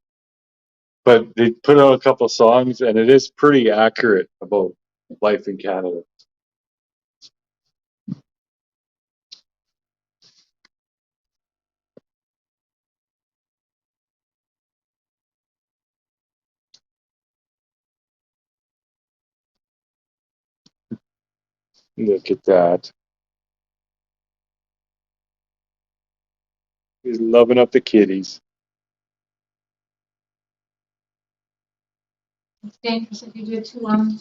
But they put out a couple of songs, and it is pretty accurate about life in Canada. Look at that. He's loving up the kitties. It's dangerous if you do it too long.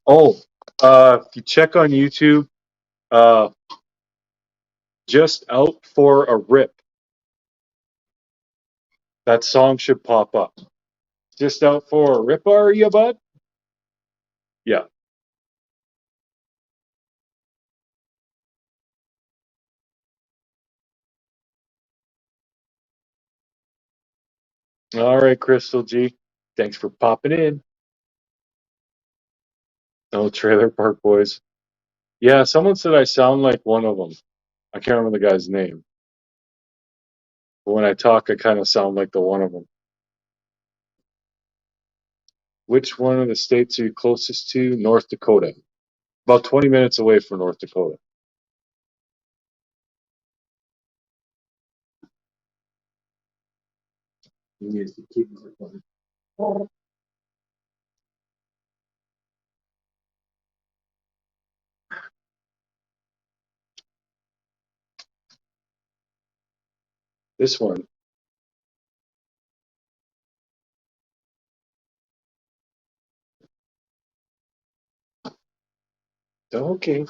Oh, if you check on YouTube, uh, just out for a rip. That song should pop up. Just out for a rip, are you, bud? Yeah. All right, Crystal G. Thanks for popping in. Oh, Trailer Park Boys. Yeah, someone said I sound like one of them. I can't remember the guy's name. But when I talk, I kind of sound like the one of them. Which one of the states are you closest to? North Dakota. About 20 minutes away from North Dakota. This one. Okay.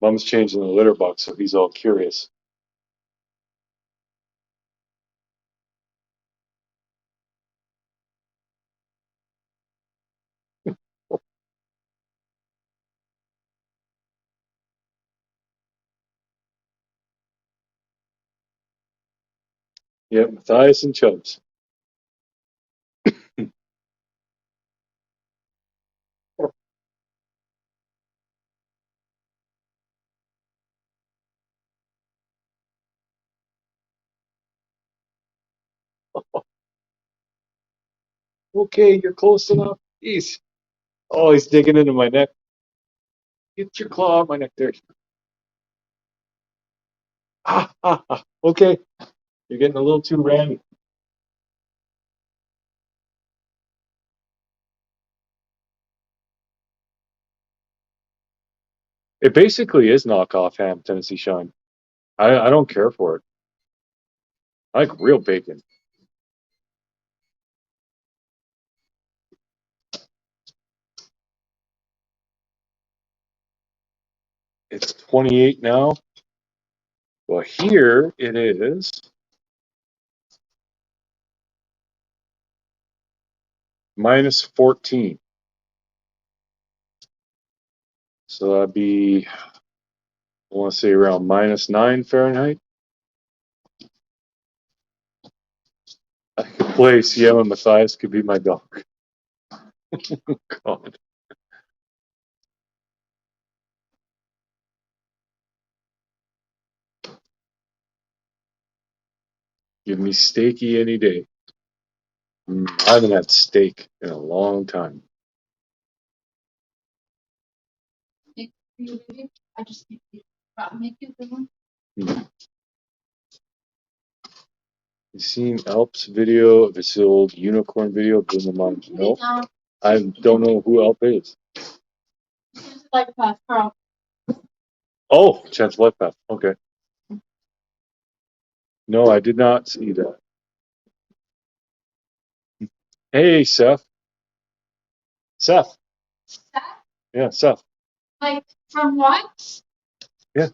Mom's changing the litter box, so he's all curious. Yep, Matthias and Chubbs. Okay, you're close enough. Jeez. Oh, he's digging into my neck. Get your claw on my neck there. Okay. You're getting a little too randy. It basically is knockoff ham, Tennessee Shine. I don't care for it. I like real bacon. It's 28 now. Well, here it is minus 14. So that'd be, I want to say around minus 9 Fahrenheit. I could play CM and Matthias could be my dog. God. Give me steaky any day. I haven't had steak in a long time. I just make you a good one. You seen Alp's video of his old unicorn video of the moms? No, I don't know who Alp is. LifePath, Carl. Oh, Chance LifePath. Okay. No, I did not see that. Hey, Seth. Seth. Seth? Yeah, Seth. Like from what? Yeah.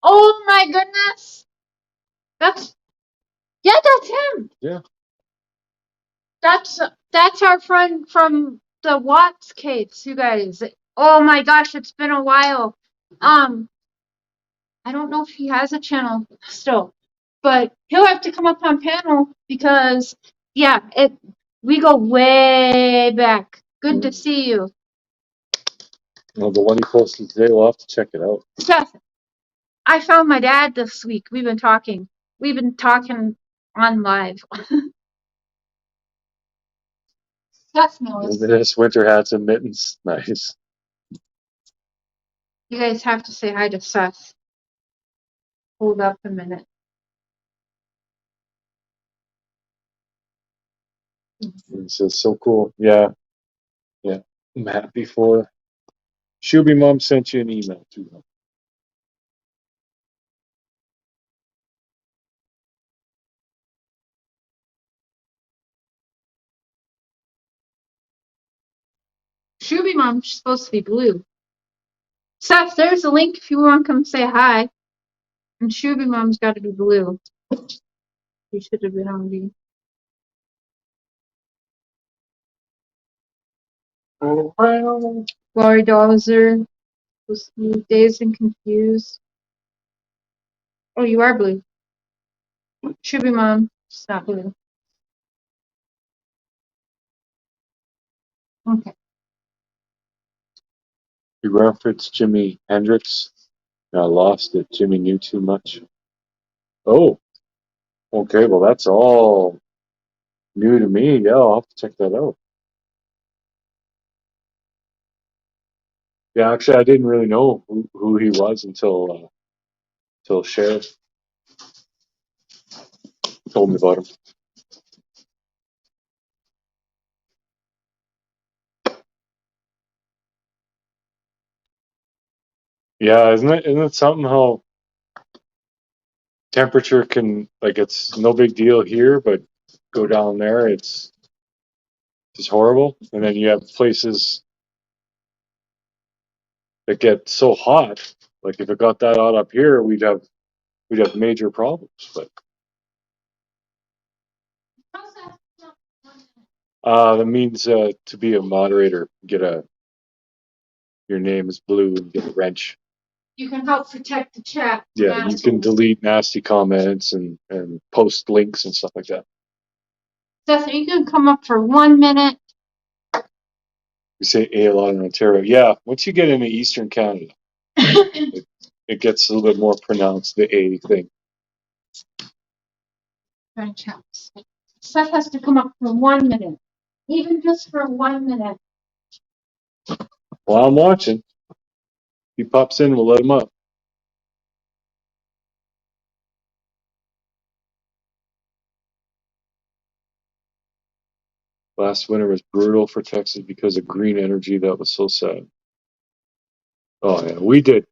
Oh my goodness. That's him. Yeah. That's our friend from the Watts case, you guys. Oh my gosh, it's been a while. I don't know if he has a channel still, but he'll have to come up on panel because yeah, we go way back. Good to see you. Well, the one he posted today, we'll have to check it out. Seth, I found my dad this week. We've been talking on live. Seth knows. This winter hats and mittens. Nice. You guys have to say hi to Seth. Hold up a minute. It says so cool. Yeah. Yeah. I'm happy for Shuby Mom sent you an email too. Shuby Mom's supposed to be blue. Seth, there's a link if you want to come say hi. And Shuby Mom's got to be blue. You should have been on me. Glory Dozer was dazed and confused. Oh, you are blue. Shuby Mom, it's not blue. Okay. You referenced Jimi Hendrix. I lost it. Jimmy knew too much. Oh, okay. Well, that's all new to me. Yeah, I'll have to check that out. Yeah, actually, I didn't really know who he was until Cher told me about him. Yeah, isn't it something how temperature can, like, it's no big deal here, but go down there, it's just horrible. And then you have places that get so hot. Like if it got that hot up here, we'd have major problems. But that means to be a moderator, your name is blue and get a wrench. You can help protect the chat. Yeah, you can delete nasty comments and post links and stuff like that. Seth, you can come up for 1 minute. We say A a lot in Ontario. Yeah, once you get into Eastern Canada, it gets a little bit more pronounced, the A thing. Seth has to come up for 1 minute. Even just for 1 minute. Well, I'm watching. If he pops in, we'll let him up. Last winter was brutal for Texas because of green energy. That was so sad. Oh, yeah, we did.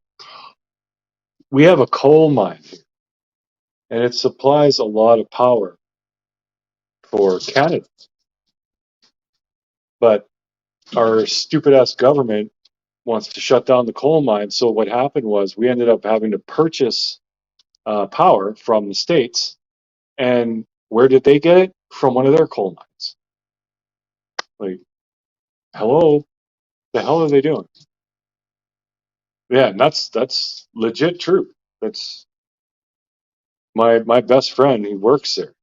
We have a coal mine here, and it supplies a lot of power for Canada. But our stupid ass government wants to shut down the coal mine. So what happened was we ended up having to purchase power from the States. And where did they get it? From one of their coal mines. Like, hello? The hell are they doing? Yeah, and that's legit true. That's my best friend. He works there,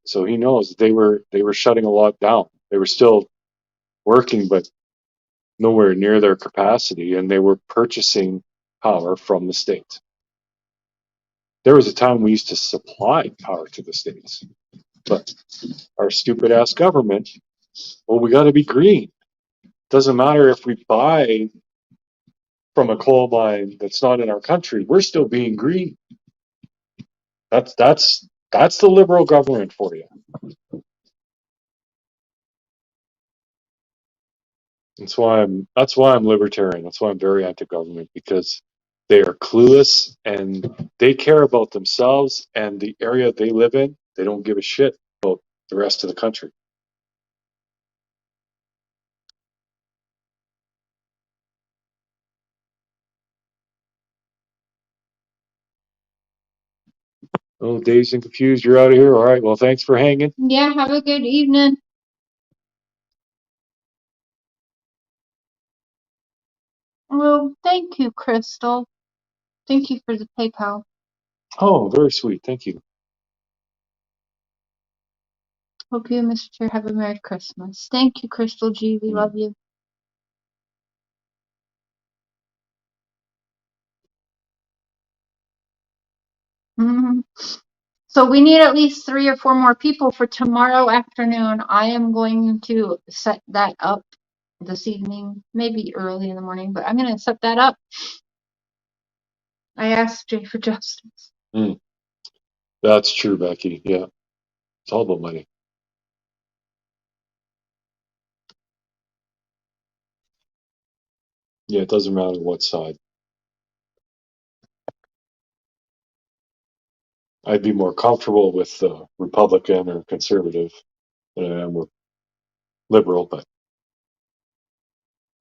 so he knows they were shutting a lot down. They were still working, but nowhere near their capacity, and they were purchasing power from the States. There was a time we used to supply power to the States, but our stupid ass government, well, we got to be green. Doesn't matter if we buy from a coal mine that's not in our country, we're still being green. That's the liberal government for you. That's why I'm libertarian. That's why I'm very anti-government, because they are clueless and they care about themselves and the area they live in. They don't give a shit about the rest of the country. Oh, dazed and confused. You're out of here. All right. Well, thanks for hanging. Yeah, have a good evening. Well, thank you, Crystal. Thank you for the PayPal. Oh, very sweet. Thank you. Hope you and Mr. Chair have a Merry Christmas. Thank you, Crystal G. We love you. Mm-hmm. So we need at least 3 or 4 more people for tomorrow afternoon. I am going to set that up this evening, maybe early in the morning, but I'm going to set that up. I asked Jayis4Justice. That's true, Becky. Yeah. It's all about money. Yeah, it doesn't matter what side. I'd be more comfortable with Republican or conservative than I am with liberal, but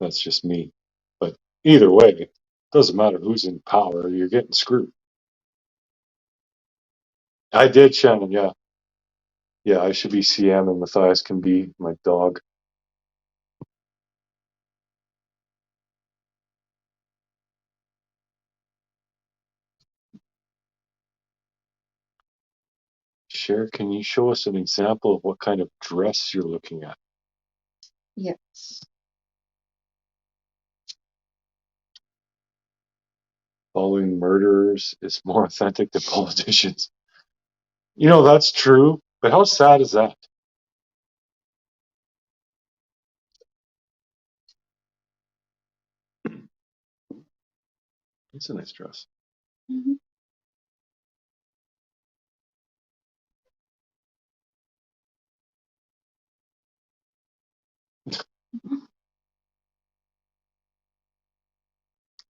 that's just me. But either way, it doesn't matter who's in power, you're getting screwed. I did, Shannon, yeah. Yeah, I should be CM and Matthias can be my dog. Cher, can you show us an example of what kind of dress you're looking at? Yes. following murderers is more authentic than politicians. You know, that's true, but how sad is that? It's a nice dress. Mhm.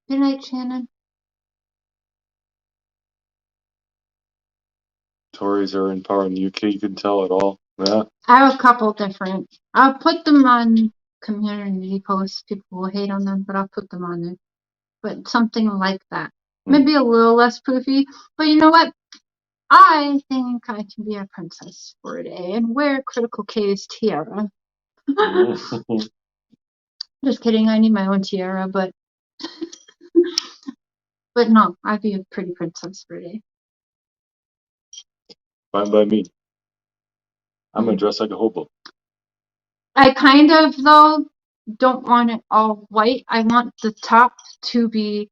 Good night, Shannon. Tories are in power in the UK, you can tell it all. Yeah. I have a couple different. I'll put them on community posts. People will hate on them, but I'll put them on there. But something like that. Maybe a little less poofy. But you know what? I think I can be a princess for a day and wear Critical K's tiara. Just kidding. I need my own tiara, but no, I'd be a pretty princess for a day. Fine by me. I'm gonna dress like a hobo. I kind of, though, don't want it all white. I want the top to be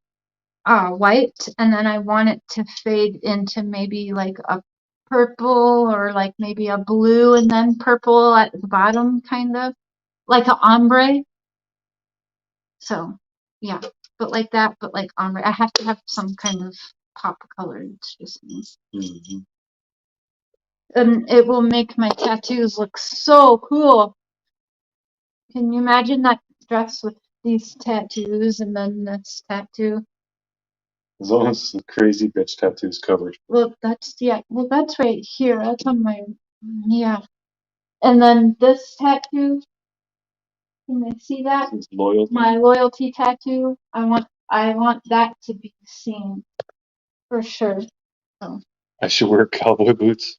white, and then I want it to fade into maybe like a purple or like maybe a blue and then purple at the bottom, kind of like an ombre. So yeah, but like that, but like ombre. I have to have some kind of pop color. It's just me. Mm-hmm. And it will make my tattoos look so cool. Can you imagine that dress with these tattoos and then this tattoo? As long as the crazy bitch tattoo is covered. Well, that's right here. That's on my, yeah. And then this tattoo, can they see that? Loyalty. My loyalty tattoo. I want that to be seen for sure. So. I should wear cowboy boots.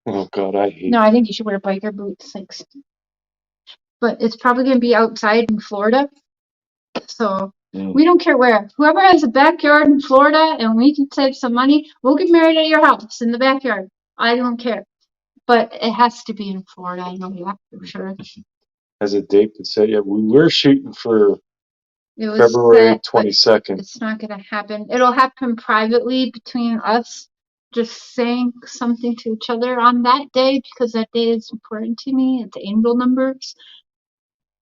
Oh God, I hate. No, I think you should wear biker boots. But it's probably gonna be outside in Florida. So we don't care where. Whoever has a backyard in Florida and we can save some money, we'll get married at your house in the backyard. I don't care. But it has to be in Florida. I know that for sure. Has a date that said, yeah, we were shooting for It was February 22nd. It's not gonna happen. It'll happen privately between us, just saying something to each other on that day because that day is important to me. It's angel numbers.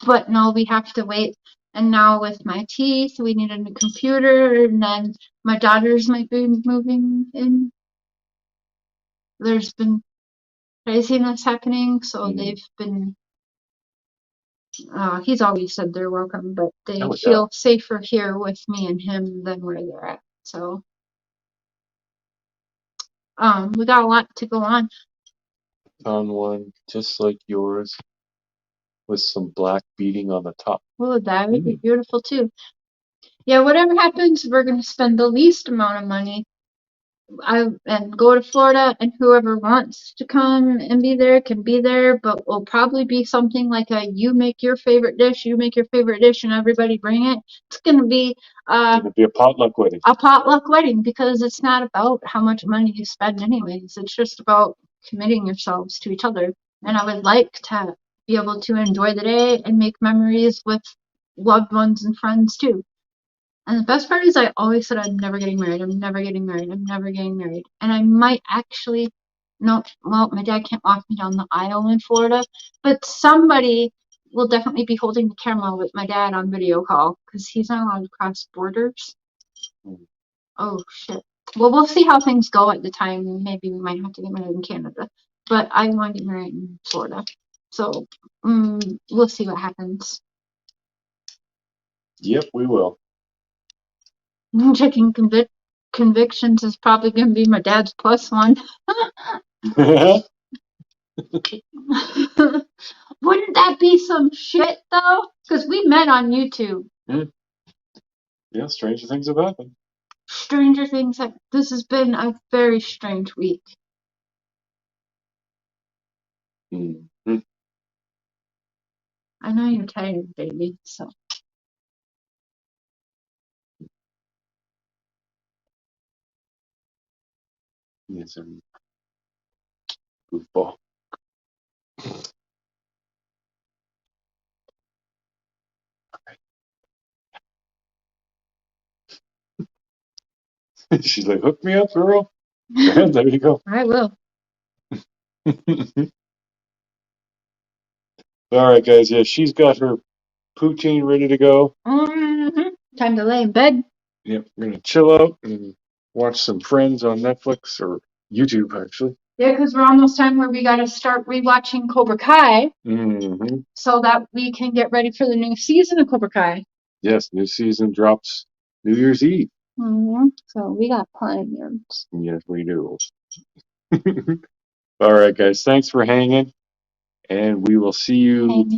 But no, we have to wait. And now with my teeth, we need a new computer, and then my daughters might be moving in. There's been craziness happening, so they've been. He's always said they're welcome, but they feel safer here with me and him than where they're at. So, we got a lot to go on. Found one just like yours, with some black beading on the top. Oh, that would be beautiful too. Yeah, whatever happens, we're gonna spend the least amount of money. And go to Florida, and whoever wants to come and be there can be there, but will probably be something like a you make your favorite dish, and everybody bring it. It's gonna be a potluck wedding. A potluck wedding, because it's not about how much money you spend anyways. It's just about committing yourselves to each other. And I would like to be able to enjoy the day and make memories with loved ones and friends too. And the best part is I always said I'm never getting married. I'm never getting married. I'm never getting married. And I might actually, no, well, my dad can't walk me down the aisle in Florida, but somebody will definitely be holding the camera with my dad on video call because he's not allowed to cross borders. Oh, shit. Well, we'll see how things go at the time. Maybe we might have to get married in Canada, but I want to get married in Florida. So we'll see what happens. Yep, we will. Checking convictions is probably going to be my dad's +1. Wouldn't that be some shit, though? Because we met on YouTube. Yeah, stranger things have happened. Stranger things. This has been a very strange week. Mm-hmm. I know you're tired, baby, so. Yes, goofball. She's like, hook me up, girl. Yeah, there you go. I will. All right, guys. Yeah, she's got her poutine ready to go. Time to lay in bed. Yep, we're gonna chill out and watch some Friends on Netflix or YouTube, actually. Yeah, because we're almost time where we got to start rewatching Cobra Kai so that we can get ready for the new season of Cobra Kai. Yes, new season drops New Year's Eve. So we got plans. Yes, we do. All right, guys. Thanks for hanging, and we will see you.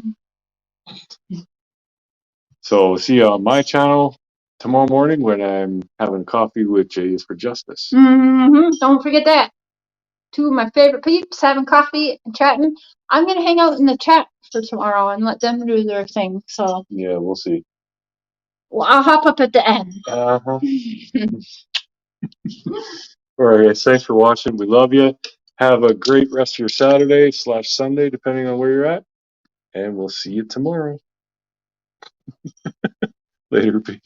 So, see you on my channel tomorrow morning when I'm having coffee with Jayis4Justice. Don't forget that. Two of my favorite peeps having coffee and chatting. I'm gonna hang out in the chat for tomorrow and let them do their thing. So yeah, we'll see. Well, I'll hop up at the end. All right, guys. Thanks for watching. We love you. Have a great rest of your Saturday/Sunday, depending on where you're at. And we'll see you tomorrow. Later, peeps.